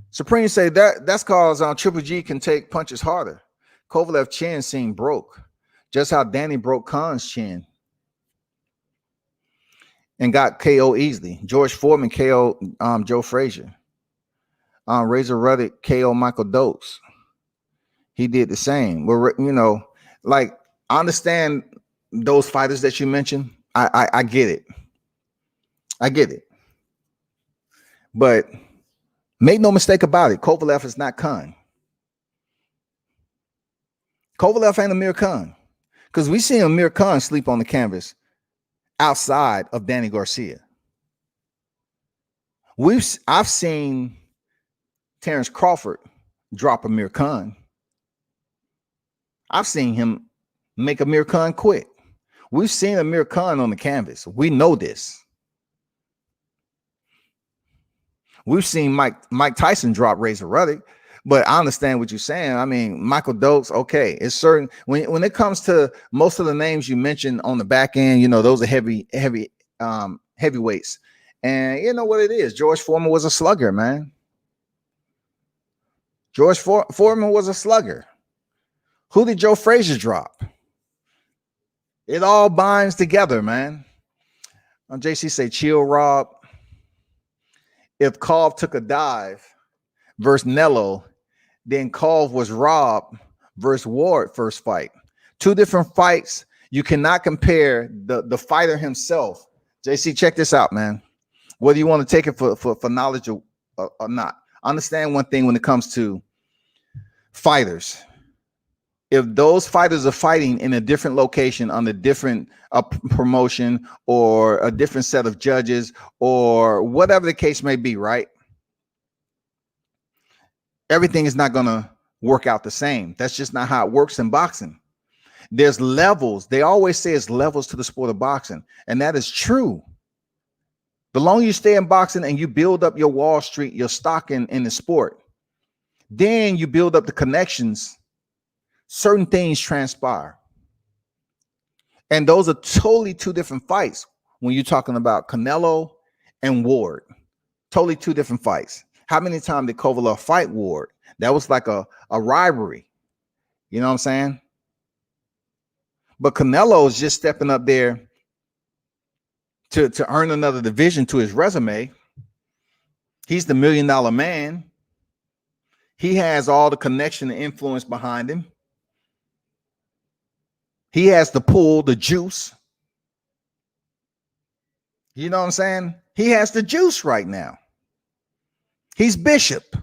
Supreme say that's cause Triple G can take punches harder. Kovalev chin seemed broke, just how Danny broke Khan's chin and got KO easily. George Foreman KO Joe Frazier. Razor Ruddock KO Michael Dokes. He did the same. Well, you know, like, I understand those fighters that you mentioned. I get it. I get it. But make no mistake about it, Kovalev is not Khan. Kovalev ain't Amir Khan. Because we seen Amir Khan sleep on the canvas outside of Danny Garcia. I've seen Terrence Crawford drop Amir Khan. I've seen him make Amir Khan quit. We've seen Amir Khan on the canvas. We know this. We've seen Mike Tyson drop Razor Ruddock, but I understand what you're saying. I mean, Michael Dokes, okay. It's certain when it comes to most of the names you mentioned on the back end, you know, those are heavyweights. And you know what it is. George Foreman was a slugger, man. George Foreman was a slugger. Who did Joe Frazier drop? It all binds together, man. JC say, chill, Rob. If Colv took a dive versus Nello, then Colv was Rob versus Ward first fight. Two different fights. You cannot compare the fighter himself. JC, check this out, man. Whether you want to take it for knowledge or not. Understand one thing when it comes to fighters. If those fighters are fighting in a different location on a different promotion or a different set of judges or whatever the case may be, right? Everything is not going to work out the same. That's just not how it works in boxing. There's levels. They always say it's levels to the sport of boxing. And that is true. The longer you stay in boxing and you build up your Wall Street, your stock in the sport, then you build up the connections. Certain things transpire. And those are totally two different fights when you're talking about Canelo and Ward. Totally two different fights. How many times did Kovalev fight Ward? That was like a rivalry. You know what I'm saying? But Canelo is just stepping up there to earn another division to his resume. He's the $1 million man. He has all the connection and influence behind him. He has the pull, the juice. You know what I'm saying? He has the juice right now. He's Bishop.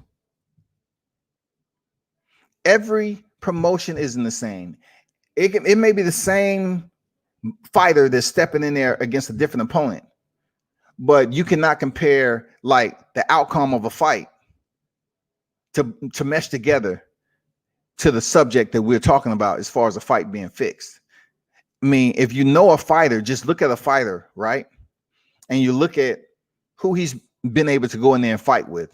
Every promotion isn't the same. It may be the same fighter that's stepping in there against a different opponent, but you cannot compare like the outcome of a fight to mesh together to the subject that we're talking about as far as a fight being fixed. I mean, if you know a fighter, just look at a fighter, right? And you look at who he's been able to go in there and fight with.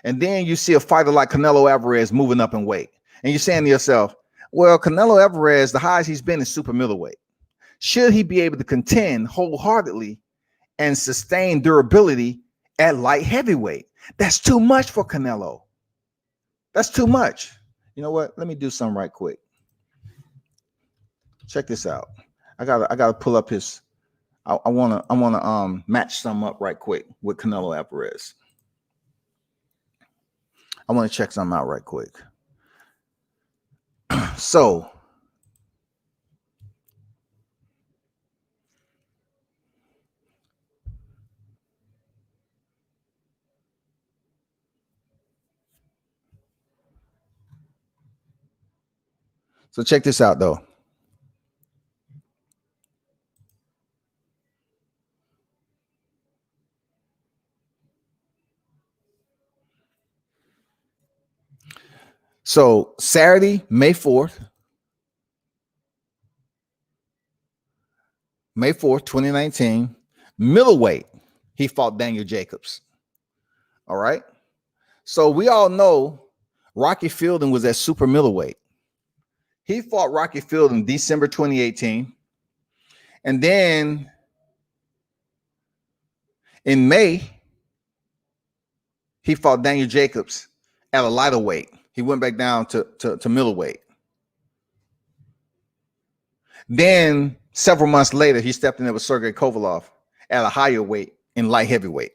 And then you see a fighter like Canelo Alvarez moving up in weight. And you're saying to yourself, well, Canelo Alvarez, the highest he's been is super middleweight. Should he be able to contend wholeheartedly and sustain durability at light heavyweight? That's too much for Canelo. That's too much. You know what? Let me do something right quick. Check this out. I gotta pull up his. I wanna match some up right quick with Canelo Alvarez. I want to check something out right quick. So check this out though. So Saturday, May 4th, 2019, middleweight, he fought Daniel Jacobs. All right. So we all know Rocky Fielding was at super middleweight. He fought Rocky Field in December 2018. And then in May, he fought Daniel Jacobs at a lighter weight. He went back down to middleweight. Then several months later, he stepped in there with Sergey Kovalev at a higher weight in light heavyweight.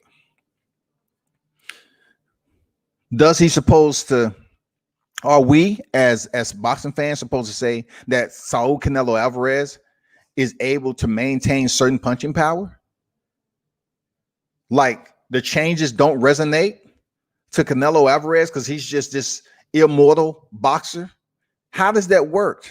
Does he supposed to, are we as boxing fans supposed to say that Saul Canelo Alvarez is able to maintain certain punching power? Like the changes don't resonate to Canelo Alvarez because he's just this immortal boxer? How does that work?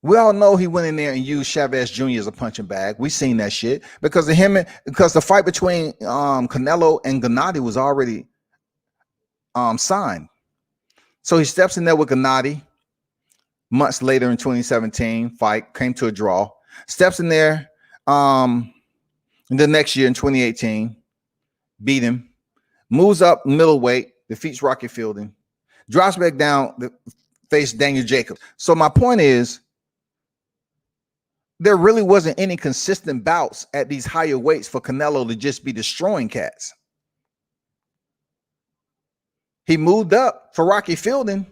We all know he went in there and used Chavez Jr. as a punching bag. We seen that shit because of him, because the fight between Canelo and Gennady was already signed. So he steps in there with Gennady months later in 2017. Fight came to a draw. Steps in there the next year in 2018, beat him, moves up middleweight, defeats Rocky Fielding, drops back down to face Daniel Jacobs. So my point is, there really wasn't any consistent bouts at these higher weights for Canelo to just be destroying cats. He moved up for Rocky Fielding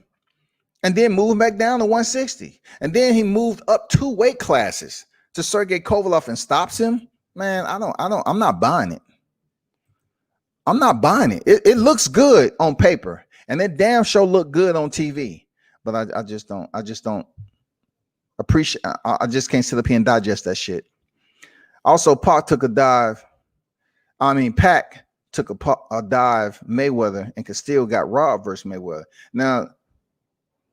and then moved back down to 160. And then he moved up 2 weight classes to Sergey Kovalev and stops him. Man, I'm not buying it. I'm not buying it. It looks good on paper and it damn sure look good on TV, but I just don't appreciate. I just can't sit up here and digest that shit. Also, Pac took a dive. Pac took a dive Mayweather, and Castillo got robbed versus Mayweather. Now,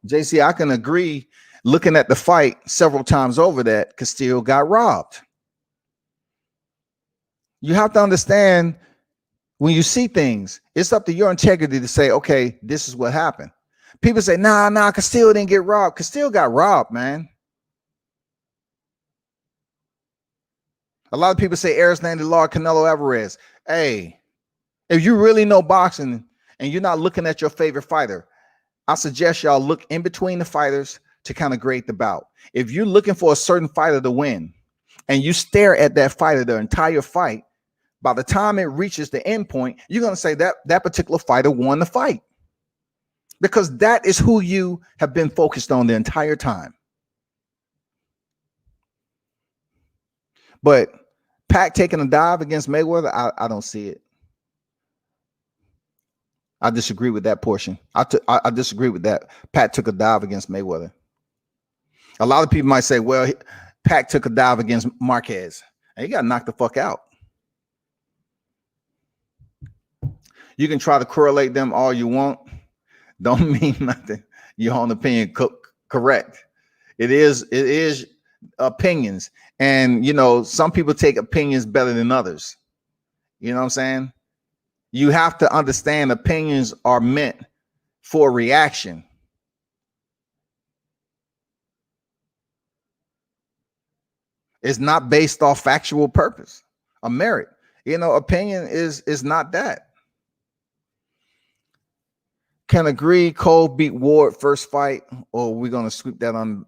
JC, I can agree. Looking at the fight several times over, that Castillo got robbed. You have to understand, when you see things, it's up to your integrity to say, okay, this is what happened. People say, nah, Castillo didn't get robbed. Castillo got robbed, man. A lot of people say Arislandi Law, Canelo Alvarez. Hey, if you really know boxing and you're not looking at your favorite fighter, I suggest y'all look in between the fighters to kind of grade the bout. If you're looking for a certain fighter to win and you stare at that fighter the entire fight, by the time it reaches the end point, you're going to say that particular fighter won the fight, because that is who you have been focused on the entire time. But Pac taking a dive against Mayweather, I don't see it. I disagree with that portion. I disagree with that. Pac took a dive against Mayweather. A lot of people might say, well, Pac took a dive against Marquez, and he got knocked the fuck out. You can try to correlate them all you want. Don't mean nothing. Your own opinion correct. It is opinions. And, some people take opinions better than others. You know what I'm saying? You have to understand opinions are meant for reaction. It's not based off factual purpose or merit. Opinion is not that. Can agree Cole beat Ward first fight, or we're gonna sweep that under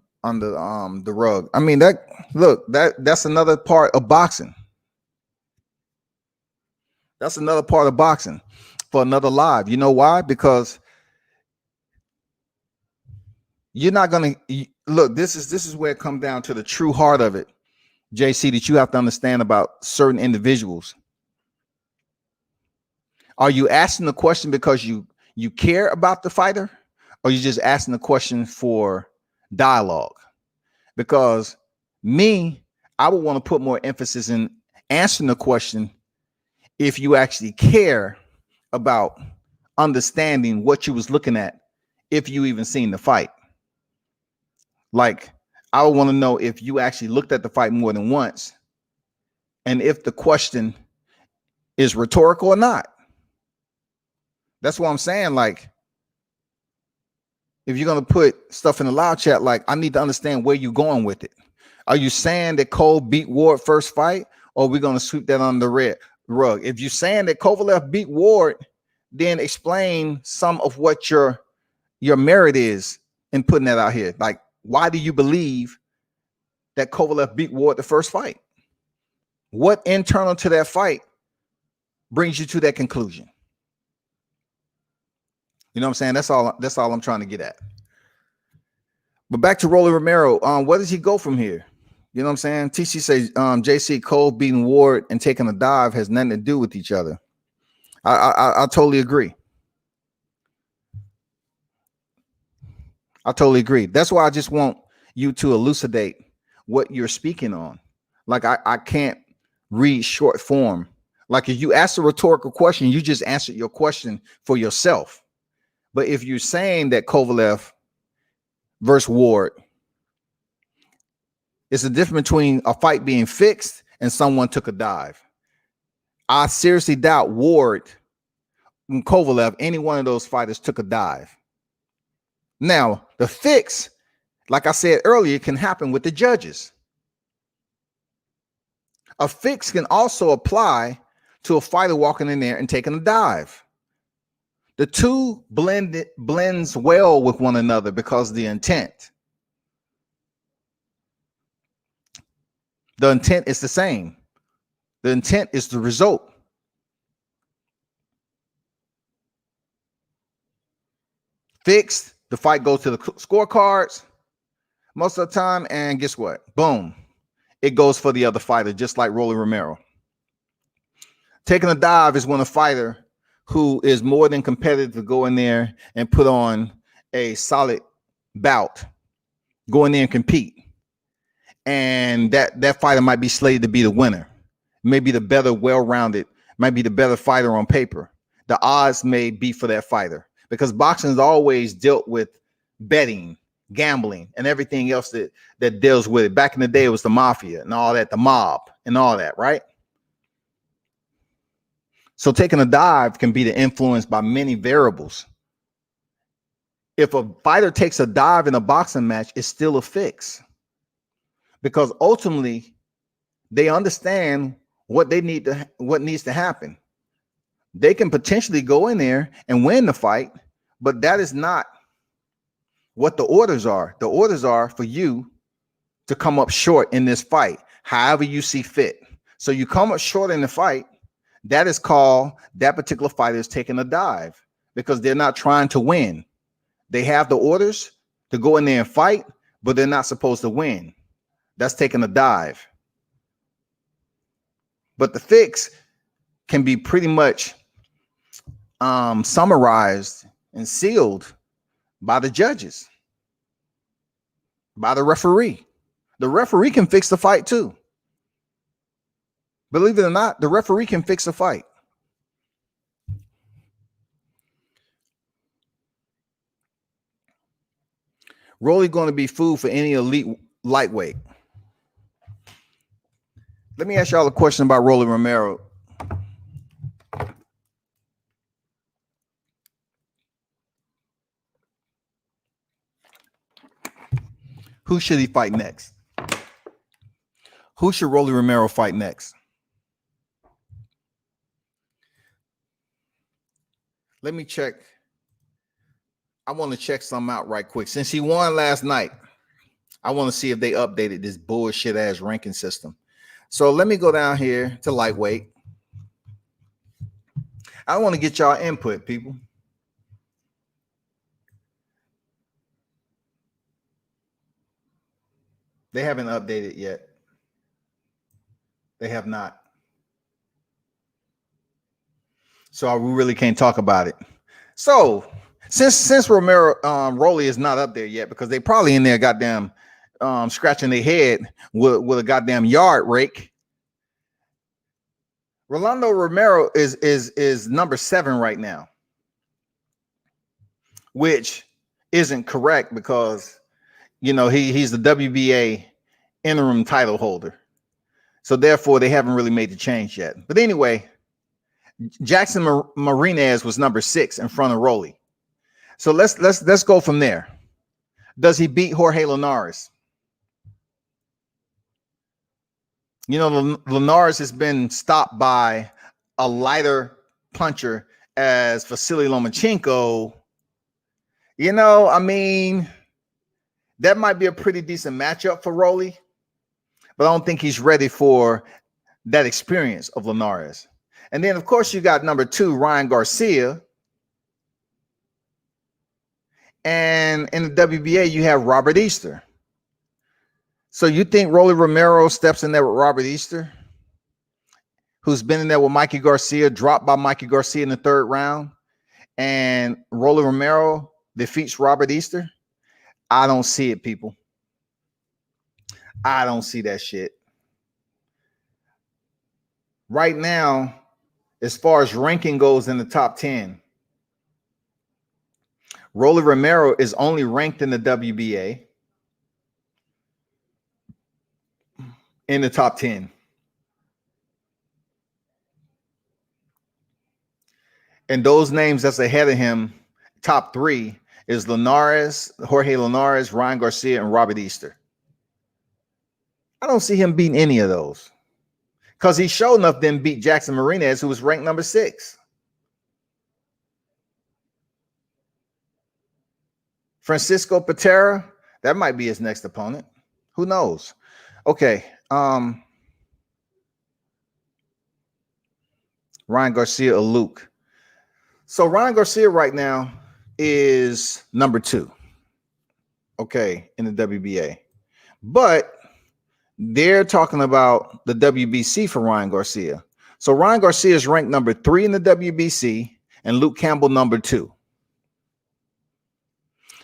the rug. That's another part of boxing. That's another part of boxing for another live. You know why? Because you're not gonna look. This is where it comes down to the true heart of it, JC, that you have to understand about certain individuals. Are you asking the question because you care about the fighter, or you just asking the question for dialogue? Because I would want to put more emphasis in answering the question if you actually care about understanding what you was looking at, if you even seen the fight. Like, I would want to know if you actually looked at the fight more than once, and if the question is rhetorical or not. That's what I'm saying. Like, if you're going to put stuff in the live chat, like, I need to understand where you're going with it. Are you saying that Cole beat Ward first fight, or are we going to sweep that under the rug? If you're saying that Kovalev beat Ward, then explain some of what you're your merit is in putting that out here. Like, why do you believe that Kovalev beat Ward the first fight? What internal to that fight brings you to that conclusion? You know what I'm saying? That's all I'm trying to get at. But back to Rolly Romero. Where does he go from here? You know what I'm saying? TC says JC Cole beating Ward and taking a dive has nothing to do with each other. I totally agree. I totally agree. That's why I just want you to elucidate what you're speaking on. Like I can't read short form. Like if you ask a rhetorical question, you just answered your question for yourself. But if you're saying that Kovalev versus Ward, it's a difference between a fight being fixed and someone took a dive. I seriously doubt Ward and Kovalev, any one of those fighters took a dive. Now, the fix, like I said earlier, can happen with the judges. A fix can also apply to a fighter walking in there and taking a dive. The two blends well with one another because of the intent. The intent is the same. The intent is the result. Fixed, the fight goes to the scorecards most of the time, and guess what? Boom. It goes for the other fighter, just like Rolly Romero. Taking a dive is when a fighter who is more than competitive to go in there and put on a solid bout, go in there and compete. And that fighter might be slated to be the winner, maybe the better, well-rounded, might be the better fighter on paper. The odds may be for that fighter because boxing has always dealt with betting, gambling, and everything else that deals with it. Back in the day, it was the mafia and all that, the mob and all that, right? So taking a dive can be influenced by many variables. If a fighter takes a dive in a boxing match, it's still a fix. Because ultimately, they understand what needs to happen. They can potentially go in there and win the fight, but that is not what the orders are. The orders are for you to come up short in this fight, however you see fit. So you come up short in the fight, that is called that particular fighter is taking a dive because they're not trying to win. They have the orders to go in there and fight, but they're not supposed to win. That's taking a dive. But the fix can be pretty much summarized and sealed by the judges, by the referee. The referee can fix the fight too. Believe it or not, the referee can fix a fight. Rolly going to be food for any elite lightweight. Let me ask y'all a question about Rolly Romero. Who should he fight next? Who should Rolly Romero fight next? Let me check. I want to check something out right quick. Since he won last night, I want to see if they updated this bullshit ass ranking system. So let me go down here to lightweight. I want to get y'all input, people. They haven't updated yet. They have not. So we really can't talk about it. So since Romero Rolly is not up there yet because they probably in there goddamn scratching their head with a goddamn yard rake. Rolando Romero is number 7 right now, which isn't correct because he's the WBA interim title holder. So therefore, they haven't really made the change yet. But anyway, Jackson Marinez was number 6 in front of Rolly. So let's go from there. Does he beat Jorge Linares? Linares has been stopped by a lighter puncher as Vasily Lomachenko I mean, that might be a pretty decent matchup for Rolly, but I don't think he's ready for that experience of Linares. And then, of course, you got number 2, Ryan Garcia. And in the WBA, you have Robert Easter. So you think Rolly Romero steps in there with Robert Easter, who's been in there with Mikey Garcia, dropped by Mikey Garcia in the 3rd round, and Rolly Romero defeats Robert Easter? I don't see it, people. I don't see that shit. Right now, as far as ranking goes in the top 10, Rolly Romero is only ranked in the WBA in the top 10. And those names that's ahead of him, top 3, is Linares, Jorge Linares, Ryan Garcia, and Robert Easter. I don't see him beating any of those, because he sure enough didn't beat Jackson Marinez, who was ranked number 6. Francisco Patera, that might be his next opponent. Who knows? Okay. Ryan Garcia or Luke. So Ryan Garcia right now is number 2. Okay, in the WBA. But they're talking about the WBC for Ryan Garcia. So Ryan Garcia is ranked number 3 in the WBC and Luke Campbell number 2.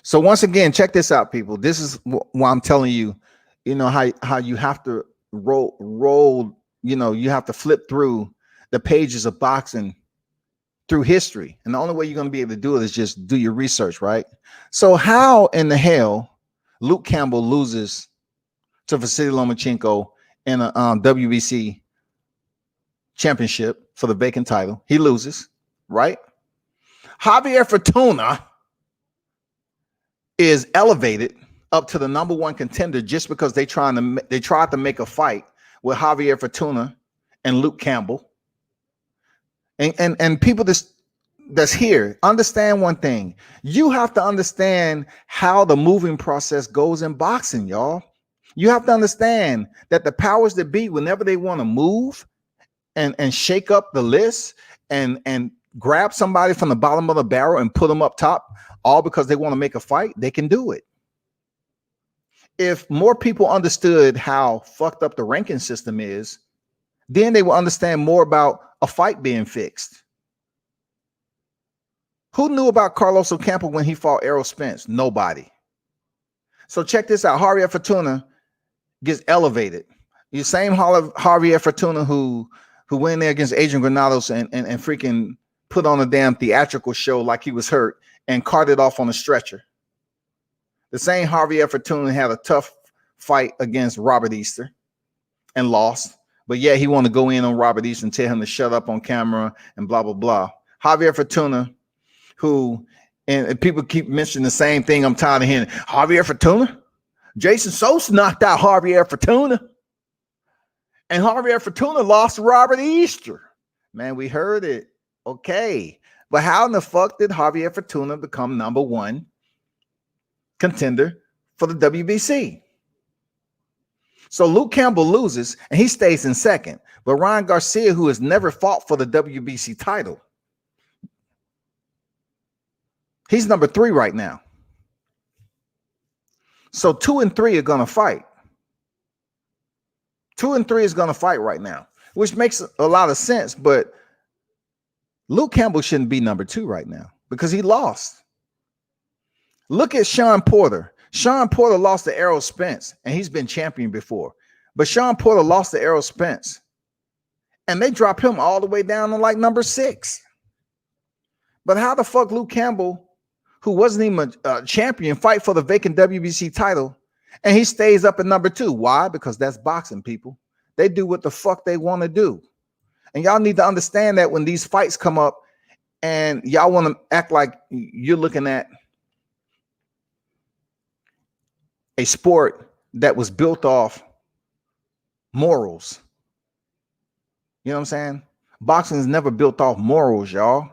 So once again, check this out, people. This is why I'm telling you, how you have to roll, you have to flip through the pages of boxing through history. And the only way you're going to be able to do it is just do your research, right? So how in the hell Luke Campbell loses to Vasily Lomachenko in a WBC championship for the vacant title? He loses, right? Javier Fortuna is elevated up to the number 1 contender just because they tried to make a fight with Javier Fortuna and Luke Campbell. And people that's here, understand one thing. You have to understand how the moving process goes in boxing, y'all. You have to understand that the powers that be, whenever they want to move and shake up the list and grab somebody from the bottom of the barrel and put them up top, all because they want to make a fight, they can do it. If more people understood how fucked up the ranking system is, then they will understand more about a fight being fixed. Who knew about Carlos Ocampo when he fought Errol Spence? Nobody. So check this out. Javier Fortuna gets elevated. The same Javier Fortuna who went in there against Adrian Granados and freaking put on a damn theatrical show like he was hurt and carted off on a stretcher. The same Javier Fortuna had a tough fight against Robert Easter and lost. But yeah, he wanted to go in on Robert Easter and tell him to shut up on camera and blah, blah, blah. Javier Fortuna, and people keep mentioning the same thing. I'm tired of hearing Javier Fortuna. Jason Sosa knocked out Javier Fortuna. And Javier Fortuna lost to Robert Easter. Man, we heard it. Okay. But how in the fuck did Javier Fortuna become number 1 contender for the WBC? So Luke Campbell loses and he stays in 2nd. But Ryan Garcia, who has never fought for the WBC title, he's number 3 right now. So 2 and 3 are going to fight. 2 and 3 is going to fight right now, which makes a lot of sense. But Luke Campbell shouldn't be number 2 right now because he lost. Look at Sean Porter. Sean Porter lost to Errol Spence, and he's been champion before. But Sean Porter lost to Errol Spence, and they dropped him all the way down to like number 6. But how the fuck Luke Campbell, who wasn't even a champion, fight for the vacant WBC title, and he stays up at number 2? Why? Because that's boxing, people. They do what the fuck they want to do. And y'all need to understand that when these fights come up and y'all want to act like you're looking at a sport that was built off morals. You know what I'm saying? Boxing is never built off morals, y'all.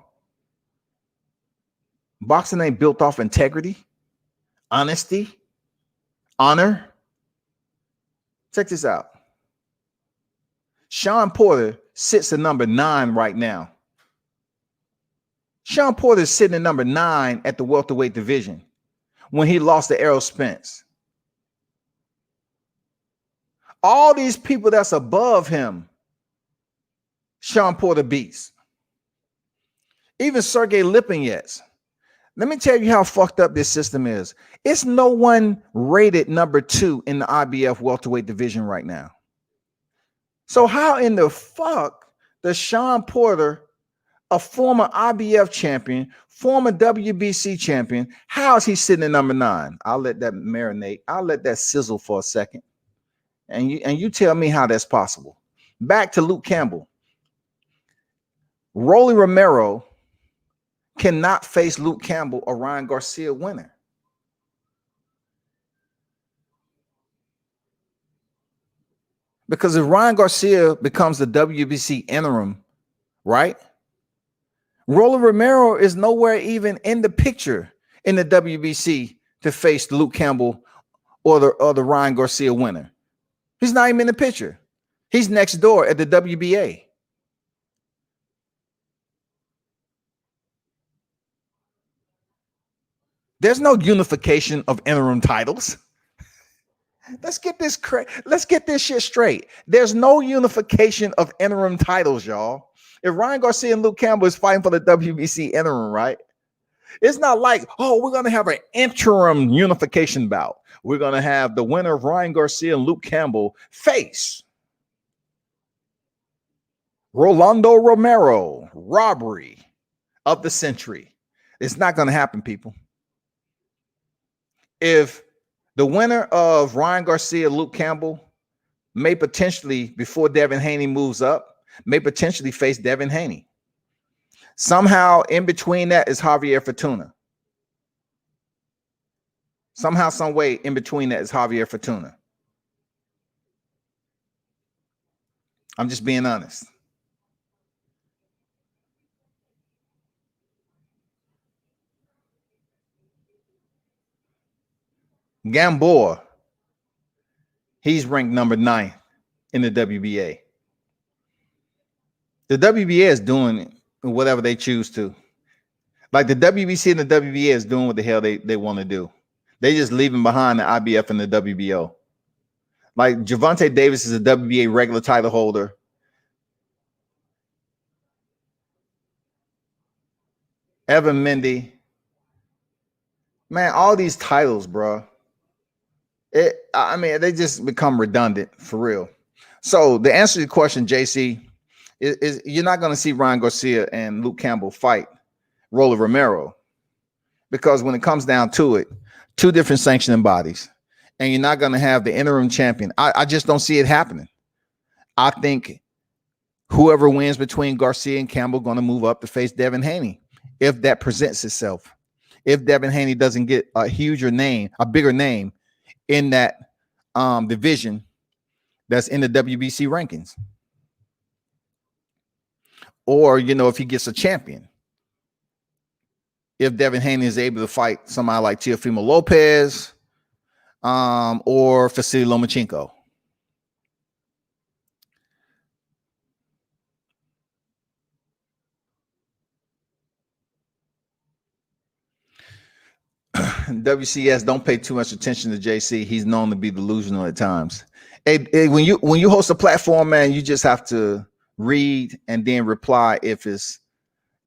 Boxing ain't built off integrity, honesty, honor. Check this out. Sean Porter sits at number 9 right now. Sean Porter is sitting at number 9 at the welterweight division when he lost to Errol Spence. All these people that's above him, Sean Porter beats. Even Sergey Lipinets. Let me tell you how fucked up this system is. It's no one rated number 2 in the IBF welterweight division right now. So how in the fuck does Sean Porter, a former IBF champion, former WBC champion, how is he sitting at number 9? I'll let that marinate. I'll let that sizzle for a second. And you tell me how that's possible. Back to Luke Campbell. Rolly Romero cannot face Luke Campbell or Ryan Garcia winner. Because if Ryan Garcia becomes the WBC interim, right? Rolly Romero is nowhere even in the picture in the WBC to face Luke Campbell or the Ryan Garcia winner. He's not even in the picture. He's next door at the WBA. There's no unification of interim titles. Let's get this shit straight. There's no unification of interim titles, y'all. If Ryan Garcia and Luke Campbell is fighting for the WBC interim, right? It's not like, oh, we're going to have an interim unification bout. We're going to have the winner of Ryan Garcia and Luke Campbell face Rolando Romero, robbery of the century. It's not going to happen, people. If the winner of Ryan Garcia, Luke Campbell may potentially, before Devin Haney moves up, may potentially face Devin Haney. Somehow in between that is Javier Fortuna. Somehow, some way in between that is Javier Fortuna. I'm just being honest. Gamboa, he's ranked number 9 in the WBA. The WBA is doing whatever they choose to. Like the WBC and the WBA is doing what the hell they want to do. They just leaving behind the IBF and the WBO. Like Gervonta Davis is a WBA regular title holder. Evan Mendy. Man, all these titles, bro. I mean, they just become redundant for real. So the answer to the question, JC, is you're not going to see Ryan Garcia and Luke Campbell fight Rolly Romero, because when it comes down to it, 2 different sanctioning bodies, and you're not going to have the interim champion. I just don't see it happening. I think whoever wins between Garcia and Campbell going to move up to face Devin Haney if that presents itself. If Devin Haney doesn't get a huger name, a bigger name in that division that's in the WBC rankings. Or, if he gets a champion. If Devin Haney is able to fight somebody like Teofimo Lopez or Vasily Lomachenko. WCS, don't pay too much attention to JC. He's known to be delusional at times. Hey, when you host a platform, man, you just have to read and then reply if it's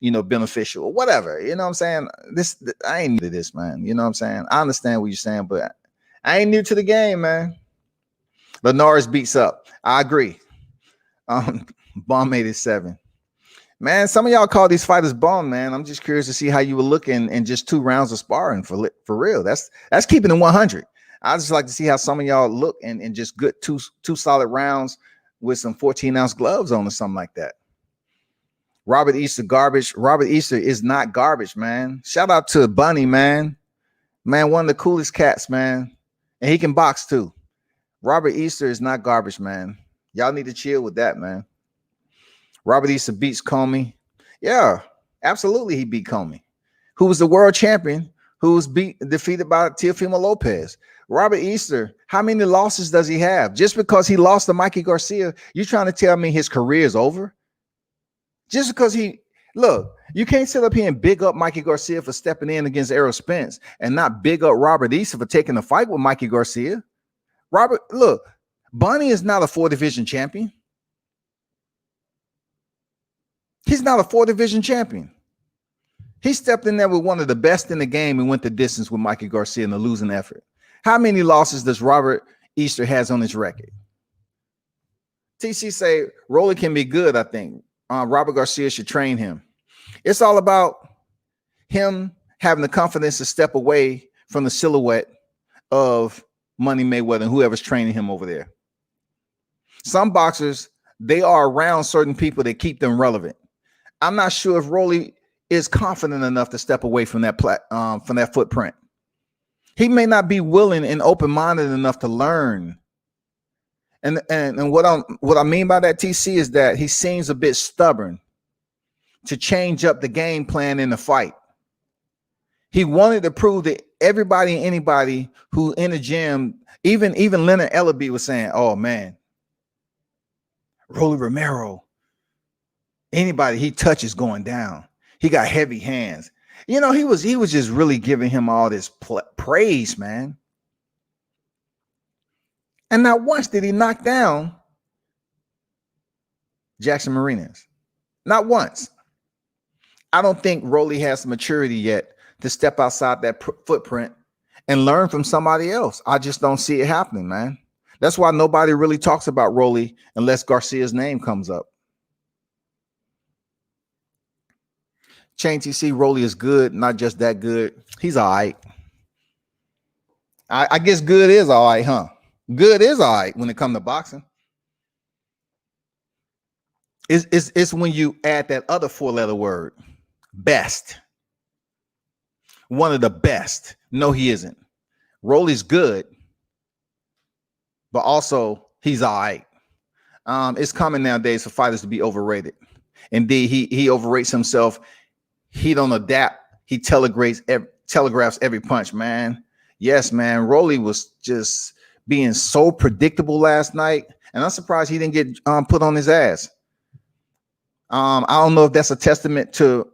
beneficial or whatever. You know what I'm saying? I ain't new to this, man. You know what I'm saying? I understand what you're saying, but I ain't new to the game, man. Linares beats up. I agree. Bomb 87. Man, some of y'all call these fighters bum, man. I'm just curious to see how you were looking in just 2 rounds of sparring for real. That's keeping it 100. I just like to see how some of y'all look in just good two solid rounds with some 14-ounce gloves on or something like that. Robert Easter garbage. Robert Easter is not garbage, man. Shout out to Bunny, man. Man, one of the coolest cats, man. And he can box too. Robert Easter is not garbage, man. Y'all need to chill with that, man. Robert Easter beats Comey. Yeah, absolutely he beat Comey. who was the world champion, who was defeated by Teofimo Lopez. Robert Easter, how many losses does he have? Just because he lost to Mikey Garcia, you trying to tell me his career is over? Just because look, you can't sit up here and big up Mikey Garcia for stepping in against Errol Spence and not big up Robert Easter for taking the fight with Mikey Garcia. Look, Bunny is not a 4-division champion. He's not a 4-division champion. He stepped in there with one of the best in the game and went the distance with Mikey Garcia in a losing effort. How many losses does Robert Easter has on his record? TC say Rolly can be good, I think. Robert Garcia should train him. It's all about him having the confidence to step away from the silhouette of Money Mayweather and whoever's training him over there. Some boxers, they are around certain people that keep them relevant. I'm not sure if Rolly is confident enough to step away from that footprint. He may not be willing and open-minded enough to learn. And what I mean by that, TC, is that he seems a bit stubborn to change up the game plan in the fight. He wanted to prove that everybody and anybody who in the gym, even Leonard Ellaby was saying, "Oh man, Rolly Romero, anybody he touches going down. He got heavy hands." You know, he was just really giving him all this praise, man. And not once did he knock down Jackson Marinas. Not once. I don't think Rolly has the maturity yet to step outside that footprint and learn from somebody else. I just don't see it happening, man. That's why nobody really talks about Rolly unless Garcia's name comes up. Chain TC, Rolly is good, not just that good. He's all right. I guess good is all right, huh? Good is all right when it comes to boxing. It's when you add that other 4-letter word, best. One of the best. No, he isn't. Rolly's good, but also he's all right. It's common nowadays for fighters to be overrated. Indeed, he overrates himself. He don't adapt. He telegraphs every punch, man. Yes, man. Rolly was just being so predictable last night, and I'm surprised he didn't get put on his ass. I don't know if that's a testament to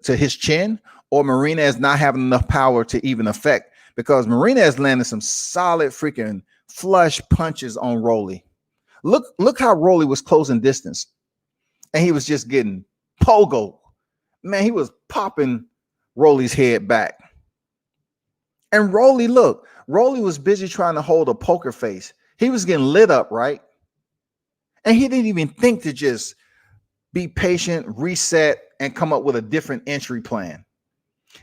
his chin or Marinez not having enough power to even affect, because Marinez landed some solid freaking flush punches on Rolly. Look how Rolly was closing distance, and he was just getting pogo. Man, he was popping Rolly's head back. And Rolly was busy trying to hold a poker face. He was getting lit up, right? And he didn't even think to just be patient, reset, and come up with a different entry plan.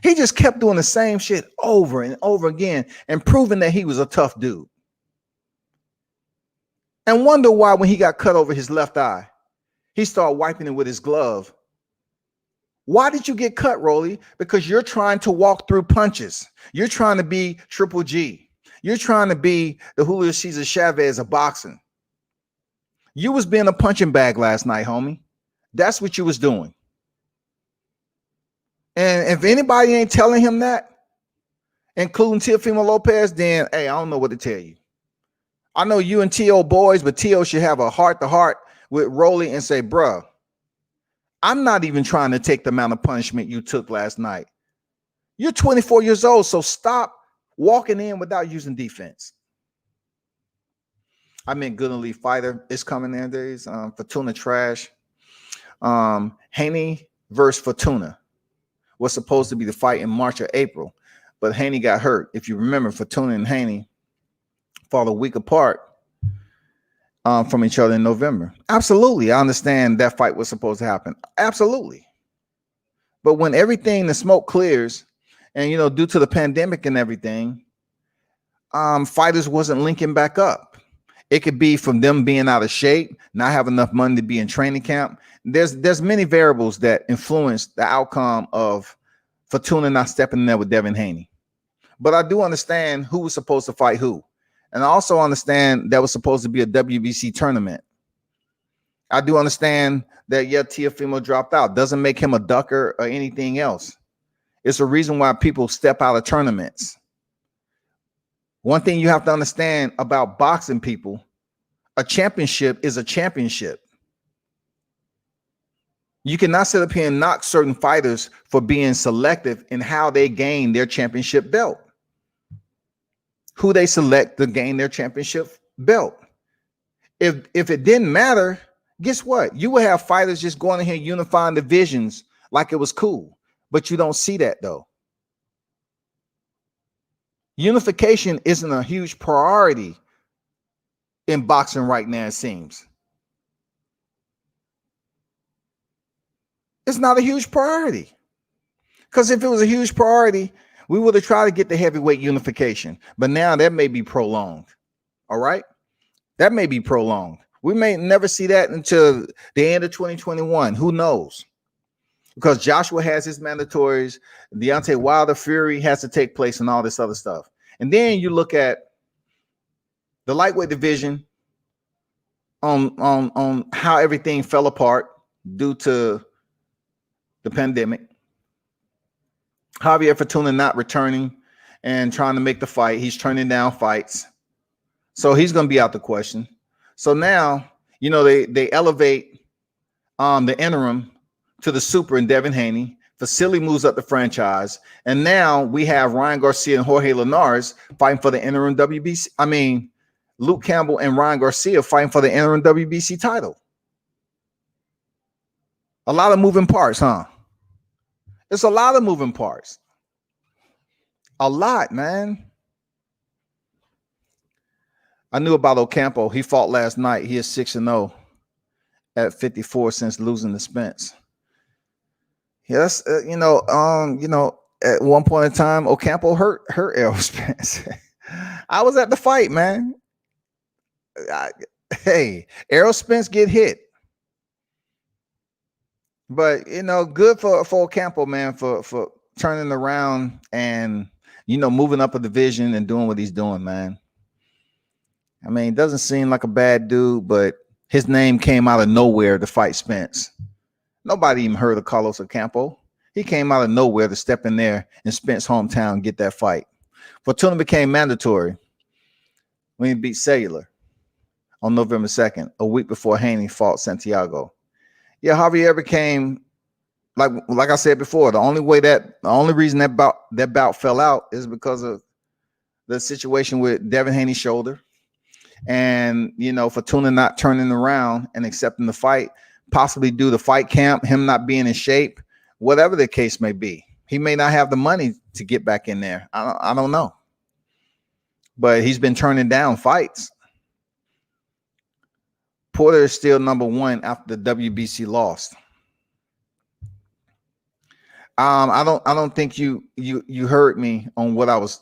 He just kept doing the same shit over and over again and proving that he was a tough dude. And wonder why when he got cut over his left eye, he started wiping it with his glove. Why did you get cut, Rolly? Because you're trying to walk through punches. You're trying to be Triple G. You're trying to be the Julio Cesar Chavez of boxing. You was being a punching bag last night, homie. That's what you was doing. And if anybody ain't telling him that, including Teofimo Lopez, then, hey, I don't know what to tell you. I know you and T.O. boys, but T.O. should have a heart-to-heart with Rolly and say, bruh, I'm not even trying to take the amount of punishment you took last night. You're 24 years old, so stop walking in without using defense. I mean, good elite fighter is coming nowadays. Fortuna trash. Haney versus Fortuna was supposed to be the fight in March or April, but Haney got hurt. If you remember, Fortuna and Haney fought a week apart from each other in November. Absolutely. I understand that fight was supposed to happen. Absolutely. But when everything, the smoke clears, and, you know, due to the pandemic and everything, fighters wasn't linking back up. It could be from them being out of shape, not having enough money to be in training camp. There's many variables that influence the outcome of Fortuna not stepping in there with Devin Haney. But I do understand who was supposed to fight who. And I also understand that was supposed to be a WBC tournament. I do understand that, yeah, Teofimo dropped out. Doesn't make him a ducker or anything else. It's a reason why people step out of tournaments. One thing you have to understand about boxing, people, a championship is a championship. You cannot sit up here and knock certain fighters for being selective in how they gain their championship belt. Who they select to gain their championship belt. If it didn't matter, guess what? You would have fighters just going in here unifying divisions like it was cool. But you don't see that though. Unification isn't a huge priority in boxing right now, it seems. It's not a huge priority. Because if it was a huge priority, we would have tried to get the heavyweight unification. But now that may be prolonged. All right? That may be prolonged. We may never see that until the end of 2021. Who knows? Because Joshua has his mandatories. Deontay Wilder Fury has to take place and all this other stuff. And then you look at the lightweight division on how everything fell apart due to the pandemic. Javier Fortuna not returning and trying to make the fight. He's turning down fights. So he's going to be out the question. So now, you know, they elevate the interim to the super in Devin Haney. Vasily moves up the franchise. And now we have Ryan Garcia and Jorge Linares fighting for the interim WBC. I mean, Luke Campbell and Ryan Garcia fighting for the interim WBC title. A lot of moving parts, huh? It's a lot of moving parts. A lot, man. I knew about Ocampo. He fought last night. He is 6-0 at 54 since losing to Spence. Yes, at one point in time, Ocampo hurt Errol Spence. I was at the fight, man. Hey, Errol Spence get hit. But, you know, good for Ocampo, man, for turning around and, you know, moving up a division and doing what he's doing, man. I mean, it doesn't seem like a bad dude, but his name came out of nowhere to fight Spence. Nobody even heard of Carlos Ocampo. He came out of nowhere to step in there in Spence's hometown and get that fight. Fortuna became mandatory when he beat Cellular on November 2nd, a week before Haney fought Santiago. Yeah, Javier became, like I said before, the only reason that bout fell out is because of the situation with Devin Haney's shoulder. And, you know, Fortuna not turning around and accepting the fight, possibly due to fight camp, him not being in shape, whatever the case may be. He may not have the money to get back in there. I don't know. But he's been turning down fights. Porter is still number one after the WBC lost. I don't think you heard me on what I was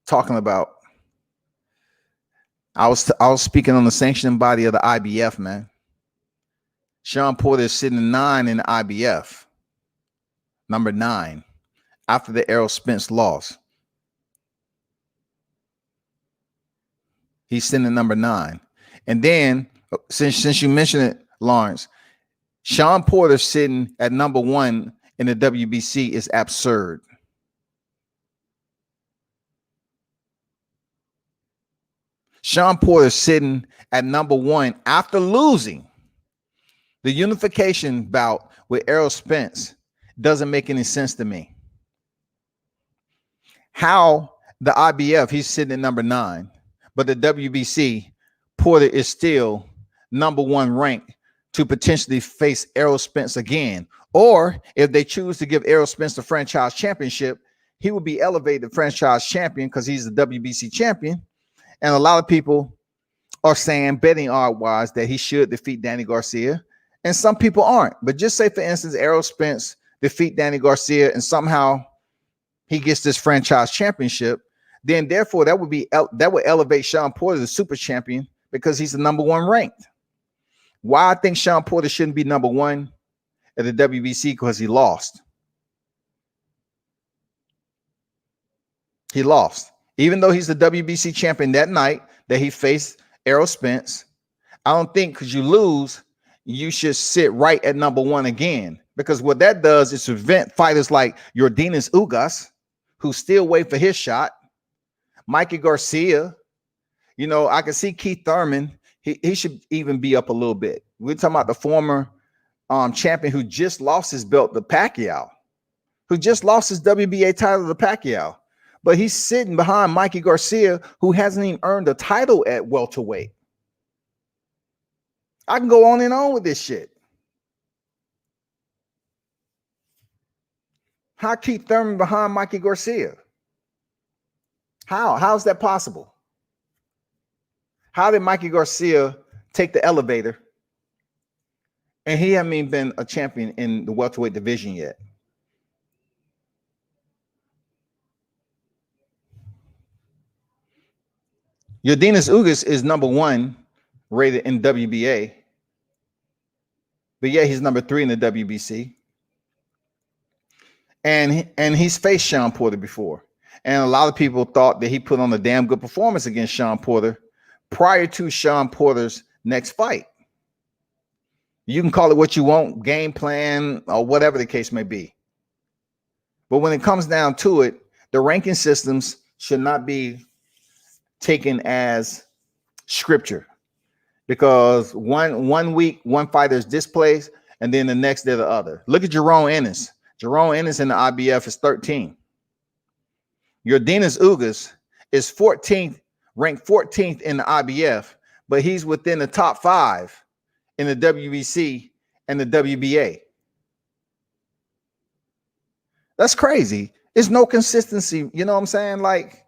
talking about. I was speaking on the sanctioning body of the IBF, man. Sean Porter is sitting at 9 in the IBF, number 9, after the Errol Spence loss. He's sitting at number 9. And then, since you mentioned it, Lawrence, Sean Porter sitting at number 1 in the WBC is absurd. Sean Porter sitting at number 1 after losing the unification bout with Errol Spence doesn't make any sense to me. How the IBF, he's sitting at number 9, but the WBC, Porter is still number 1 ranked to potentially face Errol Spence again. Or if they choose to give Errol Spence the franchise championship, he will be elevated to franchise champion because he's the WBC champion. And a lot of people are saying, betting odds-wise, that he should defeat Danny Garcia. And some people aren't. But just say, for instance, Errol Spence defeat Danny Garcia and somehow he gets this franchise championship, then therefore that would elevate Sean Porter to super champion because he's the number 1 ranked. Why I think Sean Porter shouldn't be number 1 at the WBC because he lost. He lost. Even though he's the WBC champion that night that he faced Errol Spence, I don't think because you lose, you should sit right at number one again. Because what that does is prevent fighters like Yordenis Ugas, who still wait for his shot, Mikey Garcia. You know, I can see Keith Thurman. He should even be up a little bit. We're talking about the former champion who just lost his belt to Pacquiao, who just lost his WBA title to Pacquiao. But he's sitting behind Mikey Garcia, who hasn't even earned a title at welterweight. I can go on and on with this shit. How Keith Thurman behind Mikey Garcia? How's that possible? How did Mikey Garcia take the elevator and he hasn't even been a champion in the welterweight division yet? Yordenis Ugas is number one rated in WBA, but yeah, he's number 3 in the WBC. And he's faced Sean Porter before. And a lot of people thought that he put on a damn good performance against Sean Porter prior to Sean Porter's next fight. You can call it what you want, game plan, or whatever the case may be. But when it comes down to it, the ranking systems should not be taken as scripture, because one week one fighter is displaced and then the next they're the other. Look at Jerome Ennis. Jerome Ennis in the IBF is 13. Yordenis Ugas is 14th, ranked 14th in the IBF, but he's within the top 5 in the WBC and the WBA. That's crazy. There's no consistency. You know what I'm saying? Like,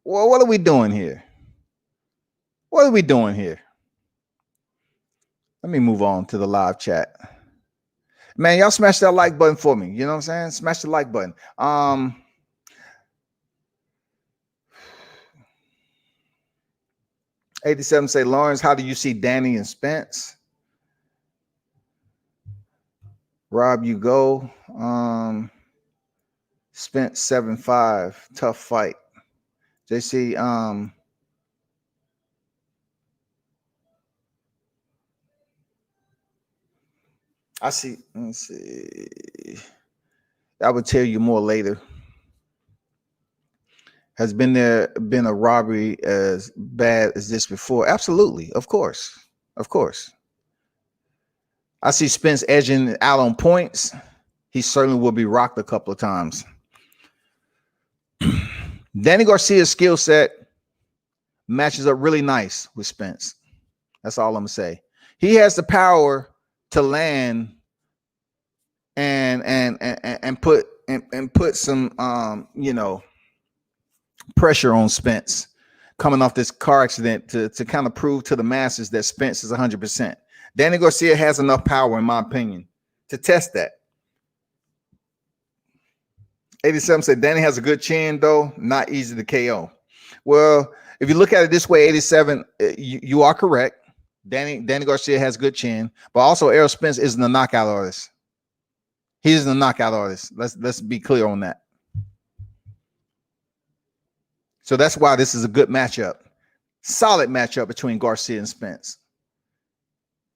well, what are we doing here? What are we doing here? Let me move on to the live chat. Man, y'all smash that like button for me. You know what I'm saying? Smash the like button. 87 say, Lawrence, how do you see Danny and Spence? Rob, you go. Spence 7-5. Tough fight. JC, I see. Let's see. I will tell you more later. Has there been a robbery as bad as this before? Absolutely. Of course. Of course. I see Spence edging out on points. He certainly will be rocked a couple of times. Danny Garcia's skill set matches up really nice with Spence. That's all I'm gonna say. He has the power to land and put some pressure on Spence coming off this car accident to kind of prove to the masses that Spence is 100%. Danny Garcia has enough power, in my opinion, to test that. 87 said Danny has a good chin, though, not easy to KO. Well, if you look at it this way, 87, you are correct. Danny Garcia has good chin, but also Errol Spence isn't a knockout artist. He isn't a knockout artist. Let's be clear on that. So that's why this is a good matchup. Solid matchup between Garcia and Spence.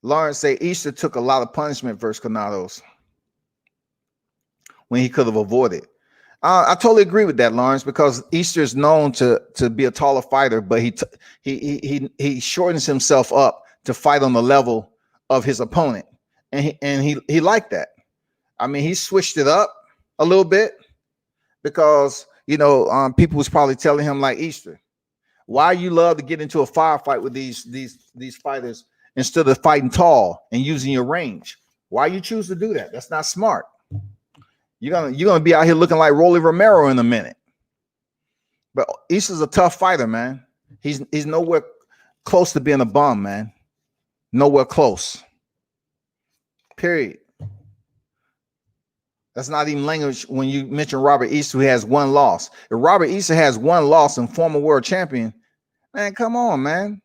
Lawrence say Easter took a lot of punishment versus Granados when he could have avoided. I totally agree with that, Lawrence, because Easter is known to be a taller fighter, but he shortens himself up to fight on the level of his opponent, and he liked that. I mean, he switched it up a little bit because people was probably telling him, like, Easter, why you love to get into a firefight with these fighters instead of fighting tall and using your range. Why you choose to do that? That's not smart. You're gonna be out here looking like Rolly Romero in a minute. But Easter's a tough fighter, man. He's nowhere close to being a bum, man. Nowhere close. Period. That's not even language when you mention Robert Easter, who has one loss. If Robert Easter has one loss and former world champion, man, come on, man.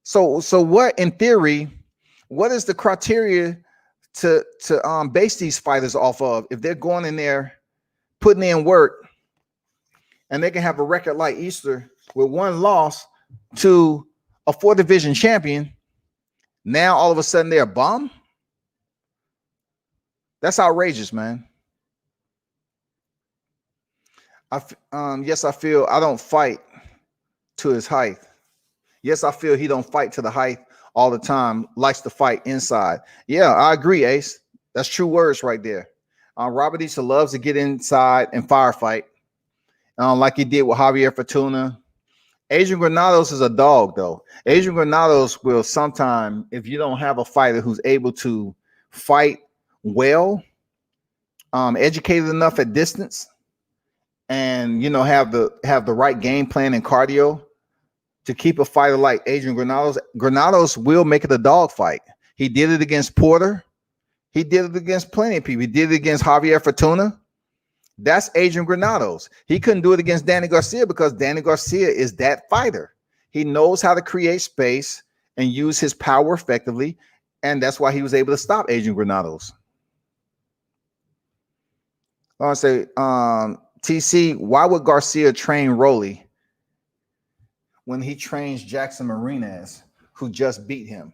So what, in theory, what is the criteria to base these fighters off of if they're going in there putting in work and they can have a record like Easter with one loss to a 4 division champion? Now all of a sudden they're a bum. That's outrageous, man. Yes, I feel I don't fight to his height. Yes, I feel he don't fight to the height all the time. Likes to fight inside. Yeah, I agree, Ace. That's true words right there. Robert Easter loves to get inside and firefight, like he did with Javier Fortuna. Adrian Granados is a dog, though. Adrian Granados will sometime, if you don't have a fighter who's able to fight well, educated enough at distance, and have the right game plan and cardio to keep a fighter like Adrian Granados. Granados will make it a dog fight. He did it against Porter. He did it against plenty of people. He did it against Javier Fortuna. That's Adrian Granados. He couldn't do it against Danny Garcia because Danny Garcia is that fighter. He knows how to create space and use his power effectively, and that's why he was able to stop Adrian Granados. I want to say, TC, why would Garcia train Rolly when he trains Jackson Marinez, who just beat him?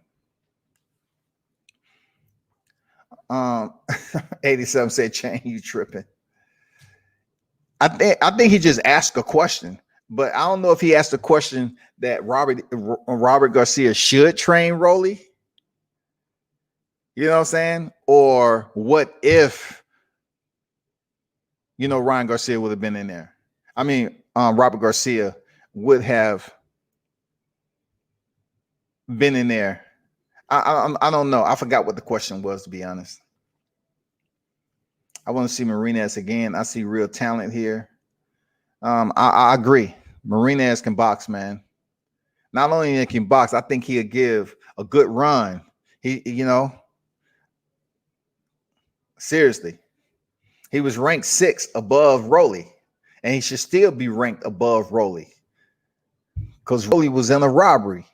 87 said, Chain, you tripping. I think he just asked a question, but I don't know if he asked a question that Robert Garcia should train Rolly. You know what I'm saying? Or what if, Ryan Garcia would have been in there? I mean, Robert Garcia would have been in there. I don't know. I forgot what the question was, to be honest. I want to see Marinez again. I see real talent here. I agree. Marinez can box, man. Not only he can box, I think he'll give a good run. Seriously. He was ranked 6 above Rolly, and he should still be ranked above Rolly because Rolly was in a robbery.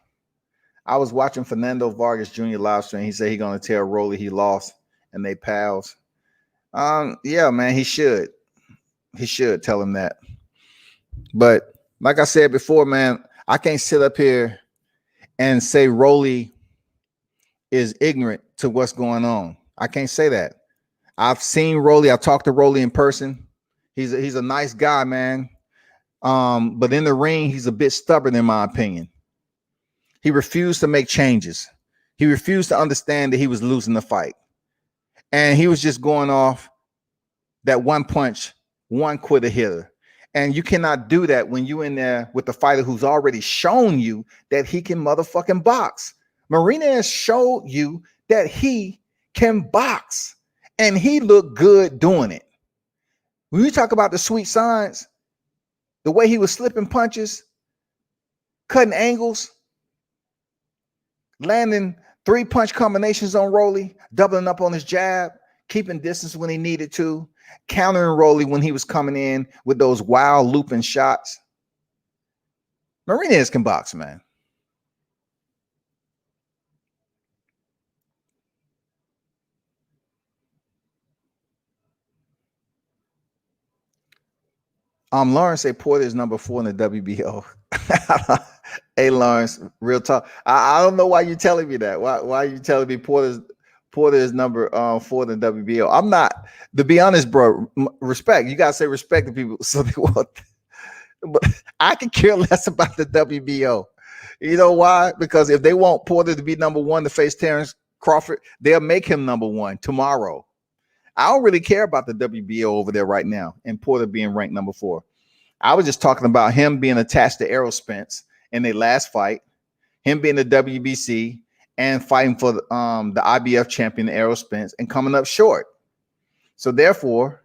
I was watching Fernando Vargas Jr. live stream. He said he's going to tell Rolly he lost and they pals. Yeah, man, he should. He should tell him that. But like I said before, man, I can't sit up here and say Rolly is ignorant to what's going on. I can't say that. I've seen Rolly. I've talked to Rolly in person. He's a nice guy, man. But in the ring, he's a bit stubborn, in my opinion. He refused to make changes. He refused to understand that he was losing the fight. And he was just going off that one punch, one quitter hitter. And you cannot do that when you're in there with the fighter who's already shown you that he can motherfucking box. Marinez showed you that he can box. And he looked good doing it. When you talk about the sweet signs, the way he was slipping punches, cutting angles, landing 3-punch combinations on Rolly, doubling up on his jab, keeping distance when he needed to, countering Rolly when he was coming in with those wild looping shots. Marinez can box, man. Lawrence say Porter is number 4 in the WBO. Hey, Lawrence, real talk. I don't know why you're telling me that. Why are you telling me Porter is number 4 in the WBO? I'm not. To be honest, bro, respect. You gotta say respect to people. So they want. But I can care less about the WBO. You know why? Because if they want Porter to be number 1 to face Terrence Crawford, they'll make him number 1 tomorrow. I don't really care about the WBO over there right now and Porter being ranked number 4. I was just talking about him being attached to Errol Spence in their last fight, him being the WBC and fighting for the IBF champion Errol Spence and coming up short. So therefore,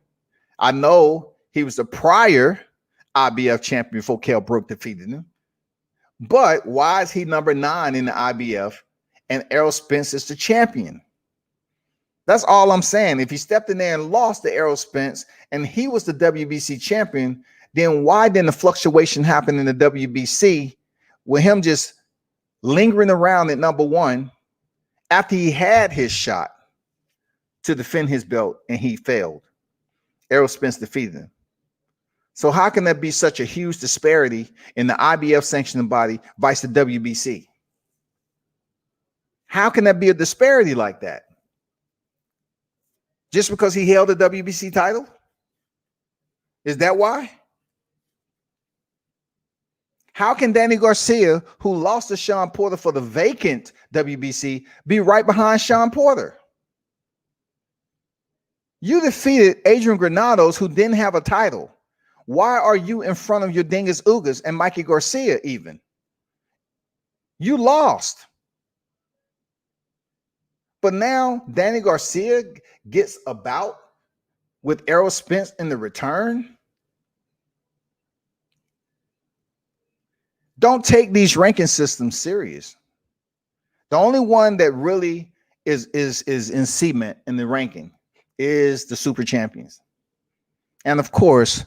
I know he was the prior IBF champion before Kell Brook defeated him. But why is he number 9 in the IBF and Errol Spence is the champion? That's all I'm saying. If he stepped in there and lost to Errol Spence and he was the WBC champion, then why didn't the fluctuation happen in the WBC with him just lingering around at number 1 after he had his shot to defend his belt and he failed? Errol Spence defeated him. So how can there be such a huge disparity in the IBF sanctioning body versus the WBC? How can there be a disparity like that? Just because he held the WBC title? Is that why? How can Danny Garcia, who lost to Sean Porter for the vacant WBC, be right behind Sean Porter? You defeated Adrian Granados, who didn't have a title. Why are you in front of your Dingus Ugas and Mikey Garcia even? You lost. But now Danny Garcia gets about with Errol Spence in the return. Don't take these ranking systems serious. The only one that really is in cement in the ranking is the super champions. And of course,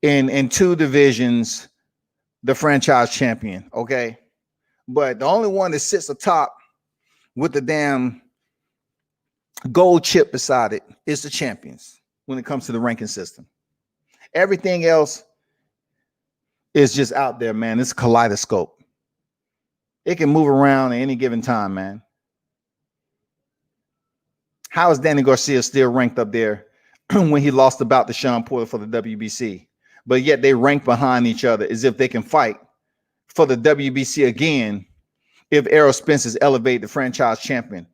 in two divisions, the franchise champion, okay? But the only one that sits atop with the damn gold chip beside it is the champions when it comes to the ranking system. Everything else is just out there, man. It's a kaleidoscope. It can move around at any given time, man. How is Danny Garcia still ranked up there when he lost about to Sean Porter for the WBC? But yet they rank behind each other as if they can fight for the WBC again if Errol Spence is elevated the franchise champion.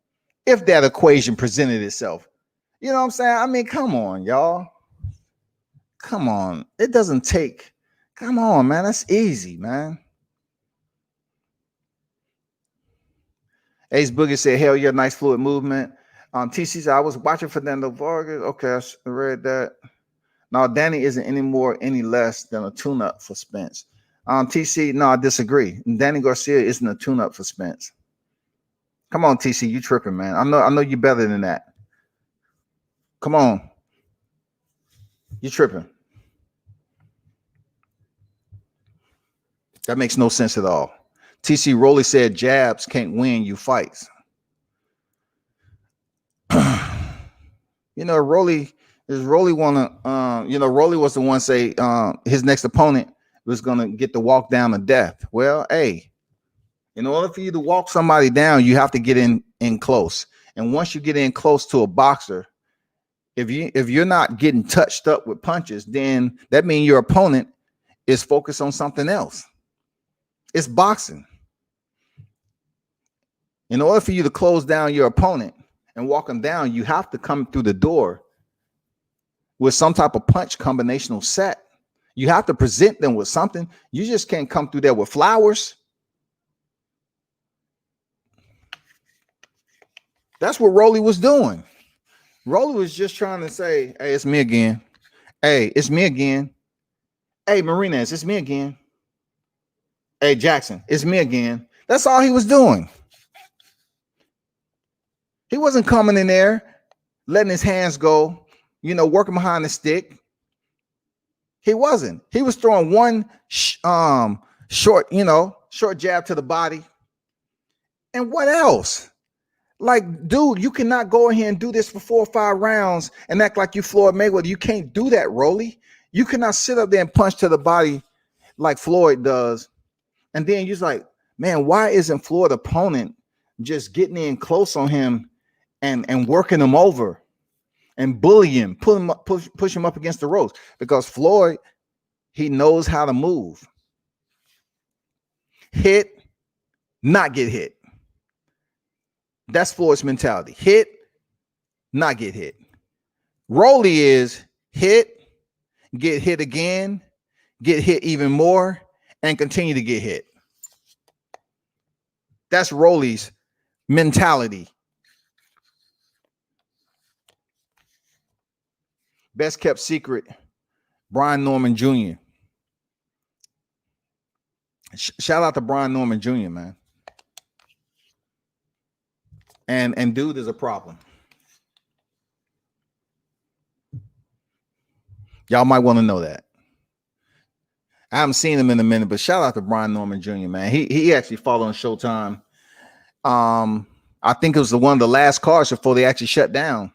If that equation presented itself. You know what I'm saying? I mean, come on, y'all. Come on. It doesn't take. Come on, man. That's easy, man. Ace Boogie said, hell yeah, nice fluid movement. TC said, I was watching Fernando Vargas. Okay, I read that. No, Danny isn't any less than a tune-up for Spence. TC, no, I disagree. Danny Garcia isn't a tune-up for Spence. Come on, TC, you tripping, man. I know you better than that. Come on. You tripping. That makes no sense at all. TC Rowley said jabs can't win you fights. You know, Rowley wanna Rowley was the one say his next opponent was gonna get the walk down to death. Well, hey, in order for you to walk somebody down, you have to get in close. And once you get in close to a boxer, if you're not getting touched up with punches, then that means your opponent is focused on something else. It's boxing. In order for you to close down your opponent and walk them down, you have to come through the door with some type of punch combinational set. You have to present them with something. You just can't come through there with flowers. That's what Rolly was doing. Rolly was just trying to say, hey, it's me again. Hey, it's me again. Hey, Marinez, it's me again. Hey, Jackson, it's me again. That's all he was doing. He wasn't coming in there, letting his hands go, working behind the stick. He wasn't. He was throwing one short jab to the body. And what else? Like, dude, you cannot go in here and do this for 4 or 5 rounds and act like you Floyd Mayweather. You can't do that, Rolly. You cannot sit up there and punch to the body like Floyd does. And then you're like, man, why isn't Floyd's opponent just getting in close on him and working him over and bullying him, push him up against the ropes? Because Floyd, he knows how to move. Hit, not get hit. That's Floyd's mentality. Hit, not get hit. Rolly is hit, get hit again, get hit even more, and continue to get hit. That's Rolly's mentality. Best kept secret, Brian Norman Jr. Shout out to Brian Norman Jr., man. And dude is a problem. Y'all might want to know that. I haven't seen him in a minute, but shout out to Brian Norman Jr., man. He actually fought on Showtime. I think it was one of the last cards before they actually shut down.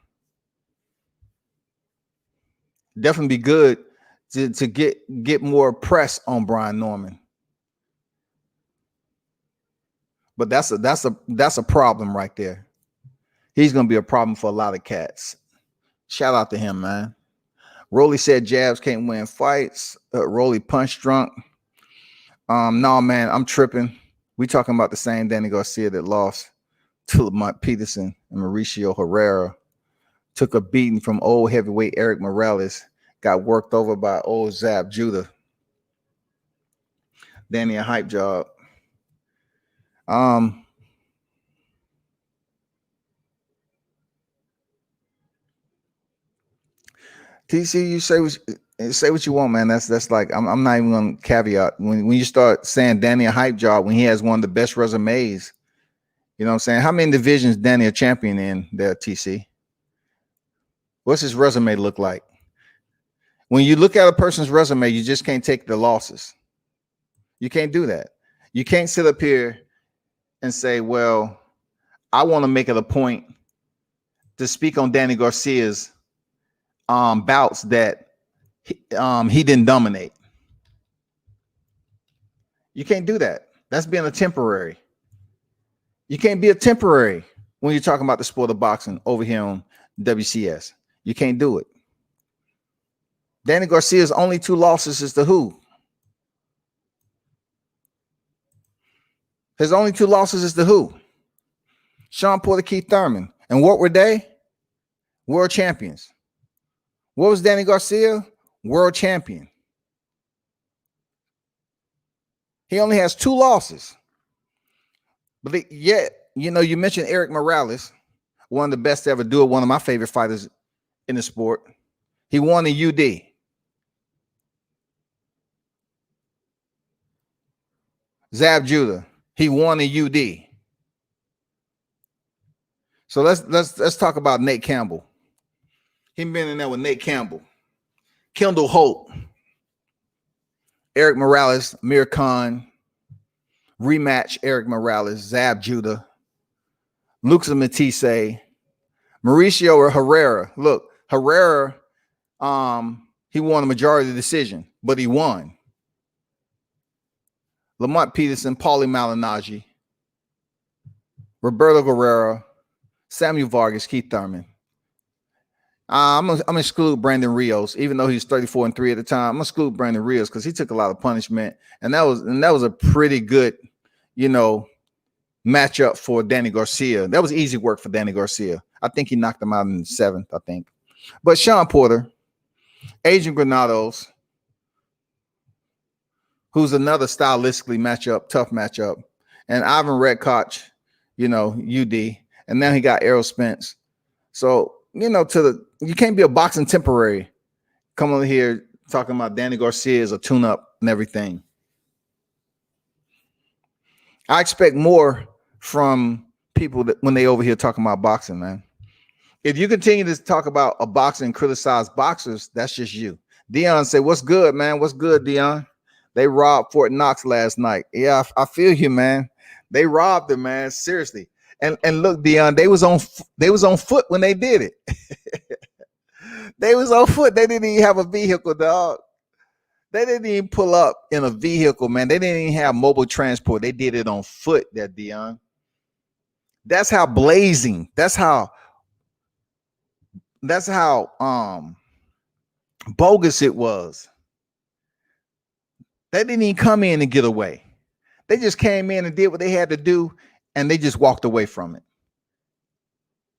Definitely be good to get more press on Brian Norman. But that's a problem right there. He's going to be a problem for a lot of cats. Shout out to him, man. Rolly said jabs can't win fights. Rolly punch drunk. No, man, I'm tripping. We talking about the same Danny Garcia that lost to Lamont Peterson and Mauricio Herrera. Took a beating from old heavyweight Eric Morales. Got worked over by old Zab Judah. Danny a hype job. TC, you say what you want, man. That's like I'm not even gonna caveat when you start saying Danny a hype job when he has one of the best resumes. You know what I'm saying? How many divisions Danny a champion in there, TC? What's his resume look like? When you look at a person's resume, you just can't take the losses. You can't do that. You can't sit up here and say, well, I want to make it a point to speak on Danny Garcia's bouts that he didn't dominate. You can't do that. That's being a temporary. You can't be a temporary when you're talking about the sport of boxing over here on WCS. You can't do it. Danny Garcia's only 2 losses is to who? His only 2 losses is to who? Sean Porter, Keith Thurman. And what were they? World champions. What was Danny Garcia? World champion. He only has 2 losses. But yet, you know, you mentioned Eric Morales, one of the best to ever do it, one of my favorite fighters in the sport. He won in UD. Zab Judah, he won in UD. So let's talk about Nate Campbell. He been in there with Nate Campbell, Kendall Holt, Eric Morales, Amir Khan, rematch Eric Morales, Zab Judah, Lucas Matisse, Mauricio Herrera. Look, Herrera, he won a majority decision, but he won. Lamont Peterson, Paulie Malignaggi, Roberto Guerrero, Samuel Vargas, Keith Thurman. I'm gonna exclude Brandon Rios, even though he's 34-3 at the time. I'm gonna exclude Brandon Rios because he took a lot of punishment, and that was a pretty good, you know, matchup for Danny Garcia. That was easy work for Danny Garcia. I think he knocked him out in the 7th, I think. But Sean Porter, Adrian Granados, who's another stylistically tough matchup, and Ivan Redkoch, you know, UD, and now he got Errol Spence. So, you know, you can't be a boxing temporary. Come on here talking about Danny Garcia as a tune-up and everything. I expect more from people that when they over here talking about boxing, man. If you continue to talk about a boxer and criticize boxers, that's just you. Dion said, "What's good, man? What's good, Dion?" They robbed Fort Knox last night. Yeah, I feel you, man. They robbed him, man. Seriously. And look, Dion, they was on foot when they did it. They was on foot. They didn't even have a vehicle, dog. They didn't even pull up in a vehicle, man. They didn't even have mobile transport. They did it on foot, that Dion. That's how blazing. That's how bogus it was. They didn't even come in and get away. They just came in and did what they had to do, and they just walked away from it.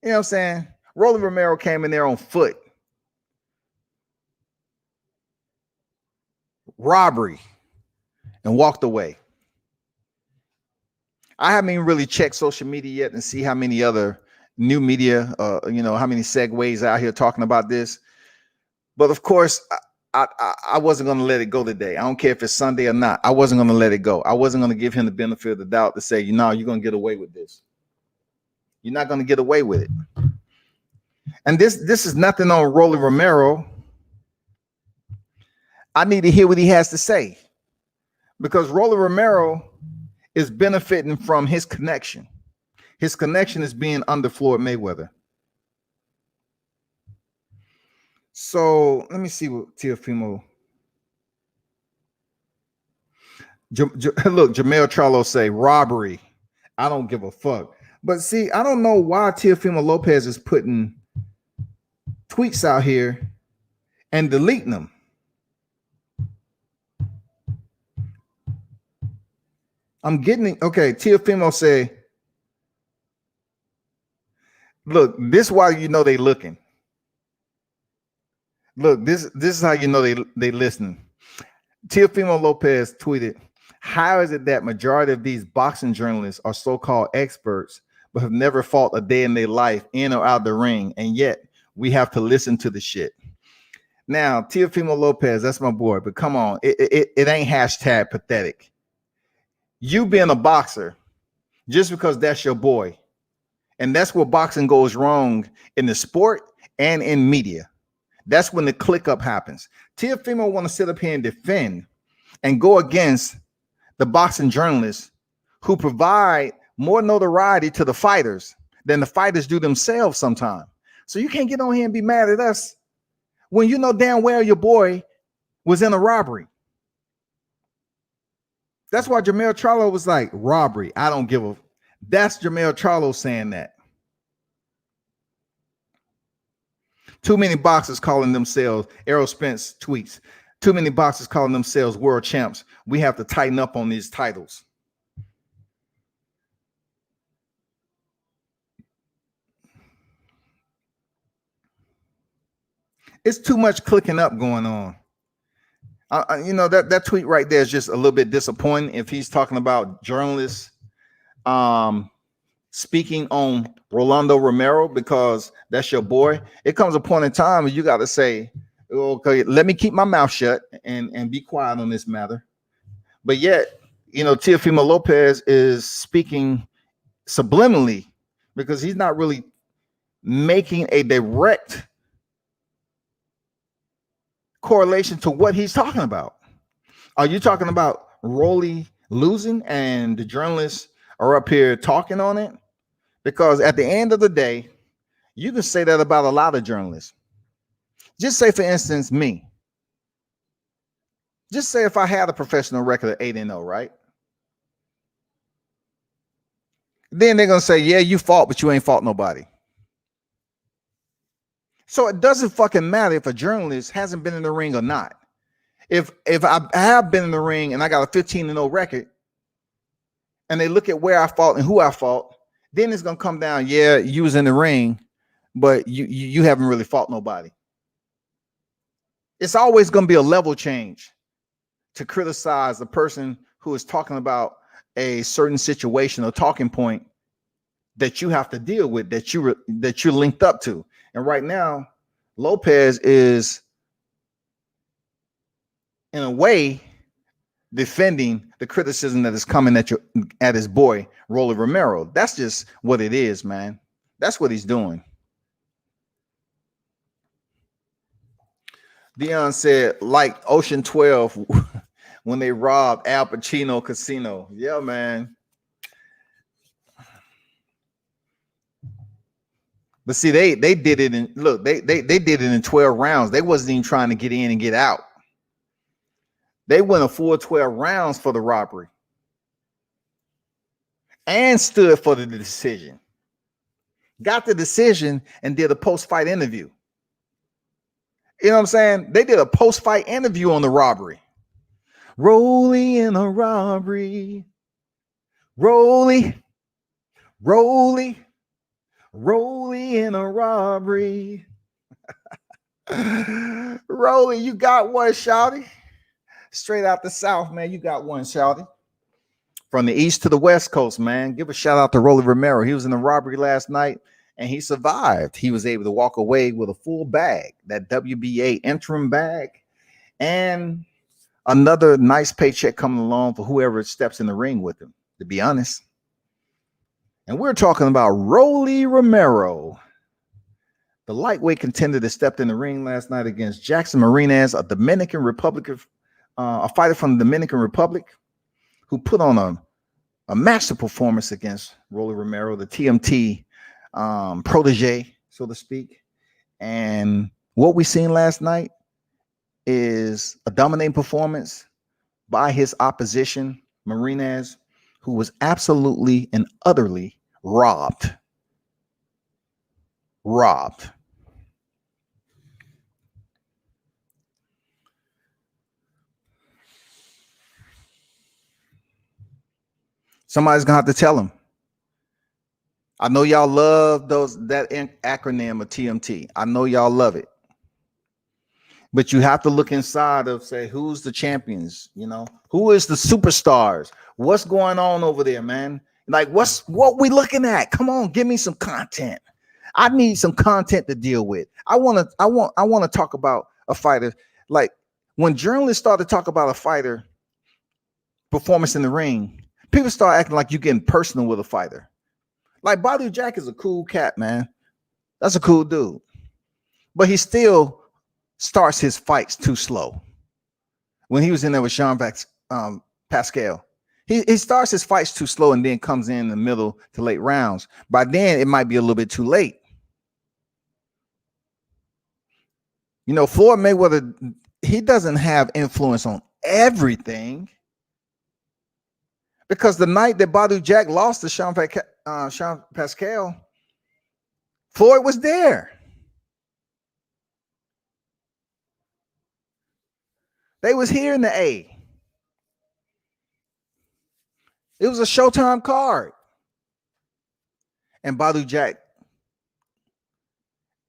You know what I'm saying? Rolly Romero came in there on foot. Robbery, and walked away. I haven't even really checked social media yet and see how many other new media, you know, how many segues out here talking about this. But of course, I wasn't going to let it go today. I don't care if it's Sunday or not. I wasn't going to let it go. I wasn't going to give him the benefit of the doubt to say, you know, you're going to get away with this. You're not going to get away with it. And this is nothing on Rolly Romero. I need to hear what he has to say, because Rolly Romero is benefiting from his connection. His connection is being under Floyd Mayweather. So let me see what Teofimo. Look, Jamel Charlo say robbery. I don't give a fuck. But see, I don't know why Teofimo Lopez is putting tweets out here and deleting them. I'm getting it. Okay, Teofimo say, look, this is why you know they looking. Look, this is how you know they listening. Teofimo Lopez tweeted, how is it that majority of these boxing journalists are so-called experts but have never fought a day in their life in or out the ring, and yet we have to listen to the shit? Now, Teofimo Lopez, that's my boy, but come on, it ain't hashtag pathetic. You being a boxer, just because that's your boy, and that's where boxing goes wrong in the sport and in media. That's when the click up happens. Teofimo want to sit up here and defend and go against the boxing journalists who provide more notoriety to the fighters than the fighters do themselves sometimes. So you can't get on here and be mad at us when you know damn well your boy was in a robbery. That's why Jermell Charlo was like, robbery, I don't give a. That's Jermell Charlo saying that. Too many boxers calling themselves, Errol Spence tweets, too many boxers calling themselves world champs. We have to tighten up on these titles. It's too much clicking up going on. You know, that tweet right there is just a little bit disappointing if he's talking about journalists speaking on Rolando Romero, because that's your boy. It comes a point in time where you got to say, okay, let me keep my mouth shut and be quiet on this matter. But yet, you know, Teofimo Lopez is speaking subliminally because he's not really making a direct correlation to what he's talking about. Are you talking about Rolly losing and the journalists are up here talking on it? Because at the end of the day, you can say that about a lot of journalists. Just say, for instance, me. Just say if I had a professional record of 8-0, right? Then they're going to say, yeah, you fought, but you ain't fought nobody. So it doesn't fucking matter if a journalist hasn't been in the ring or not. If I have been in the ring and I got a 15-0 record, and they look at where I fought and who I fought, then it's going to come down, yeah, you was in the ring, but you haven't really fought nobody. It's always going to be a level change to criticize the person who is talking about a certain situation or talking point that you have to deal with, that you're linked up to. And right now, Lopez is, in a way, defending the criticism that is coming at his boy Rolly Romero. That's just what it is, man. That's what he's doing. Dion said, like Ocean 12 when they robbed Al Pacino Casino. Yeah, man. But see, they did it in, look, they did it in 12 rounds. They wasn't even trying to get in and get out. They went a full 12 rounds for the robbery and stood for the decision. Got the decision and did a post-fight interview. You know what I'm saying? They did a post-fight interview on the robbery. Rolly in a robbery. Rolly in a robbery. Rolly, you got one, shouty. Straight out the South, man. You got one, shouty. From the East to the West Coast, man. Give a shout out to Rolly Romero. He was in the robbery last night and he survived. He was able to walk away with a full bag, that WBA interim bag, and another nice paycheck coming along for whoever steps in the ring with him, to be honest. And we're talking about Rolly Romero, the lightweight contender that stepped in the ring last night against Jackson Marinez, a Dominican Republic, a fighter from the Dominican Republic, who put on a master performance against Rolly Romero, the TMT protege, so to speak. And what we seen last night is a dominating performance by his opposition, Marinez, who was absolutely and utterly robbed. Somebody's gonna have to tell him. I know y'all love that acronym of TMT. I know y'all love it. But you have to look inside of say who's the champions, who is the superstars? What's going on over there, man? Like what we looking at? Come on, give me some content. I need some content to deal with. I want to talk about a fighter. Like when journalists start to talk about a fighter performance in the ring, people start acting like you getting personal with a fighter. Like Badu Jack is a cool cat, man. That's a cool dude. But he still starts his fights too slow. When he was in there with Sean Pascal, he starts his fights too slow and then comes in the middle to late rounds. By then, it might be a little bit too late. Floyd Mayweather, he doesn't have influence on everything. Because the night that Badu Jack lost to Sean Pascal, Floyd was there. They was here in the A. It was a Showtime card. And Badu Jack,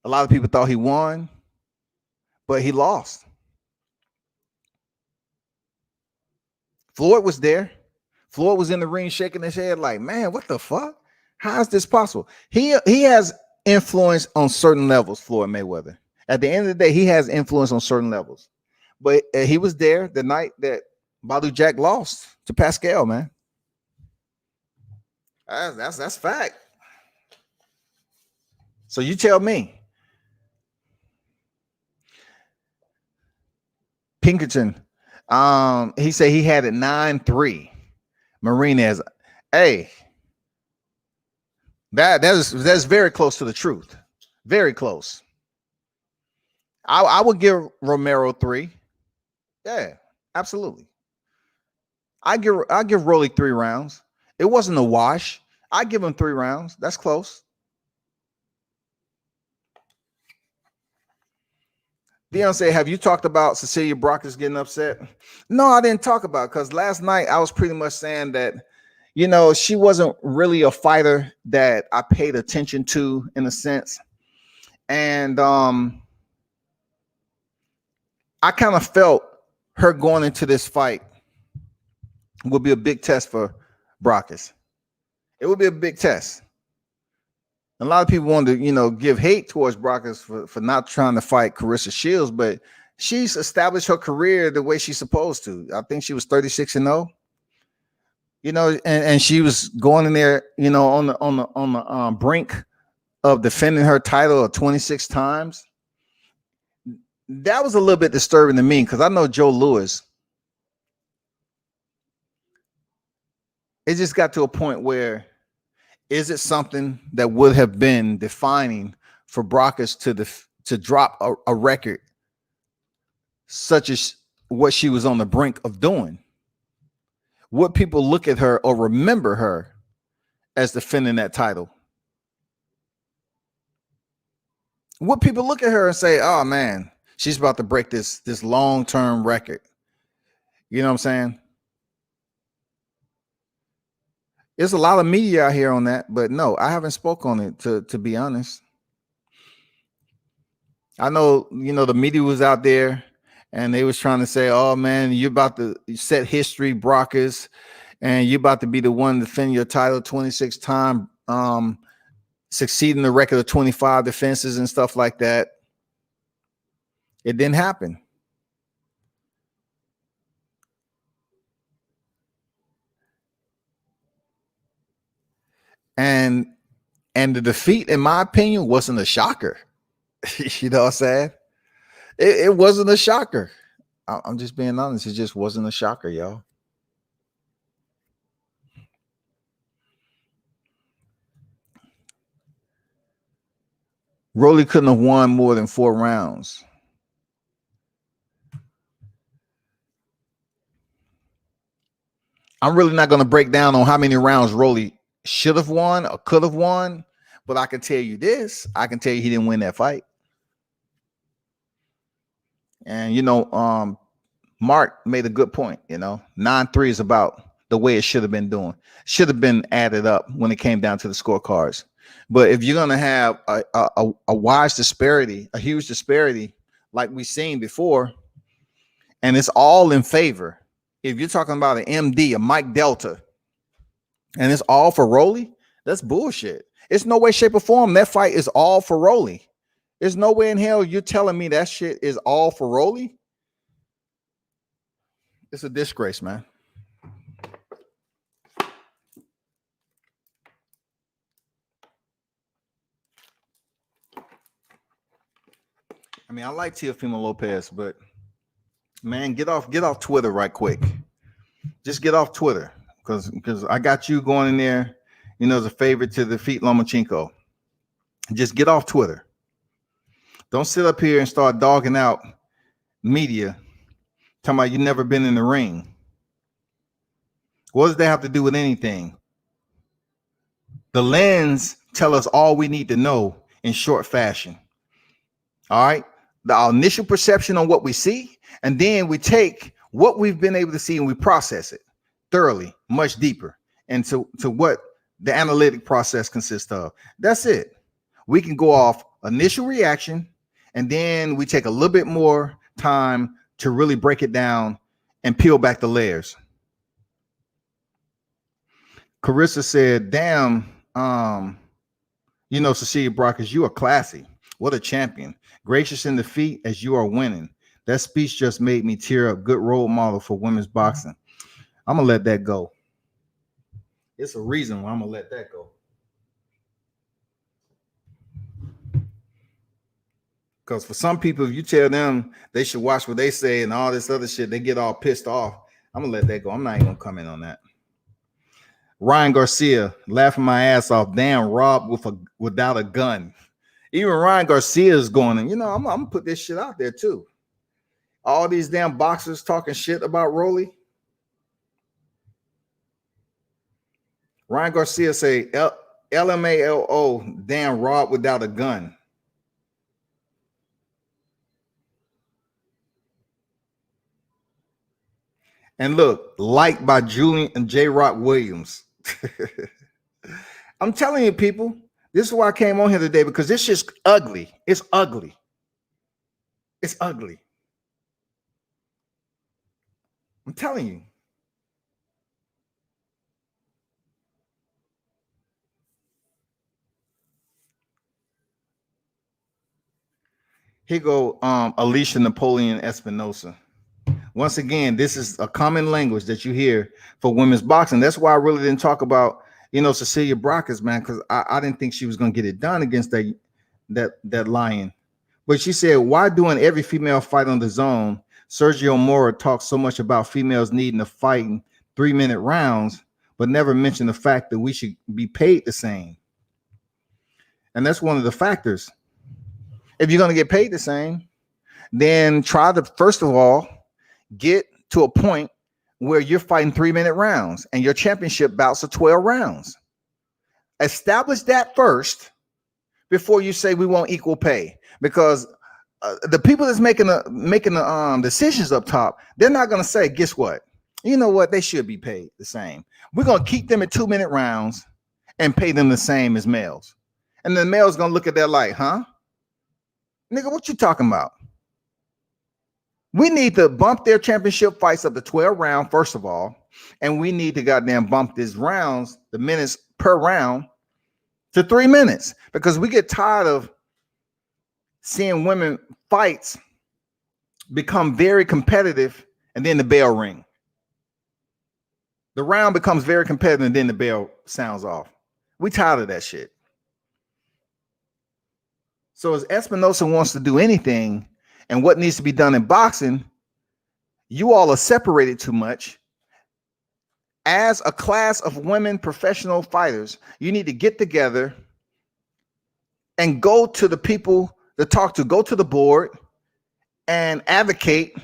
a lot of people thought he won, but he lost. Floyd was there. Floyd was in the ring shaking his head like, man, what the fuck? How is this possible? He has influence on certain levels, Floyd Mayweather. At the end of the day, he has influence on certain levels. But he was there the night that Badu Jack lost to Pascal, man. That's fact. So you tell me. Pinkerton, he said he had it 9-3. Marinez, hey, that's very close to the truth. Very close. I would give Romero 3. Yeah, absolutely. I give Rolly 3 rounds. It wasn't a wash. I give him 3 rounds. That's close. Dion said, have you talked about Cecilia Brockers getting upset? No, I didn't talk about it because last night I was pretty much saying that, she wasn't really a fighter that I paid attention to in a sense. And I kind of felt her going into this fight would be a big test for Brockers. It would be a big test. A lot of people want to, give hate towards Brockers for not trying to fight Carissa Shields, but she's established her career the way she's supposed to. I think she was 36-0. And she was going in there, on the brink of defending her title 26 times. That was a little bit disturbing to me because I know Joe Louis. It just got to a point where is it something that would have been defining for Brockers to drop a record such as what she was on the brink of doing? Would people look at her or remember her as defending that title? Would people look at her and say, oh man, she's about to break this long-term record? You know what I'm saying? There's a lot of media out here on that, but no, I haven't spoke on it to be honest. I know, the media was out there and they was trying to say, oh man, you're about to set history, Brockers, and you're about to be the one to defend your title 26 times, succeeding the record of 25 defenses and stuff like that. It didn't happen. And the defeat, in my opinion, wasn't a shocker. You know what I'm saying? It wasn't a shocker. I'm just being honest. It just wasn't a shocker, y'all. Rolly couldn't have won more than 4 rounds. I'm really not going to break down on how many rounds Rolly should have won or could have won, but I can tell you this. I can tell you he didn't win that fight. And, Mark made a good point, 9-3 is about the way it should have been doing. Should have been added up when it came down to the scorecards. But if you're gonna have a wide disparity, a huge disparity, like we've seen before, and it's all in favor. If you're talking about an MD, a Mike Delta, and it's all for Rolly, that's bullshit. It's no way, shape, or form that fight is all for Rolly. There's no way in hell you're telling me that shit is all for Rolly. It's a disgrace, man. I mean, I like Teofimo Lopez, but man, get off Twitter right quick. Just get off Twitter, because I got you going in there, as a favorite to defeat Lomachenko. Just get off Twitter. Don't sit up here and start dogging out media, talking about you never been in the ring. What does that have to do with anything? The lens tell us all we need to know in short fashion. All right. Our initial perception on what we see, and then we take what we've been able to see and we process it thoroughly, much deeper, and to what the analytic process consists of. That's it. We can go off initial reaction, and then we take a little bit more time to really break it down and peel back the layers. Carissa said, damn, Cecilia Brockers, you are classy. What a champion. Gracious in defeat as you are winning. That speech just made me tear up. Good role model for women's boxing. I'm going to let that go. It's a reason why I'm going to let that go. Because for some people, if you tell them they should watch what they say and all this other shit, they get all pissed off. I'm going to let that go. I'm not even going to comment on that. Ryan Garcia, laughing my ass off. Damn, Rob without a gun. Even Ryan Garcia is going, and I'm going to put this shit out there too. All these damn boxers talking shit about Rolly. Ryan Garcia say, LMALO, damn, Rob without a gun. And look, liked by Julian and J. Rock Williams. I'm telling you, people, this is why I came on here today, because this shit's ugly. It's ugly. It's ugly. I'm telling you. Here go Alicia Napoleon Espinosa. Once again, this is a common language that you hear for women's boxing. That's why I really didn't talk about, Cecilia Brockers, man, because I didn't think she was going to get it done against that lion. But she said, why doing every female fight on the zone, Sergio Mora talks so much about females needing to fight in 3-minute rounds, but never mention the fact that we should be paid the same. And that's one of the factors. If you're going to get paid the same, then try to, first of all, get to a point where you're fighting 3-minute rounds and your championship bouts are 12 rounds. Establish that first before you say we want equal pay, because the people that's making the decisions up top, they're not going to say, guess what? You know what? They should be paid the same. We're going to keep them at 2-minute rounds and pay them the same as males. And the male's going to look at that like, huh? Nigga, what you talking about? We need to bump their championship fights up to 12 rounds, first of all. And we need to goddamn bump these rounds, the minutes per round, to 3 minutes. Because we get tired of seeing women fights become very competitive and then the bell ring. The round becomes very competitive and then the bell sounds off. We tired of that shit. So as Espinosa wants to do anything, and what needs to be done in boxing, you all are separated too much. As a class of women professional fighters, you need to get together and go to the people to talk to, go to the board and advocate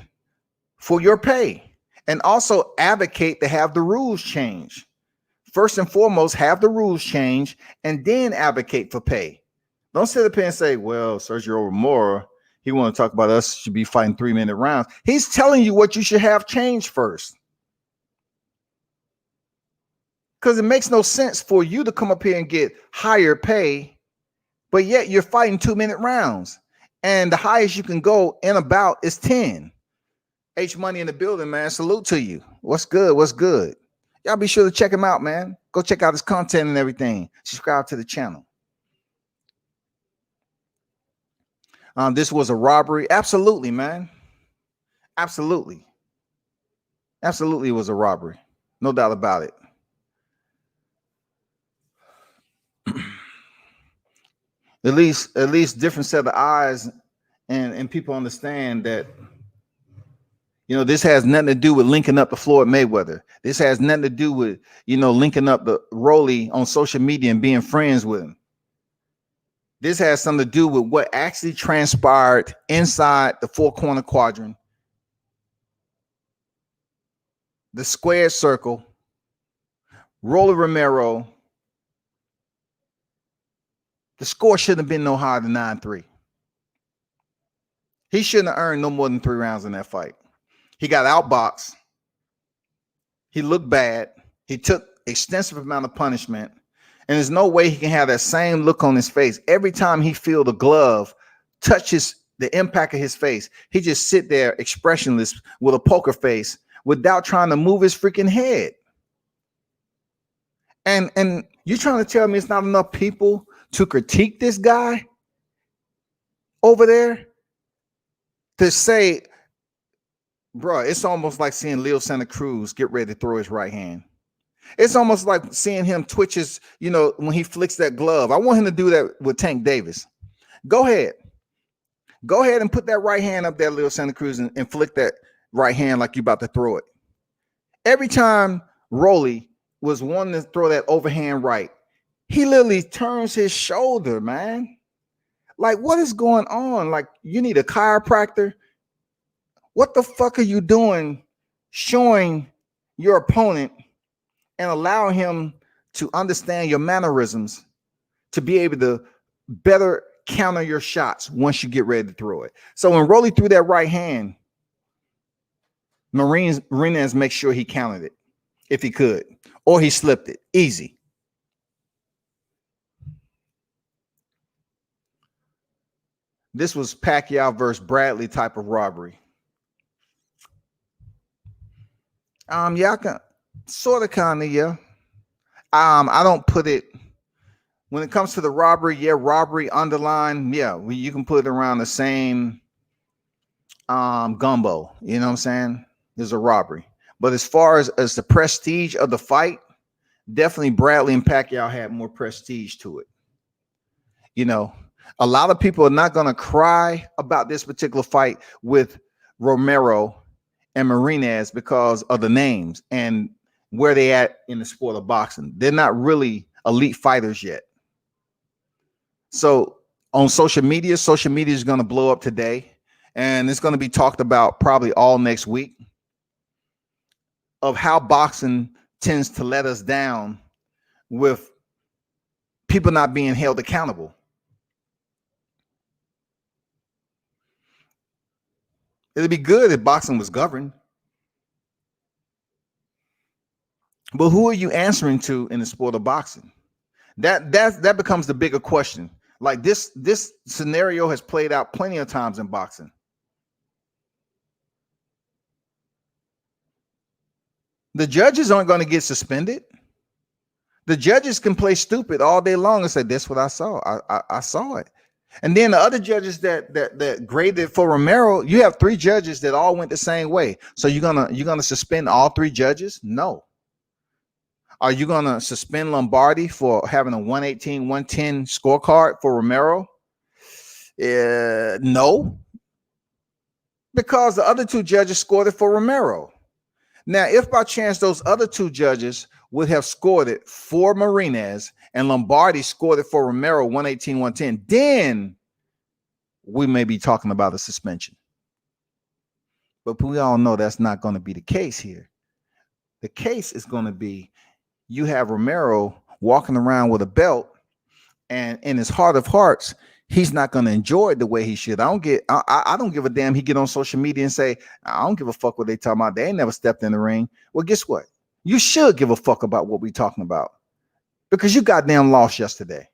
for your pay, and also advocate to have the rules change. First and foremost, have the rules change and then advocate for pay. Don't sit up here and say, well, Sergio Romero, he want to talk about us should be fighting 3-minute rounds. He's telling you what you should have changed first. Because it makes no sense for you to come up here and get higher pay, but yet you're fighting 2-minute rounds. And the highest you can go in about is 10. H Money in the building, man. Salute to you. What's good? What's good? Y'all be sure to check him out, man. Go check out his content and everything. Subscribe to the channel. This was a robbery. Absolutely, man. Absolutely. Absolutely was a robbery. No doubt about it. At least different set of eyes and people understand that, you know, this has nothing to do with linking up to Floyd Mayweather. This has nothing to do with, you know, linking up the Rolly on social media and being friends with him. This has something to do with what actually transpired inside the four corner quadrant, the squared circle, Rolly Romero. The score shouldn't have been no higher than 9-3. He shouldn't have earned no more than 3 rounds in that fight. He got outboxed. He looked bad. He took extensive amount of punishment. And there's no way he can have that same look on his face. Every time he feel the glove touch the impact of his face, he just sit there expressionless with a poker face without trying to move his freaking head. And you're trying to tell me it's not enough people to critique this guy over there to say, bro, it's almost like seeing Leo Santa Cruz get ready to throw his right hand. It's almost like seeing him twitch his, you know, when he flicks that glove. I want him to do that with Tank Davis. Go ahead. Go ahead and put that right hand up there, Leo Santa Cruz, and flick that right hand like you're about to throw it. Every time Rolly was wanting to throw that overhand right, he literally turns his shoulder, man. Like, what is going on? Like, you need a chiropractor? What the fuck are you doing showing your opponent and allowing him to understand your mannerisms to be able to better counter your shots once you get ready to throw it? So when Rolly threw that right hand, Marinez make sure he counted it if he could, or he slipped it. Easy. This was Pacquiao versus Bradley type of robbery. Yeah, I can sort of kind of, yeah. I don't put it when it comes to the robbery, yeah, robbery underline, yeah, you can put it around the same gumbo, you know what I'm saying? There's a robbery. But as far as the prestige of the fight, definitely Bradley and Pacquiao had more prestige to it. You know, a lot of people are not going to cry about this particular fight with Romero and Marinez because of the names and where they at in the sport of boxing. They're not really elite fighters yet. So on social media is going to blow up today, and it's going to be talked about probably all next week of how boxing tends to let us down with people not being held accountable. It'd be good if boxing was governed. But who are you answering to in the sport of boxing? That becomes the bigger question. Like this scenario has played out plenty of times in boxing. The judges aren't going to get suspended. The judges can play stupid all day long and say, "That's what I saw. I saw it." And then the other judges that graded for Romero, you have 3 judges that all went the same way. So you're gonna suspend all 3 judges? No. Are you gonna suspend Lombardi for having a 118, 110 scorecard for Romero? No, because the other 2 judges scored it for Romero. Now, if by chance those other 2 judges would have scored it for Marinez and Lombardi scored it for Romero 118, 110, then we may be talking about a suspension. But we all know that's not going to be the case here. The case is going to be you have Romero walking around with a belt, and in his heart of hearts, he's not going to enjoy it the way he should. I don't give a damn. He get on social media and say, I don't give a fuck what they talking about. They ain't never stepped in the ring. Well, guess what? You should give a fuck about what we talking about because you goddamn lost yesterday.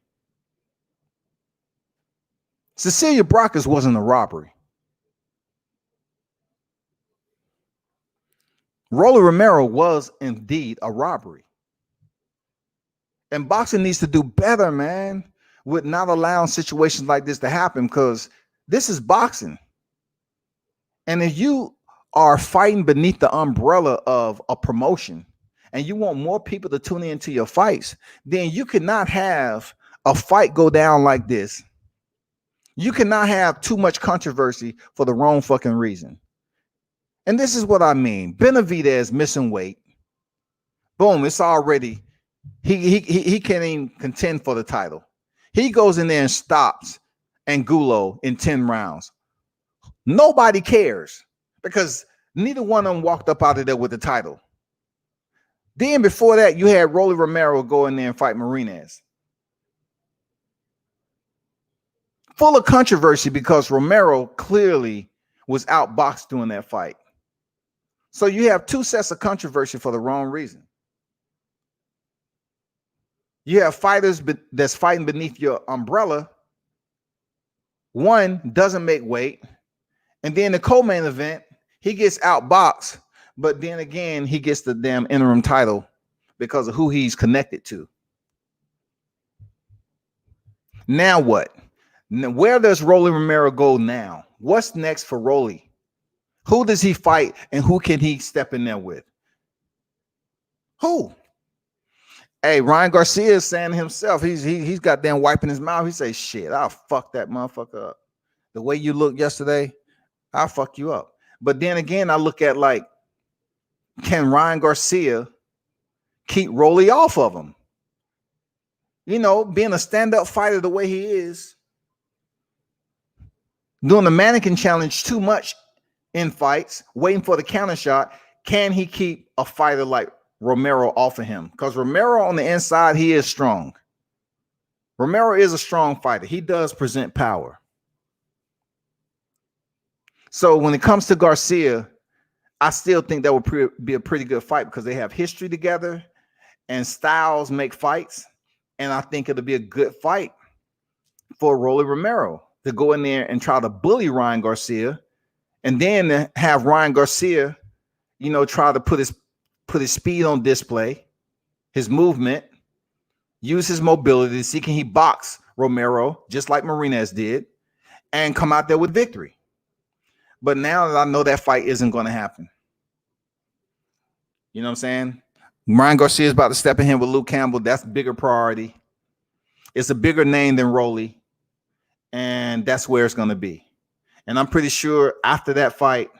Cecilia Brockers wasn't a robbery. Rolly Romero was indeed a robbery. And boxing needs to do better, man, with not allowing situations like this to happen because this is boxing. And if you are fighting beneath the umbrella of a promotion and you want more people to tune into your fights, then you cannot have a fight go down like this. You cannot have too much controversy for the wrong fucking reason. And this is what I mean. Benavidez missing weight. Boom, it's already he can't even contend for the title. He goes in there and stops Angulo in 10 rounds. Nobody cares because neither one of them walked up out of there with the title. Then before that, you had Rolly Romero go in there and fight Marinez. Full of controversy because Romero clearly was outboxed during that fight. So you have two sets of controversy for the wrong reason. You have fighters that's fighting beneath your umbrella. One doesn't make weight. And then the co-main event, he gets outboxed. But then again, he gets the damn interim title because of who he's connected to. Now what? Where does Rolly Romero go now? What's next for Rolly? Who does he fight and who can he step in there with? Who? Hey, Ryan Garcia is saying himself, he's goddamn wiping his mouth. He says, shit, I'll fuck that motherfucker up. The way you looked yesterday, I'll fuck you up. But then again, I look at like, can Ryan Garcia keep Rolly off of him? You know, being a stand-up fighter the way he is, doing the mannequin challenge too much in fights, waiting for the counter shot. Can he keep a fighter like Romero off of him? Because Romero on the inside, he is strong. Romero is a strong fighter. He does present power. So when it comes to Garcia, I still think that would be a pretty good fight because they have history together and styles make fights. And I think it'll be a good fight for Rolly Romero to go in there and try to bully Ryan Garcia and then have Ryan Garcia, you know, try to put his speed on display, his movement, use his mobility to see can he box Romero just like Marinez did and come out there with victory. But now that I know that fight isn't going to happen, you know what I'm saying? Ryan Garcia is about to step in here with Luke Campbell. That's a bigger priority. It's a bigger name than Rolly, and that's where it's going to be. And I'm pretty sure after that fight,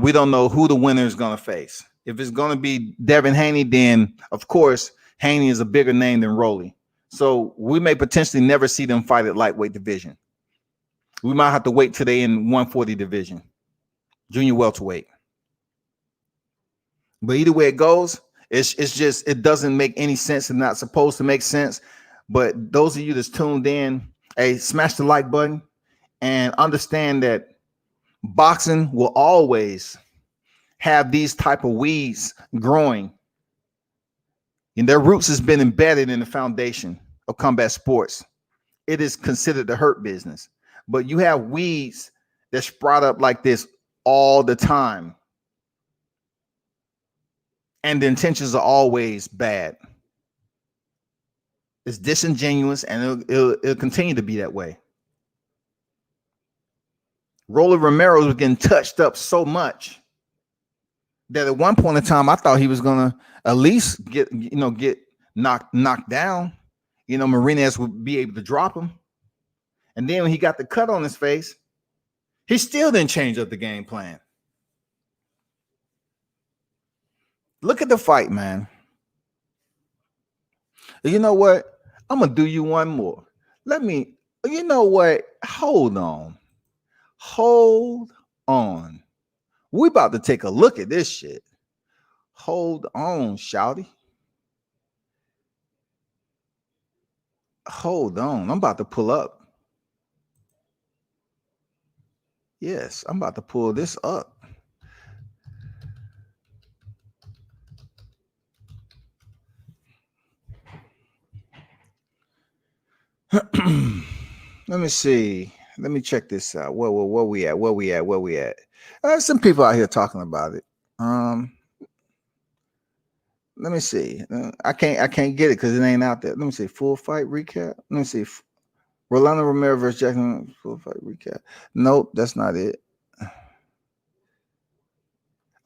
we don't know who the winner is going to face. If it's going to be Devin Haney, then of course Haney is a bigger name than Rolly. So we may potentially never see them fight at lightweight division. We might have to wait till they in 140 division, junior welterweight. But either way it goes, it's just it doesn't make any sense and not supposed to make sense. But those of you that's tuned in, hey, smash the like button and understand that boxing will always have these type of weeds growing. And their roots has been embedded in the foundation of combat sports. It is considered the hurt business. But you have weeds that sprout up like this all the time. And the intentions are always bad. It's disingenuous and it'll continue to be that way. Rolly Romero was getting touched up so much that at one point in time, I thought he was going to at least get knocked down. You know, Marinez would be able to drop him. And then when he got the cut on his face, he still didn't change up the game plan. Look at the fight, man. You know what? I'm going to do you one more. You know what? Hold on. We about to take a look at this shit. Hold on, shouty. Hold on. I'm about to pull up. Yes, I'm about to pull this up. Let me see. Let me check this out. Where we at? Where we at? Where we at? Some people out here talking about it. Let me see. I can't get it because it ain't out there. Let me see. Full fight recap. Let me see. Rolando Romero versus Jackson. Full fight recap. Nope, that's not it.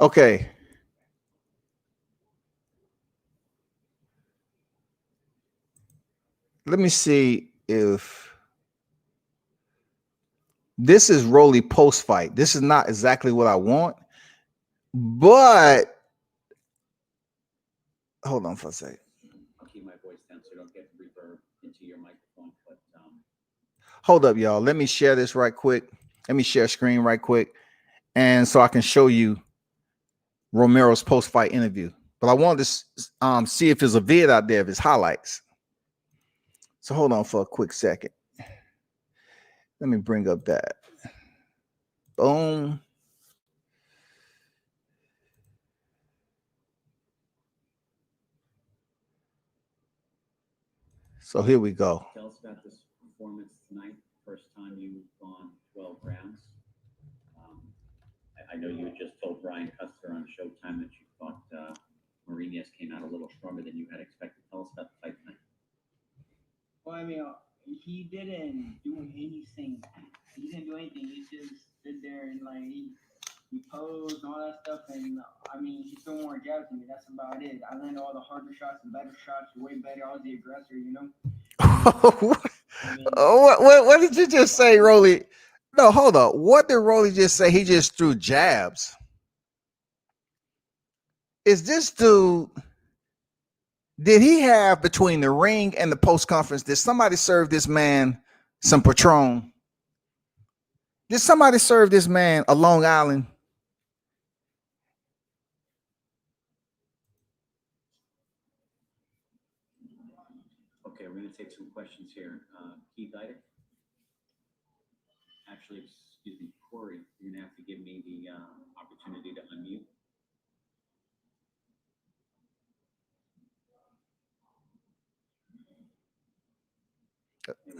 Okay. Let me see if this is Rolly post fight. This is not exactly what I want, but hold on for a second. I'll keep my voice down so I don't get reverb into your microphone. But hold up, y'all. Let me share this right quick. Let me share screen right quick, and so I can show you Romero's post fight interview. But I wanted to see if there's a vid out there of his highlights. So hold on for a quick second. Let me bring up that. Boom. So here we go. Tell us about this performance tonight. First time you've gone 12 rounds. I know you had just told Brian Custer on Showtime that you thought Marinas came out a little stronger than you had expected. Tell us about the fight tonight. Well, I mean, he didn't do anything. He didn't do anything. He just stood there and like he posed and all that stuff. And I mean, he threw more jabs at me. That's about it. I landed all the harder shots and better shots. Way better. I was the aggressor, you know. I mean, what did you just say, Rolly? No, hold up. What did Rolly just say? He just threw jabs. Is this dude? Did he have between the ring and the post conference? Did somebody serve this man some Patron? Did somebody serve this man a Long Island? Okay, we're going to take some questions here. Keith Eidick. Actually, excuse me, Corey, you're going to have to give me the opportunity to unmute.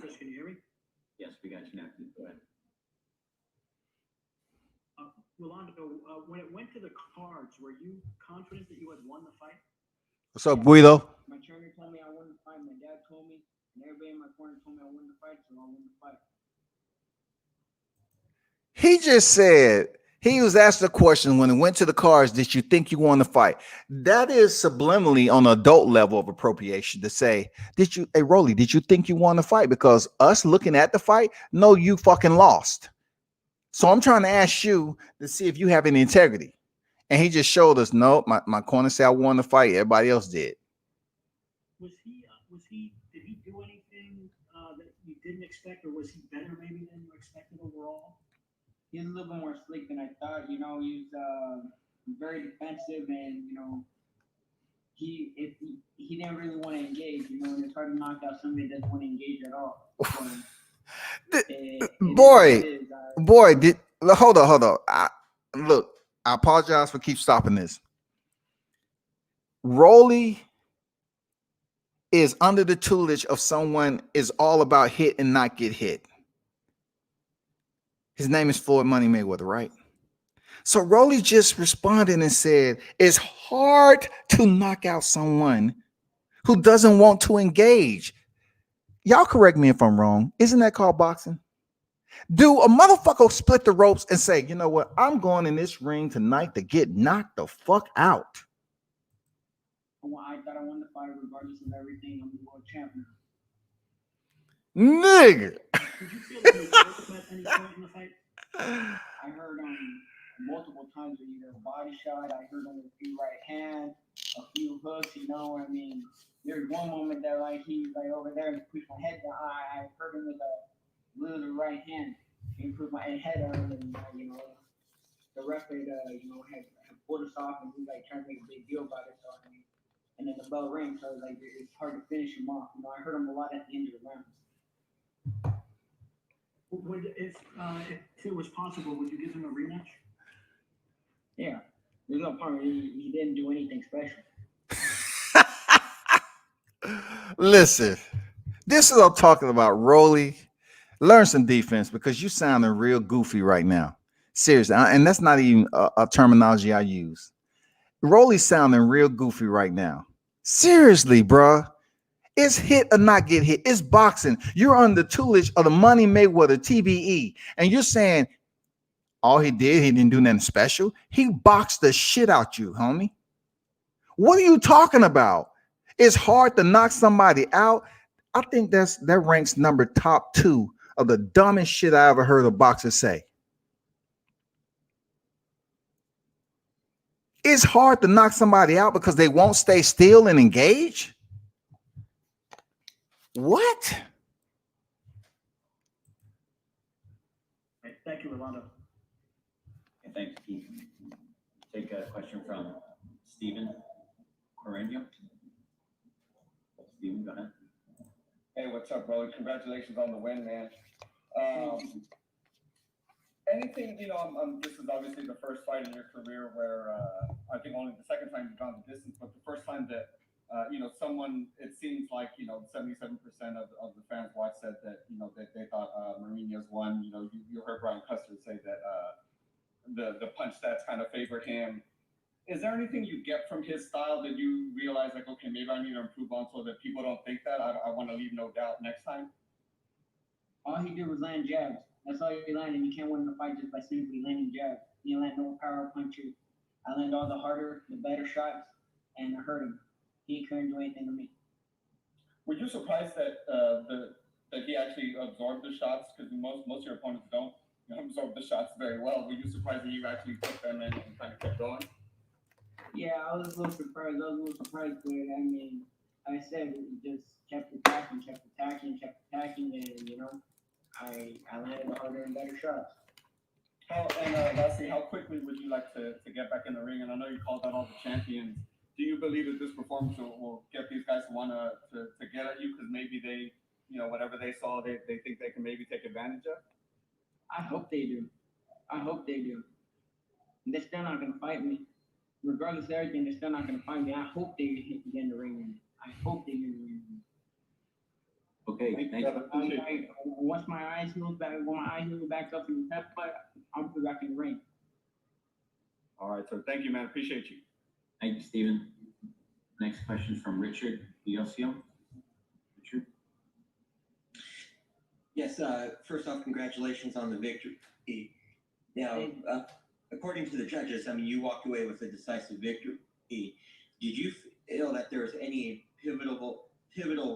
Chris, can you hear me? Yes, we got you now. Go ahead. Rolando, when it went to the cards, were you confident that you had won the fight? What's up, Guido? My trainer told me I won the fight. My dad told me, and everybody in my corner told me I won the fight, so I won the fight. He just said he was asked a question when it went to the cards. Did you think you won the fight? That is subliminally on an adult level of appropriation to say, did you, hey, Rolly, did you think you won the fight? Because us looking at the fight, no, you fucking lost. So I'm trying to ask you to see if you have any integrity. And he just showed us, no, my corner said I won the fight. Everybody else did. Did he do anything that you didn't expect, or was he better maybe than you expected overall? He's a little bit more slick than I thought. You know, he's very defensive, and you know, he didn't really want to engage. You know, and it's hard to knock out somebody that doesn't want to engage at all. Hold on. Look, I apologize for keep stopping this. Rolly is under the tutelage of someone is all about hit and not get hit. His name is Floyd Money Mayweather, right? So Rolly just responded and said, it's hard to knock out someone who doesn't want to engage. Y'all correct me if I'm wrong. Isn't that called boxing? Do a motherfucker split the ropes and say, you know what? I'm going in this ring tonight to get knocked the fuck out. I thought I won the fight regardless of everything. I'm the world champion. Nigga. Did you feel that you were at any point in the fight? I heard multiple times either a body shot. I heard him with a few right hands, a few hooks. You know, I mean, there's one moment that like he's like over there and pushed my head down. I heard him with a little right hand. He put my head on, and you know, the referee, had pulled us off, and he like trying to make a big deal about it. So I mean, and then the bell rang, so like it's hard to finish him off. You know, I heard him a lot at the end of the rounds. If it was possible, would you give him a rematch? Yeah, there's no problem. He didn't do anything special. Listen, This is what I'm talking about, Rolly. Learn some defense because you sounding real goofy right now. Seriously, and that's not even a terminology I use. Rolly sounding real goofy right now. Seriously, bruh. It's hit or not get hit. It's boxing. You're on the tutelage of the Money Mayweather TBE, and you're saying all he did, he didn't do nothing special. He boxed the shit out you, homie. What are you talking about? It's hard to knock somebody out. I think that ranks number top 2 of the dumbest shit I ever heard a boxer say. It's hard to knock somebody out because they won't stay still and engage. What? Thank you, Rolando. Okay, thanks, Keith. Take a question from Stephen Correño. Stephen, go ahead. Hey, what's up, brother? Congratulations on the win, man. Anything, this is obviously the first fight in your career where I think only the second time you've gone the distance, but the first time that, someone, it seems like, 77% of the fans watched said that, that they thought Mourinho's won. You heard Brian Custer say that the punch stats kind of favored him. Is there anything you get from his style that you realize, like, okay, maybe I need to improve on so that people don't think that? I want to leave no doubt next time. All he did was land jabs. That's all he landed. You can't win the fight just by simply landing jabs. He land no power punches. I land all the harder, the better shots, and I hurt him. He couldn't do anything to me. Were you surprised that that he actually absorbed the shots? Because most of your opponents don't absorb the shots very well. Were you surprised that you actually took them and kind of kept going? Yeah, I was a little surprised. But I mean, like I said, we just kept attacking, and I landed the harder and better shots. Lastly, how quickly would you like to get back in the ring? And I know you called out all the champions. Do you believe that this performance will get these guys to want to get at you because maybe they, whatever they saw, they think they can maybe take advantage of? I hope they do. They're still not going to fight me. Regardless of everything, they're still not going to fight me. I hope they get in the ring with me. Okay, thank you. Once my eyes move back up in the fight, I'll be back in the ring. All right, so thank you, man. Appreciate you. Thank you, Stephen. Next question is from Richard Diosio. Richard? Yes, first off, congratulations on the victory. Now, according to the judges, you walked away with a decisive victory. Did you feel that there was any pivotal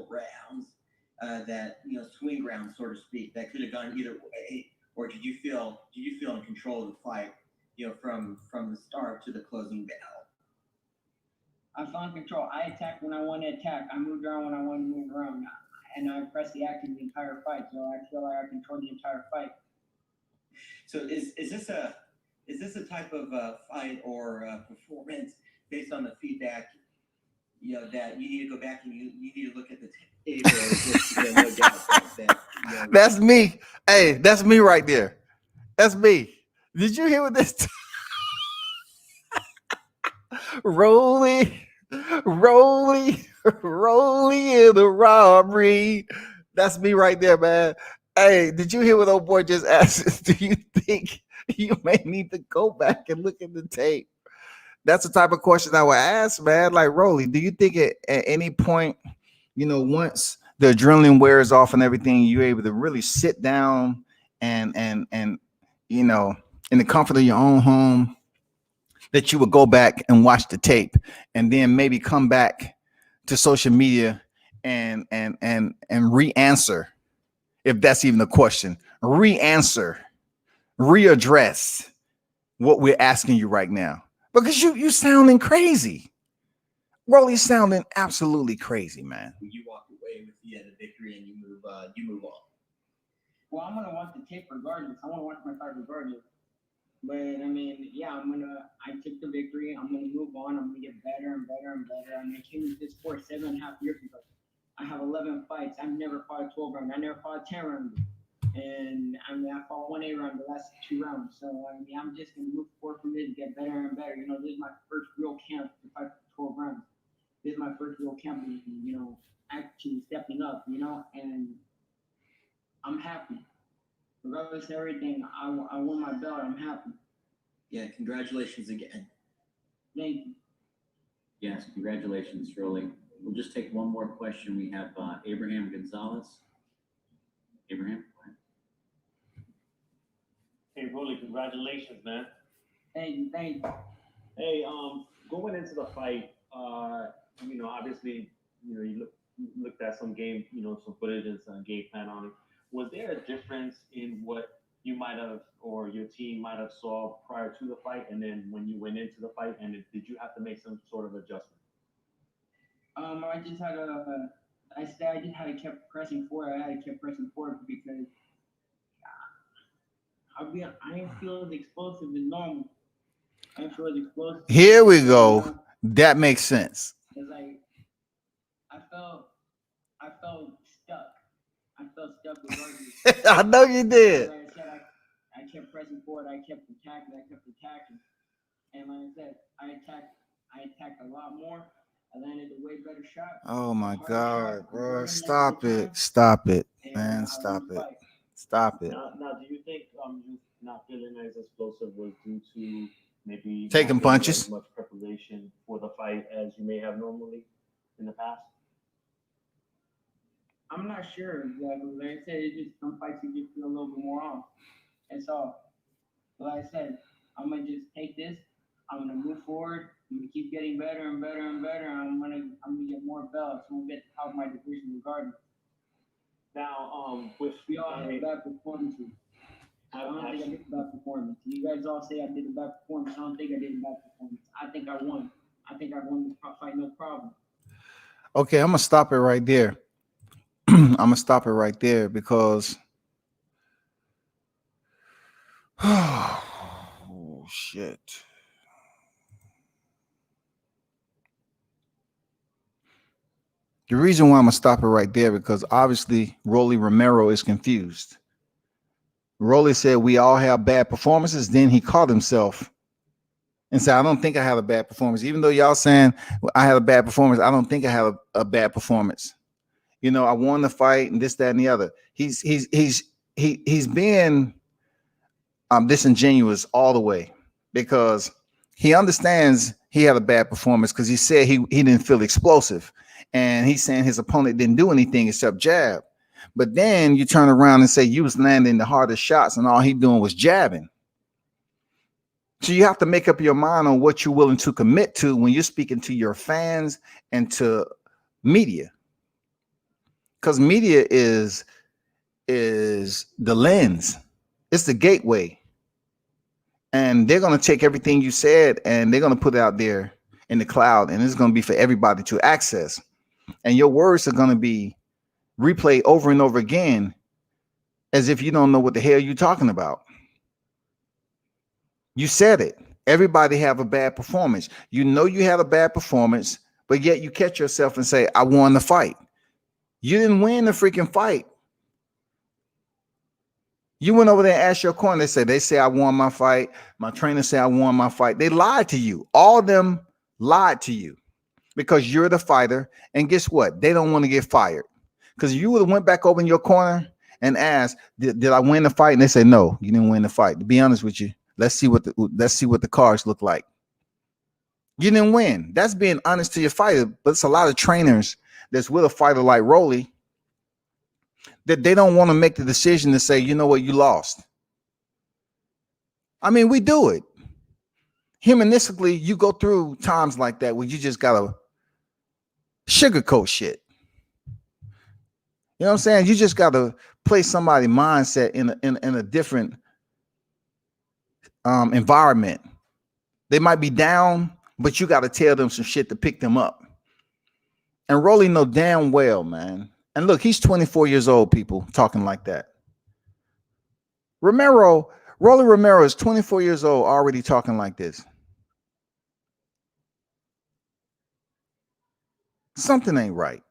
rounds that swing rounds, so to speak, that could have gone either way, or did you feel in control of the fight, from the start to the closing bell? I was in control. I attacked when I wanted to attack. I moved around when I wanted to move around, and I pressed the action the entire fight. So I feel like I controlled the entire fight. So is this a type of fight or performance based on the feedback, that you need to go back and you need to look at the tape? No doubt that, That's me. Hey, that's me right there. That's me. Did you hear what this? Rolly in the robbery. That's me right there, man. Hey, did you hear what old boy just asked? Do you think you may need to go back and look at the tape? That's the type of question I would ask, man. Like, Rolly, do you think at any point, once the adrenaline wears off and everything, you're able to really sit down and in the comfort of your own home, that you would go back and watch the tape and then maybe come back to social media and re-answer, if that's even a question, re-answer, readdress what we're asking you right now? Because you sounding crazy. Rolly sounding absolutely crazy, man. you walk away with the victory and you move on. Well, I'm gonna watch the tape regardless. I want to watch my fight regardless. But I mean, yeah, I took the victory. I'm gonna move on. I'm gonna get better and better and better. I came into this sport 7.5 years ago. I have 11 fights. I've never fought a 12 round. I never fought a 10 round. And I fought 1 8 round the last 2 rounds. So I'm just gonna move forward from this, get better and better. This is my first real camp to fight for 12 rounds. this is my first real camp, actually stepping up, and I'm happy. Regardless of everything, I won my belt. I'm happy. Yeah, congratulations again. Thank you. Yes, congratulations, Rolly. We'll just take one more question. We have Abraham Gonzalez. Abraham, go ahead. Hey, Rolly, congratulations, man. Thank you. Thank you. Hey, going into the fight, obviously, you looked at some game, some footage and some game plan on it. Was there a difference in what you might have or your team might have saw prior to the fight, and then when you went into the fight, and did you have to make some sort of adjustment? I just had a. I said I just had to keep pressing forward. I had to keep pressing forward because I didn't feel as explosive as normal. I didn't feel as explosive. Here we go. That makes sense. It's like I felt stuck. I felt stuck with Robbery. I know you did. Like I said, I kept pressing forward. I kept attacking. And like I said, I attacked a lot more. I landed a way better shot. Oh my God, bro. Stop Stop it, man. Stop it. Stop it. Now, do you think you not feeling as explosive was due to maybe Taking not getting punches? as much preparation for the fight as you may have normally in the past? I'm not sure exactly. Like I said, it's just some fights you just feel a little bit more off. That's all. But like I said, I'm gonna just take this. I'm gonna move forward. I'm gonna keep getting better and better and better. I'm gonna get more belts. I'm gonna get the top of my division regardless. Now, with We all have bad performances. I don't think I did a bad performance. You guys all say I did a bad performance. I don't think I did a bad performance. I think I won. I think I won the fight, no problem. Okay, I'm gonna stop it right there. I'm gonna stop it right there because oh shit. The reason why I'm gonna stop it right there because obviously Rolly Romero is confused. Rolly said we all have bad performances. Then he caught himself and said, "I don't think I had a bad performance." Even though y'all saying I had a bad performance, I don't think I had a bad performance. I won the fight and this, that, and the other. He's being disingenuous all the way because he understands he had a bad performance because he said he didn't feel explosive, and he's saying his opponent didn't do anything except jab. But then you turn around and say you was landing the hardest shots and all he doing was jabbing. So you have to make up your mind on what you're willing to commit to when you're speaking to your fans and to media. Because media is the lens. It's the gateway. And they're going to take everything you said and they're going to put it out there in the cloud, and it's going to be for everybody to access. And your words are going to be replayed over and over again as if you don't know what the hell you're talking about. You said it. Everybody have a bad performance. You know you had a bad performance, but yet you catch yourself and say, I won the fight. You didn't win the freaking fight. You went over there and asked your corner. They say I won my fight. My trainer said I won my fight. They lied to you. All of them lied to you because you're the fighter. And guess what? They don't want to get fired. Because you would have went back over in your corner and asked, did I win the fight? And they say, no, you didn't win the fight. To be honest with you, let's see what the cards look like. You didn't win. That's being honest to your fighter. But it's a lot of trainers that's with a fighter like Rolly that they don't want to make the decision to say, you know what, you lost. I mean, we do it. Humanistically, you go through times like that where you just gotta sugarcoat shit. You know what I'm saying? You just gotta place somebody's mindset in a different environment. They might be down, but you gotta tell them some shit to pick them up. And Rolly know damn well, man. And look, he's 24 years old, people talking like that. Rolly Romero is 24 years old, already talking like this. Something ain't right.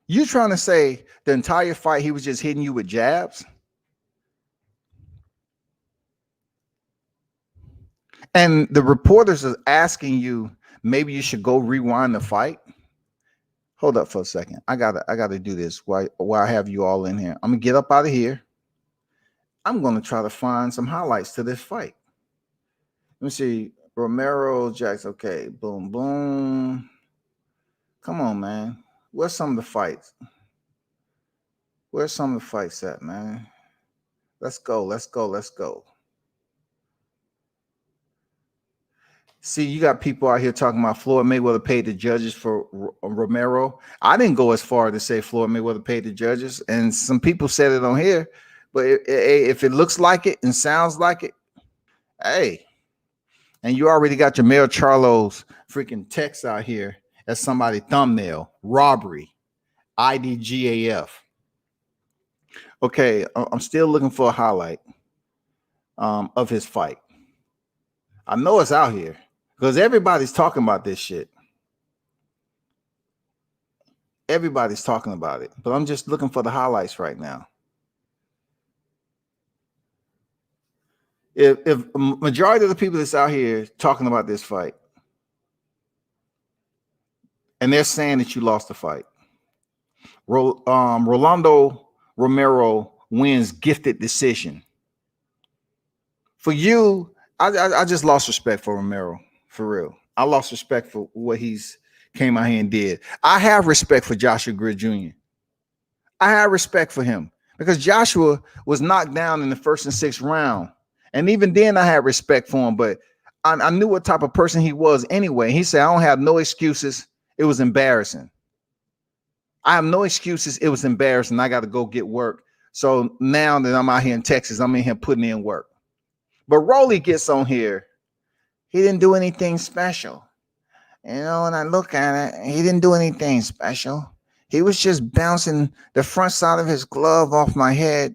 You trying to say the entire fight he was just hitting you with jabs? And the reporters are asking you maybe you should go rewind the fight. Hold up for a second. I gotta do this while I have you all in here. I'm gonna get up out of here. I'm gonna try to find some highlights to this fight. Let me see. Romero Jackson. Okay, boom, boom. Come on, man. Where's some of the fights? Where's some of the fights at, man? Let's go. Let's go. Let's go. See, you got people out here talking about Floyd Mayweather paid the judges for Romero. I didn't go as far to say Floyd Mayweather paid the judges, and some people said it on here. But if it looks like it and sounds like it, hey, and you already got your Mayor Charlo's freaking text out here as somebody thumbnail robbery, IDGAF. Okay, I'm still looking for a highlight of his fight. I know it's out here because everybody's talking about this shit. Everybody's talking about it, but I'm just looking for the highlights right now. If a majority of the people that's out here talking about this fight, and they're saying that you lost the fight, Rolando Romero wins gifted decision. For you, I just lost respect for Romero, for real. I lost respect for what he's came out here and did. I have respect for Joshua Grid Jr. I have respect for him because Joshua was knocked down in the first and sixth round. And even then I had respect for him, but I knew what type of person he was anyway. He said, I don't have no excuses. It was embarrassing. I have no excuses. It was embarrassing. I got to go get work. So now that I'm out here in Texas, I'm in here putting in work. But Rolly gets on here. He didn't do anything special. You know, and I look at it, he didn't do anything special. He was just bouncing the front side of his glove off my head.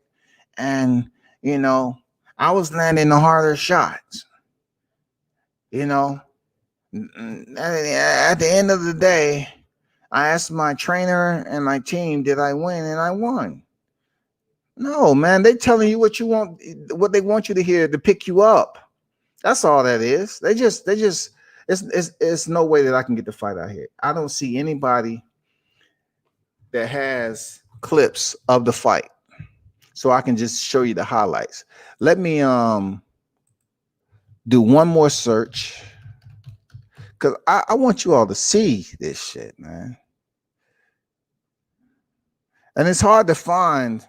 And, you know, I was landing the harder shots. You know, at the end of the day, I asked my trainer and my team, did I win? And I won. No, man, they telling you what you want, what they want you to hear to pick you up. That's all that is. It's no way that I can get the fight out here. I don't see anybody that has clips of the fight, so I can just show you the highlights. Let me do one more search because I want you all to see this shit, man. And it's hard to find.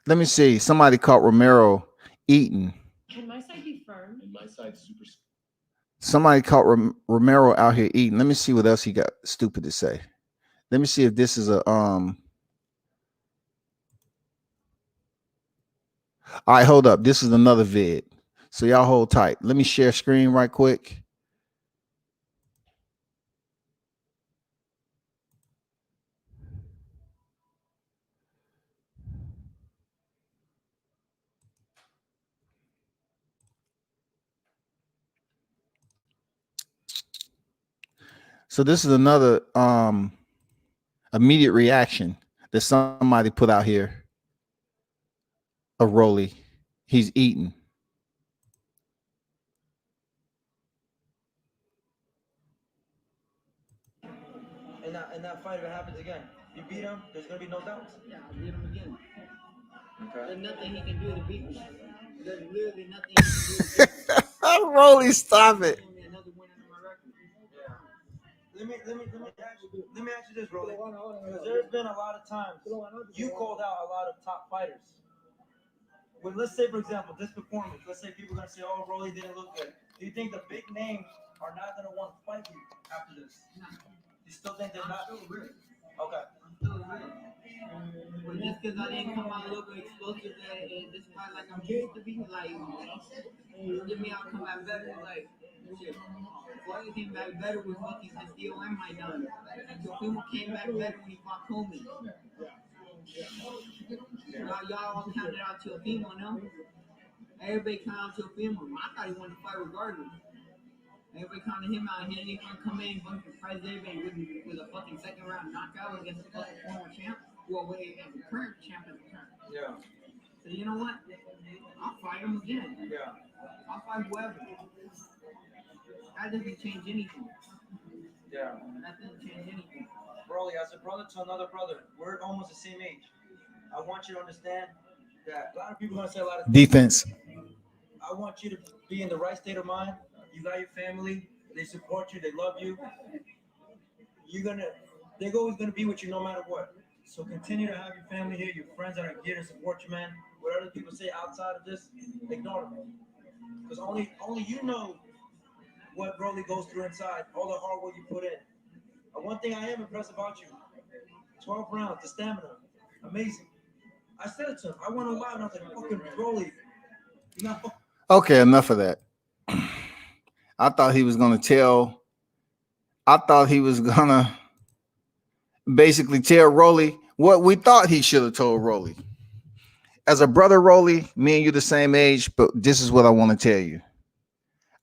Let me see. Somebody caught Romero eating. Can my side be firm? And my side's super. Somebody caught Romero out here eating. Let me see what else he got stupid to say. Let me see if this is a All right, hold up. This is another vid. So y'all hold tight. Let me share screen right quick. So this is another immediate reaction that somebody put out here of Rolly. He's eating. In that fight, if it happens again, you beat him, there's gonna be no doubts. Yeah, I'll beat him again. Okay. There's nothing he can do to beat me. There's literally nothing he can do to beat me. Rolly, stop it. Another win under my record. Yeah. Let me ask you this, Rolly. Because there's been a lot of times you called out a lot of top fighters. When let's say, for example, this performance, let's say people are gonna say, "Oh, Rolly didn't look good." Do you think the big names are not gonna want to fight you after this? No. You still think they're not? I'm still real. Okay. I'm still real. But just because I didn't come out looking explosive this fight like I'm used to be, like, give me I'll come back better. Like, shit. Floyd came back better with fucking Castillo and my done. Teofimo came back better when he fought Coleman. Y'all all counted out Teofimo, no? Everybody counted out Teofimo. I thought he wanted to fight regardless. Everybody counted him out. He didn't even come in and surprise everybody with a fucking second round knockout against the fucking former champ. Well, wait, and the current champ at the time. Yeah. So you know what? I'll fight him again. Yeah. I'll fight whoever. That doesn't change anything. Yeah. That doesn't change anything. Broly, as a brother to another brother, we're almost the same age. I want you to understand that a lot of people are gonna say a lot of things. Defense. I want you to be in the right state of mind. You got your family, they support you, they love you. They're always gonna be with you no matter what. So continue to have your family here, your friends that are here to support you, man. What other people say outside of this, ignore them. Because only you know what Broly goes through inside, all the hard work you put in. One thing I am impressed about you, 12 rounds, the stamina, amazing. I said it to him. I went on live and I was like, fucking Broly. You know, Okay, enough of that. I thought he was gonna basically tell Rolly what we thought he should have told Rolly. As a brother, Rolly, me and you the same age, but this is what I want to tell you.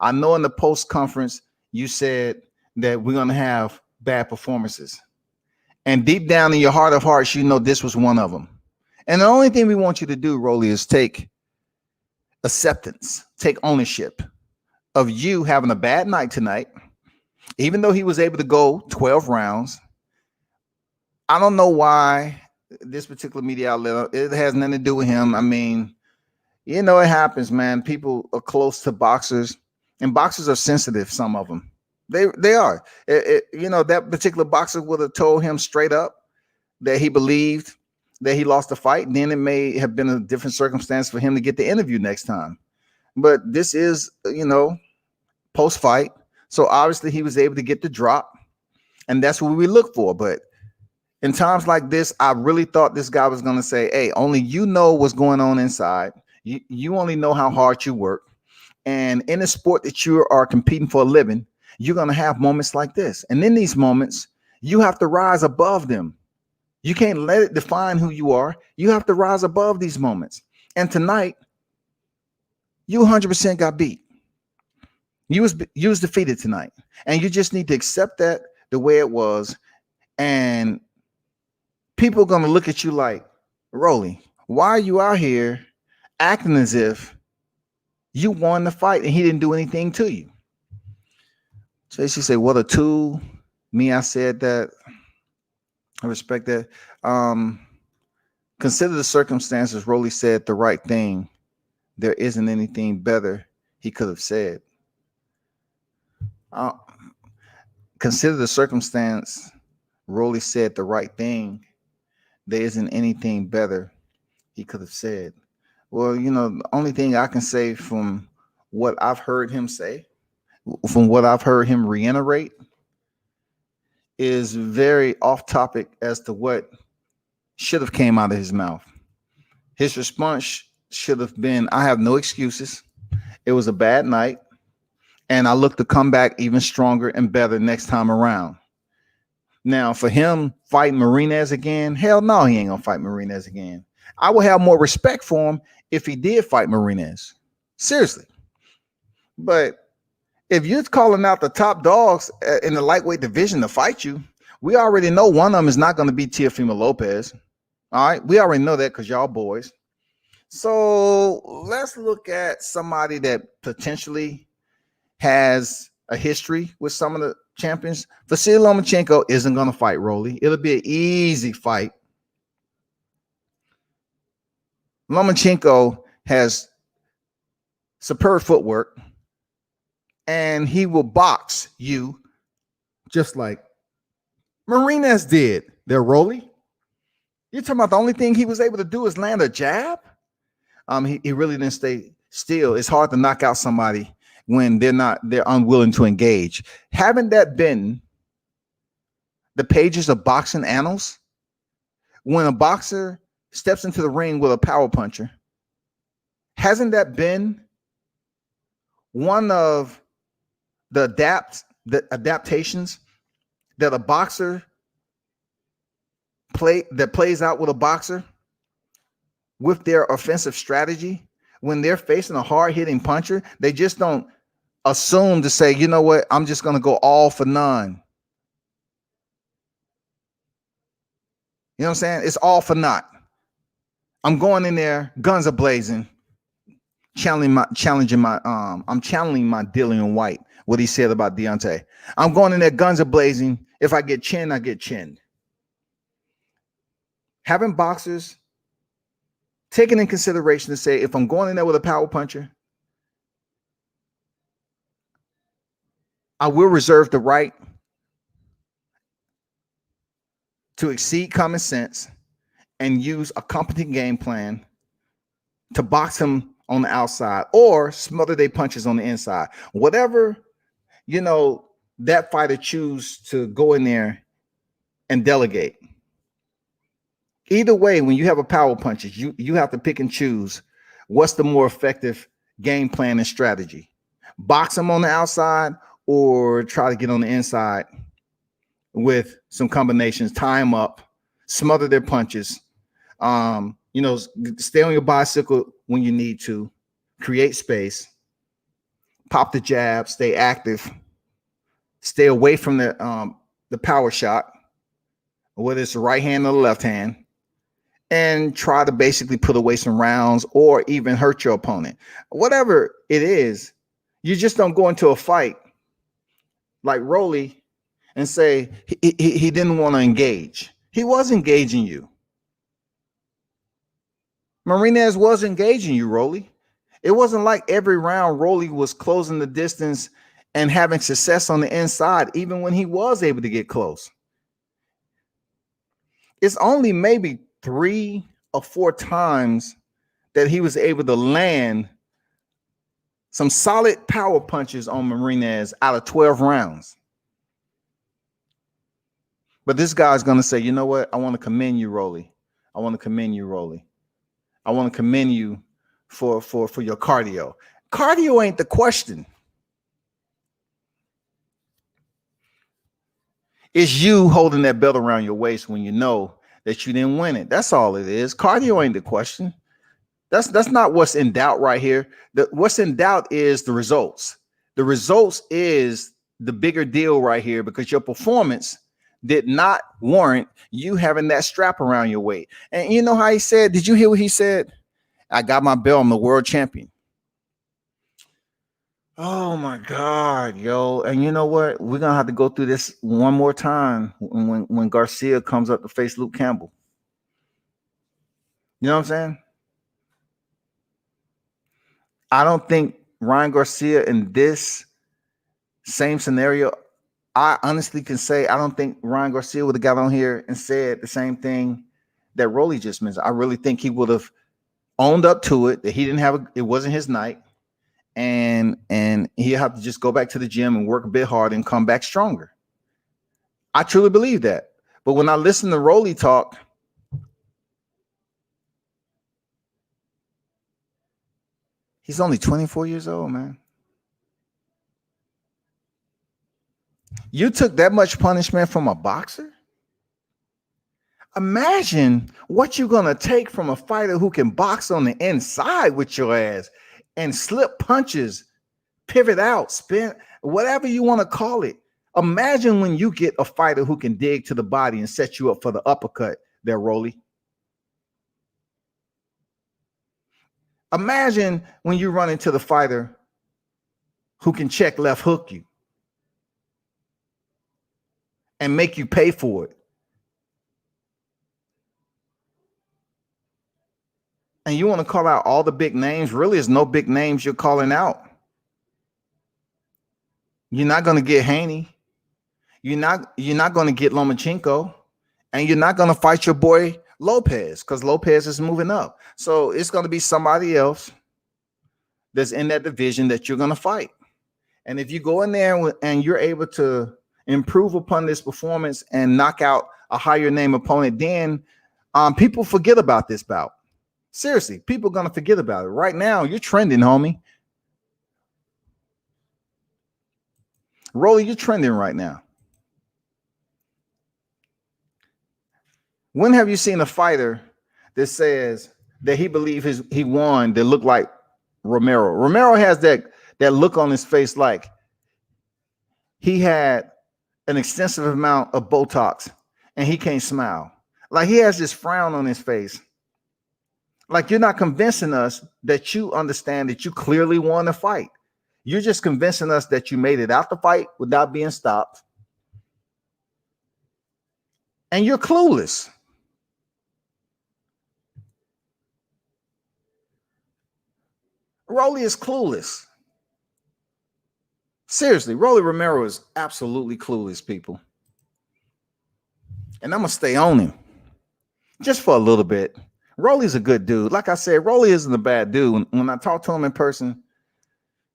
I know in the post conference you said that we're gonna have bad performances, and deep down in your heart of hearts, you know this was one of them. And the only thing we want you to do, Rolly, is take acceptance, take ownership of you having a bad night tonight. Even though he was able to go 12 rounds, I don't know why this particular media outlet, it has nothing to do with him. I mean, you know, it happens, man. People are close to boxers, and boxers are sensitive, some of them. They are. You know, that particular boxer would have told him straight up that he believed that he lost the fight, and then it may have been a different circumstance for him to get the interview next time. But this is, you know, post-fight. So obviously he was able to get the drop, and that's what we look for. But in times like this, I really thought this guy was going to say, hey, only you know what's going on inside. You only know how hard you work. And in a sport that you are competing for a living, you're going to have moments like this. And in these moments, you have to rise above them. You can't let it define who you are. You have to rise above these moments. And tonight, you 100% got beat. You was defeated tonight. And you just need to accept that the way it was. And people are going to look at you like, Rolly, why are you out here acting as if you won the fight and he didn't do anything to you? So she said, what a tool. Me, I said that. I respect that. Consider the circumstances. Rolly said the right thing. There isn't anything better he could have said. Consider the circumstance. Rolly said the right thing. There isn't anything better he could have said. Well, you know, the only thing I can say from what I've heard him say, from what I've heard him reiterate, is very off topic as to what should have came out of his mouth. His response should have been, I have no excuses. It was a bad night, and I look to come back even stronger and better next time around. Now, for him fighting Marinez again, hell no, he ain't gonna fight Marinez again. I would have more respect for him if he did fight Marinez. Seriously. But if you're calling out the top dogs in the lightweight division to fight you, we already know one of them is not going to be Teofimo Lopez. All right. We already know that because y'all boys. So let's look at somebody that potentially has a history with some of the champions. Vasily Lomachenko isn't going to fight Rolly. It'll be an easy fight. Lomachenko has superb footwork, and he will box you just like Marinez did there, Rolly. You're talking about the only thing he was able to do is land a jab? He really didn't stay still. It's hard to knock out somebody when they're unwilling to engage. Haven't that been the pages of boxing annals? When a boxer steps into the ring with a power puncher, hasn't that been one of the adaptations that a boxer plays out with a boxer with their offensive strategy? When they're facing a hard-hitting puncher, they just don't assume to say, you know what, I'm just going to go all for none. You know what I'm saying? It's all for naught. I'm going in there, guns are blazing, I'm channeling my Dillian White, what he said about Deontay. I'm going in there, guns are blazing. If I get chinned, I get chinned. Having boxers taking in consideration to say, if I'm going in there with a power puncher, I will reserve the right to exceed common sense and use a competent game plan to box him on the outside or smother their punches on the inside. Whatever, that fighter choose to go in there and delegate. Either way, when you have a power puncher, you have to pick and choose what's the more effective game plan and strategy. Box them on the outside or try to get on the inside with some combinations, tie them up, smother their punches, stay on your bicycle when you need to, create space, pop the jab, stay active, stay away from the power shot, whether it's the right hand or the left hand, and try to basically put away some rounds or even hurt your opponent. Whatever it is, you just don't go into a fight like Rolly and say he didn't want to engage. He was engaging you. Marinez was engaging you, Rolly. It wasn't like every round Rolly was closing the distance and having success on the inside, even when he was able to get close. It's only maybe 3 or 4 times that he was able to land some solid power punches on Marinez out of 12 rounds. But this guy's going to say, you know what? I want to commend you, Rolly. I want to commend you, Rolly. I want to commend you for your cardio. Cardio ain't the question. It's you holding that belt around your waist when you know that you didn't win it. That's all it is. Cardio ain't the question. That's not what's in doubt right here. What's in doubt is the results. The results is the bigger deal right here because your performance did not warrant you having that strap around your waist. And you know how he said, did you hear what he said? I got my belt. I'm the world champion. Oh my God, yo. And you know what? We're going to have to go through this one more time when Garcia comes up to face Luke Campbell. You know what I'm saying? I don't think Ryan Garcia in this same scenario, I honestly can say I don't think Ryan Garcia would have got on here and said the same thing that Rolly just mentioned. I really think he would have owned up to it, that he didn't have it wasn't his night, and he'll have to just go back to the gym and work a bit hard and come back stronger. I truly believe that. But when I listen to Rolly talk, he's only 24 years old, man. You took that much punishment from a boxer? Imagine what you're going to take from a fighter who can box on the inside with your ass and slip punches, pivot out, spin, whatever you want to call it. Imagine when you get a fighter who can dig to the body and set you up for the uppercut there, Rolly. Imagine when you run into the fighter who can check left hook you and make you pay for it. And you want to call out all the big names. Really, there's no big names you're calling out. You're not going to get Haney. You're not going to get Lomachenko. And you're not going to fight your boy Lopez because Lopez is moving up. So it's going to be somebody else that's in that division that you're going to fight. And if you go in there and you're able to improve upon this performance and knock out a higher name opponent, then people forget about this bout. Seriously, people are going to forget about it. Right now, you're trending, homie. Rolly, you're trending right now. When have you seen a fighter that says that he believes he won that look like Romero? Romero has that look on his face like he had an extensive amount of Botox and he can't smile. Like he has this frown on his face. Like, you're not convincing us that you understand that you clearly won the fight. You're just convincing us that you made it out the fight without being stopped. And you're clueless. Rolly is clueless. Seriously, Rolly Romero is absolutely clueless, people. And I'm going to stay on him just for a little bit. Rolly's a good dude. Like I said, Rolly isn't a bad dude. When I talk to him in person,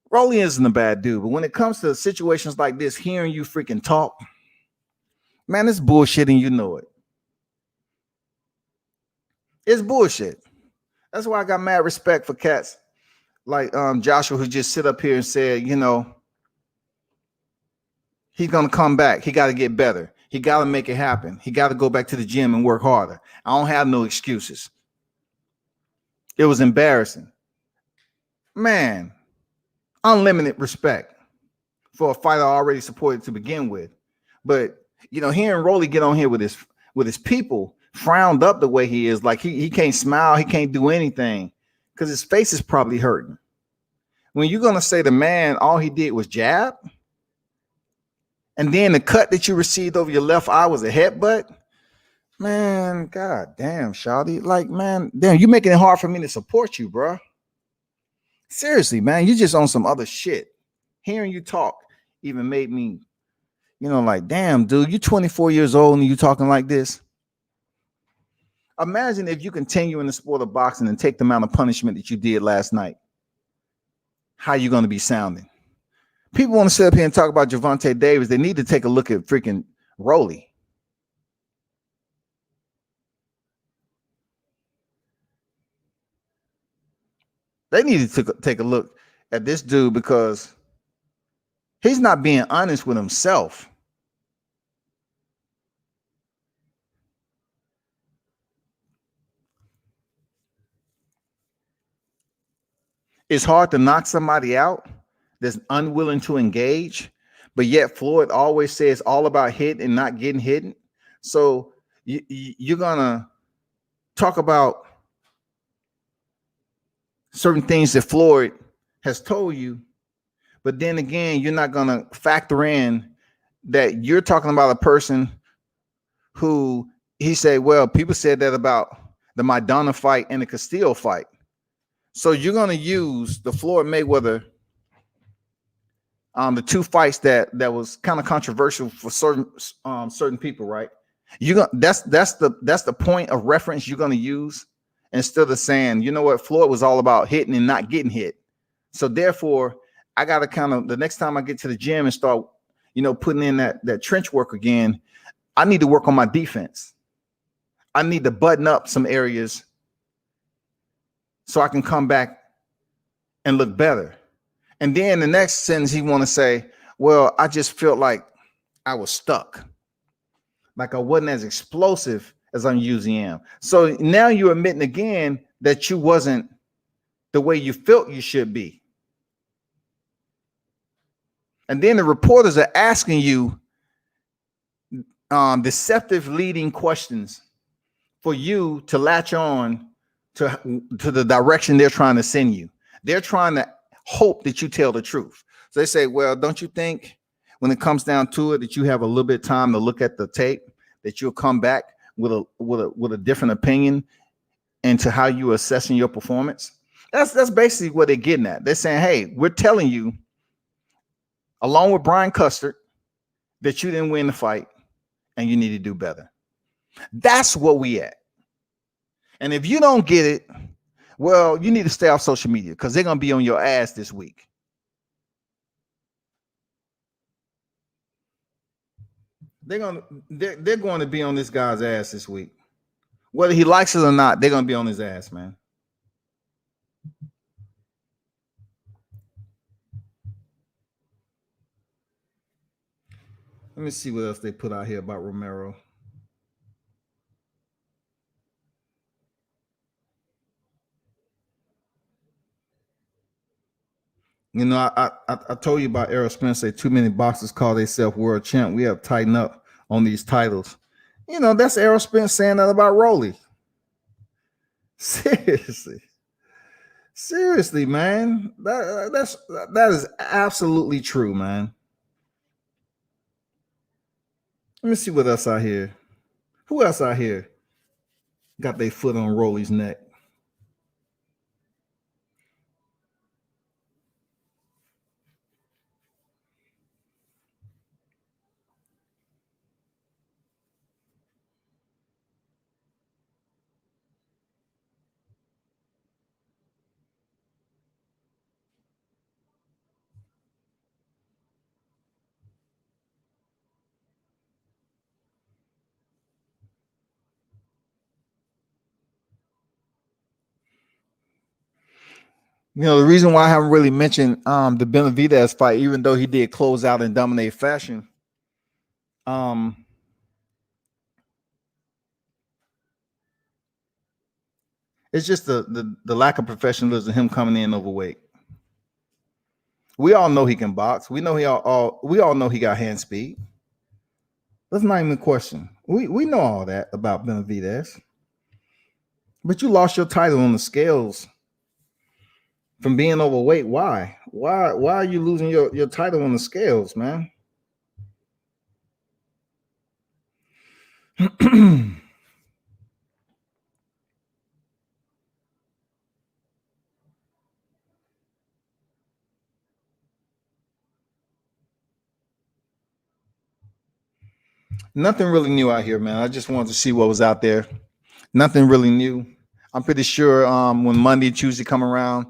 Rolly isn't a bad dude. But when it comes to situations like this, hearing you freaking talk, man, it's bullshit and you know it. It's bullshit. That's why I got mad respect for cats like Joshua, who just sit up here and said, you know, he's going to come back. He got to get better. He got to make it happen. He got to go back to the gym and work harder. I don't have no excuses. It was embarrassing. Man, unlimited respect for a fighter I already supported to begin with. But, you know, hearing Rolly get on here with his people frowned up the way he is, like he can't smile, he can't do anything because his face is probably hurting. When you're going to say the man, all he did was jab, and then the cut that you received over your left eye was a headbutt, man, god damn, shawty. Like, man, damn, you making it hard for me to support you, bro. Seriously, man, you just on some other shit. Hearing you talk even made me, you know, like, damn, dude, you 24 years old and you talking like this. Imagine if you continue in the sport of boxing and take the amount of punishment that you did last night. How you going to be sounding? People want to sit up here and talk about Gervonta Davis. They need to take a look at freaking Rolly. They need to take a look at this dude because he's not being honest with himself. It's hard to knock somebody out that's unwilling to engage, but yet Floyd always says all about hit and not getting hit. So you're gonna talk about certain things that Floyd has told you, but then again, you're not gonna factor in that you're talking about a person who he said, well, people said that about the Maidana fight and the Castillo fight. So you're going to use the Floyd Mayweather, the two fights that was kind of controversial for certain people, right? That's the point of reference you're going to use instead of saying, you know what, Floyd was all about hitting and not getting hit. So therefore, I got to kind of, the next time I get to the gym and start, you know, putting in that trench work again, I need to work on my defense. I need to button up some areas so I can come back and look better. And then the next sentence he want to say, well, I just felt like I was stuck. Like I wasn't as explosive as I'm usually am. So now you're admitting again that you wasn't the way you felt you should be. And then the reporters are asking you deceptive leading questions for you to latch on to the direction they're trying to send you. They're trying to hope that you tell the truth. So they say, well, don't you think when it comes down to it that you have a little bit of time to look at the tape, that you'll come back with a different opinion into how you're assessing your performance? That's basically what they're getting at. They're saying, hey, we're telling you, along with Brian Custard, that you didn't win the fight and you need to do better. That's what we at. And if you don't get it, well, you need to stay off social media because they're going to be on your ass this week. They're going to be on this guy's ass this week. Whether he likes it or not, they're going to be on his ass, man. Let me see what else they put out here about Romero. You know, I told you about Errol Spence. Say too many boxers call themselves world champ. We have tightened up on these titles. You know, that's Errol Spence saying that about Rolly. Seriously. Seriously, man. That is absolutely true, man. Let me see what else out here. Who else out here got their foot on Rolly's neck? You know, the reason why I haven't really mentioned the Benavidez fight, even though he did close out in dominate fashion, it's just the lack of professionalism, him coming in overweight. We all know he can box. We know we all know he got hand speed. That's not even a question. We know all that about Benavidez. But you lost your title on the scales from being overweight. Why? Why are you losing your title on the scales, man? Nothing really new out here, man. I just wanted to see what was out there. Nothing really new. I'm pretty sure when Monday, Tuesday come around,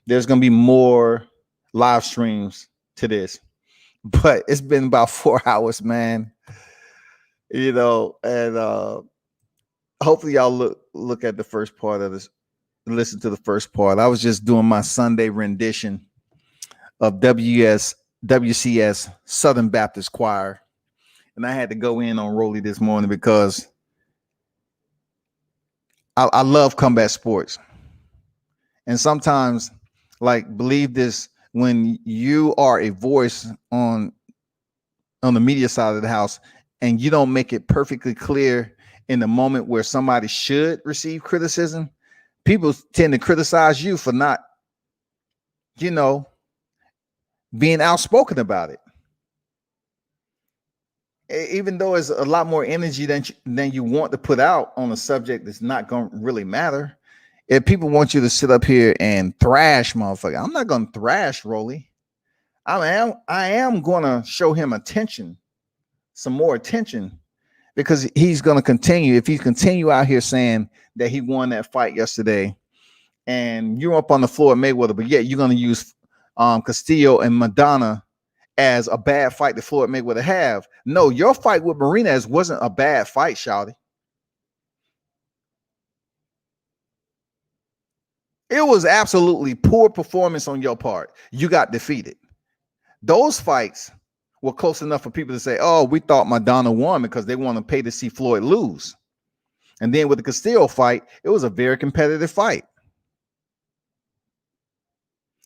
there's gonna be more live streams to this. But it's been about 4 hours, man. You know, and hopefully y'all look at the first part of this, listen to the first part. I was just doing my Sunday rendition of WCS Southern Baptist Choir. And I had to go in on Rolly this morning because I love combat sports. And sometimes, like, believe this, when you are a voice on the media side of the house and you don't make it perfectly clear in the moment where somebody should receive criticism, people tend to criticize you for not, you know, being outspoken about it. Even though it's a lot more energy than you want to put out on a subject that's not going to really matter. If people want you to sit up here and thrash, motherfucker, I'm not going to thrash Rolly. I am going to show him attention, some more attention, because he's going to continue. If he continue out here saying that he won that fight yesterday, and you're up on the floor at Mayweather, but yet you're going to use Castillo and Madonna as a bad fight that Floyd Mayweather have. No, your fight with Marinez wasn't a bad fight, Shouty. It was absolutely poor performance on your part. You got defeated. Those fights were close enough for people to say, oh, we thought Madonna won because they want to pay to see Floyd lose. And then with the Castillo fight, it was a very competitive fight.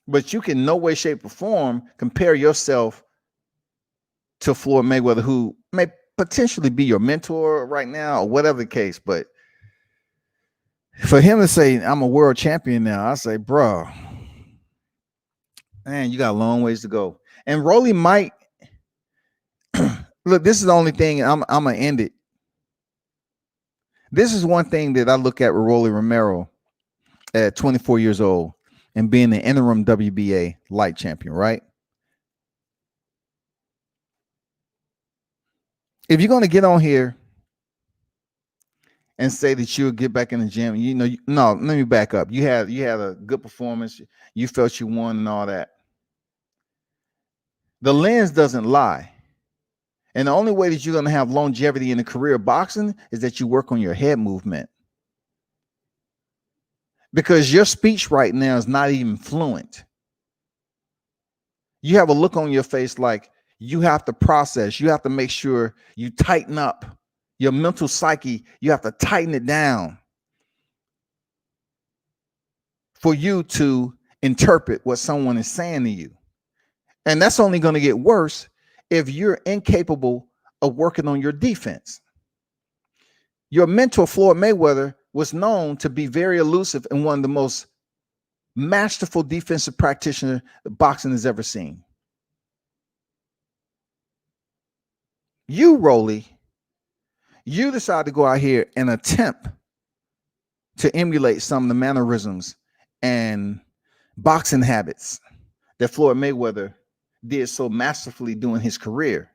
But you can no way, shape, or form compare yourself to Floyd Mayweather, who may potentially be your mentor right now or whatever the case. But for him to say, I'm a world champion now, I say, bro, man, you got a long ways to go. And Rolly might, look, this is the only thing I'm going to end it. This is one thing that I look at with Rolly Romero at 24 years old and being the interim WBA light champion, right? If you're going to get on here and say that you'll get back in the gym, no, let me back up. You had a good performance. You felt you won and all that. The lens doesn't lie. And the only way that you're going to have longevity in a career of boxing is that you work on your head movement. Because your speech right now is not even fluent. You have a look on your face like you have to process. You have to make sure you tighten up your mental psyche. You have to tighten it down for you to interpret what someone is saying to you. And that's only going to get worse if you're incapable of working on your defense. Your mentor, Floyd Mayweather, was known to be very elusive and one of the most masterful defensive practitioner boxing has ever seen. You, Rolly, you decide to go out here and attempt to emulate some of the mannerisms and boxing habits that Floyd Mayweather did so masterfully during his career.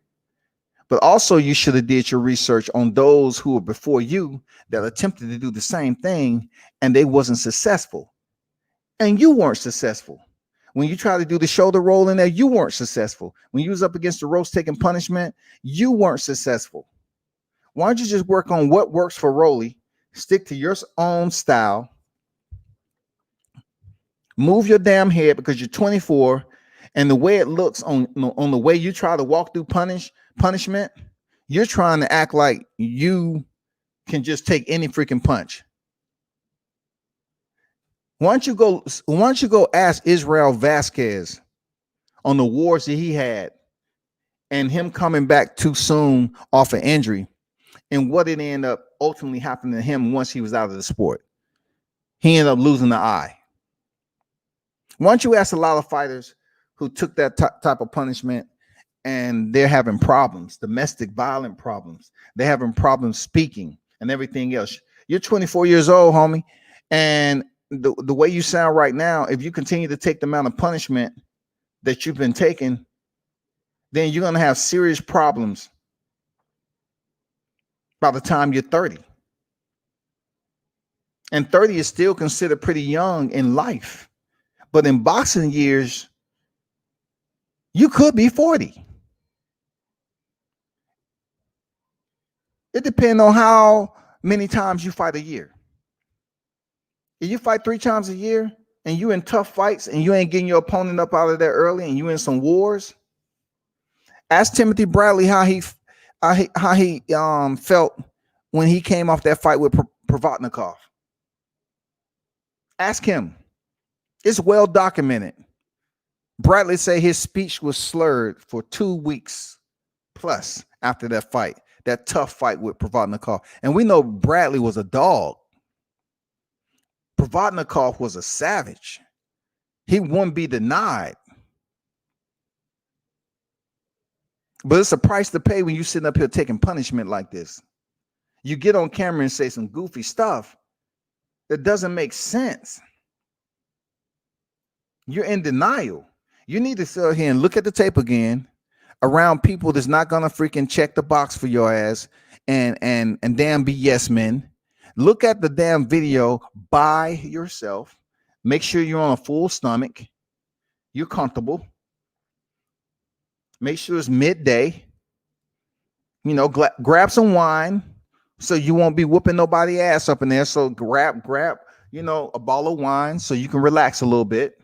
But also you should have did your research on those who were before you that attempted to do the same thing and they wasn't successful. And you weren't successful. When you tried to do the shoulder roll in there, you weren't successful. When you was up against the ropes taking punishment, you weren't successful. Why don't you just work on what works for Rolly, stick to your own style, move your damn head because you're 24, and the way it looks on the way you try to walk through punishment, you're trying to act like you can just take any freaking punch. Why don't you go ask Israel Vasquez on the wars that he had and him coming back too soon off an injury and what it ended up ultimately happening to him once he was out of the sport. He ended up losing the eye. Why don't you ask a lot of fighters who took that type of punishment and they're having problems, domestic violent problems. They're having problems speaking and everything else. You're 24 years old, homie. And the way you sound right now, if you continue to take the amount of punishment that you've been taking, then you're going to have serious problems by the time you're 30. And 30 is still considered pretty young in life. But in boxing years, you could be 40. It depends on how many times you fight a year. If you fight 3 times a year and you in tough fights and you ain't getting your opponent up out of there early and you in some wars, ask Timothy Bradley how he felt when he came off that fight with Provodnikov. Ask him. It's well documented. Bradley say his speech was slurred for 2 weeks plus after that fight, that tough fight with Provodnikov. And we know Bradley was a dog. Provodnikov was a savage. He wouldn't be denied. But it's a price to pay when you sitting up here taking punishment like this. You get on camera and say some goofy stuff that doesn't make sense. You're in denial. You need to sit here and look at the tape again around people that's not gonna freaking check the box for your ass and damn be yes men. Look at the damn video by yourself. Make sure you're on a full stomach. You're comfortable. Make sure it's midday. You know, grab some wine so you won't be whooping nobody ass up in there. So grab, you know, a bottle of wine so you can relax a little bit.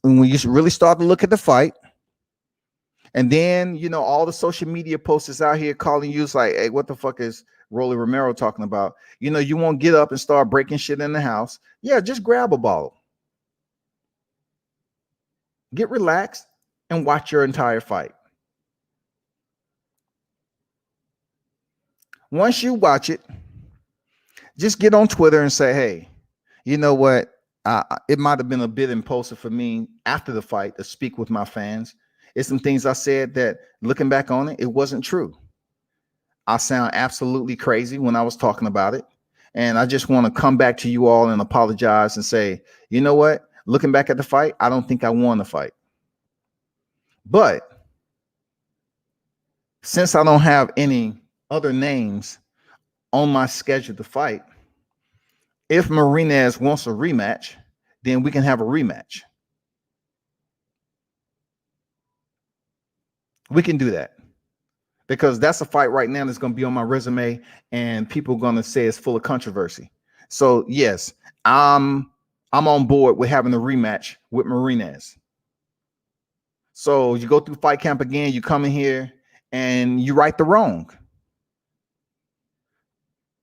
And when you really start to look at the fight, and then, you know, all the social media posters out here calling you, it's like, hey, what the fuck is Rolly Romero talking about? You know, you won't get up and start breaking shit in the house. Yeah, just grab a bottle. Get relaxed and watch your entire fight. Once you watch it, just get on Twitter and say, hey, you know what? It might have been a bit impulsive for me after the fight to speak with my fans. It's some things I said that, looking back on it, it wasn't true. I sound absolutely crazy when I was talking about it. And I just want to come back to you all and apologize and say, you know what? Looking back at the fight, I don't think I won the fight. But since I don't have any other names on my schedule to fight, if Marinez wants a rematch, then we can have a rematch. We can do that because that's a fight right now that's going to be on my resume and people are going to say it's full of controversy. So yes, I'm on board with having a rematch with Marinez. So you go through fight camp again, you come in here and you right the wrong.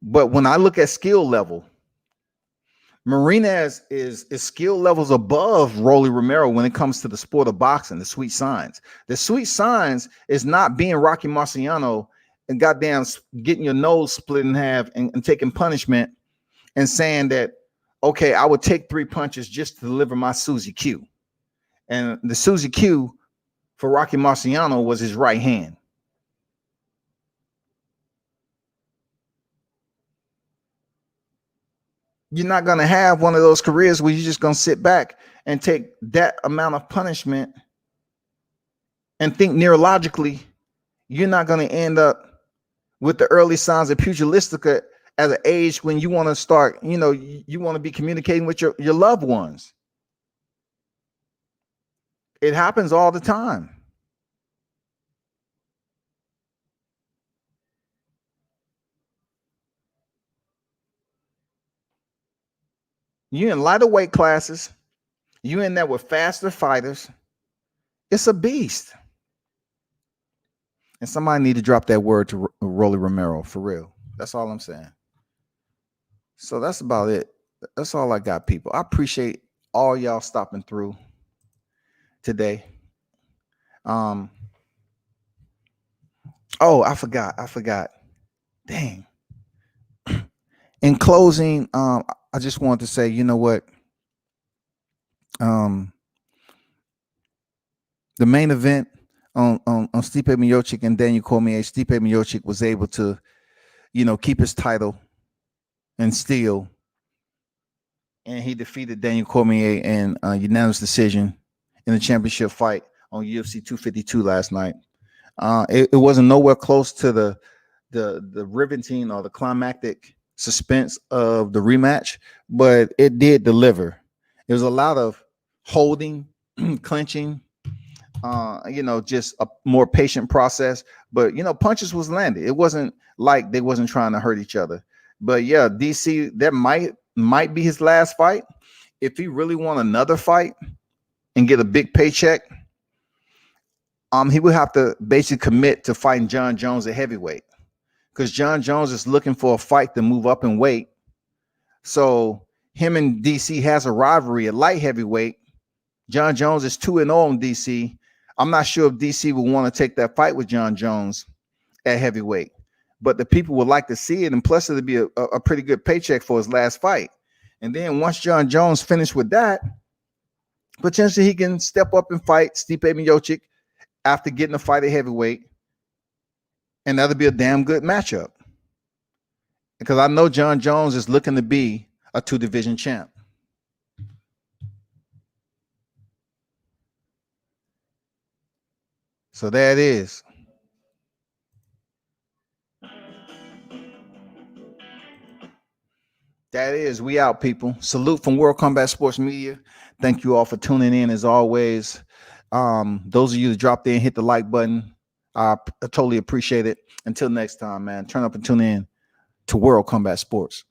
But when I look at skill level, Marinez is skill levels above Rolly Romero when it comes to the sport of boxing, the sweet signs. The sweet signs is not being Rocky Marciano and goddamn getting your nose split in half and taking punishment and saying that, okay, I would take 3 punches just to deliver my Susie Q. And the Susie Q for Rocky Marciano was his right hand. You're not going to have one of those careers where you're just going to sit back and take that amount of punishment and think neurologically you're not going to end up with the early signs of pugilistica at an age when you want to start, you want to be communicating with your loved ones. It happens all the time. You in lighter weight classes, you in there with faster fighters. It's a beast. And somebody need to drop that word to Rolly Romero for real. That's all I'm saying. So that's about it. That's all I got, people. I appreciate all y'all stopping through today. Oh, I forgot. Dang. In closing, I just wanted to say, you know what? The main event on Stipe Miocic and Daniel Cormier, Stipe Miocic was able to, keep his title and steal. And he defeated Daniel Cormier in a unanimous decision in the championship fight on UFC 252 last night. It wasn't nowhere close to the riveting or the climactic suspense of the rematch, but it did deliver. There was a lot of holding, clinching, just a more patient process. But punches was landed. It wasn't like they wasn't trying to hurt each other. But yeah, DC, that might be his last fight. If he really want another fight and get a big paycheck, he would have to basically commit to fighting John Jones at heavyweight, because John Jones is looking for a fight to move up in weight. So him and DC has a rivalry at light heavyweight. John Jones is 2-0 in DC. I'm not sure if DC will want to take that fight with John Jones at heavyweight, but the people would like to see it. And plus it'll be a pretty good paycheck for his last fight. And then once John Jones finished with that, potentially he can step up and fight Stipe Miocic after getting a fight at heavyweight. And that'll be a damn good matchup, because I know John Jones is looking to be a 2-division champ. So there it is. That is, we out, people. Salute from World Combat Sports Media. Thank you all for tuning in as always. Those of you that dropped in, hit the like button. I totally appreciate it. Until next time, man, turn up and tune in to World Combat Sports.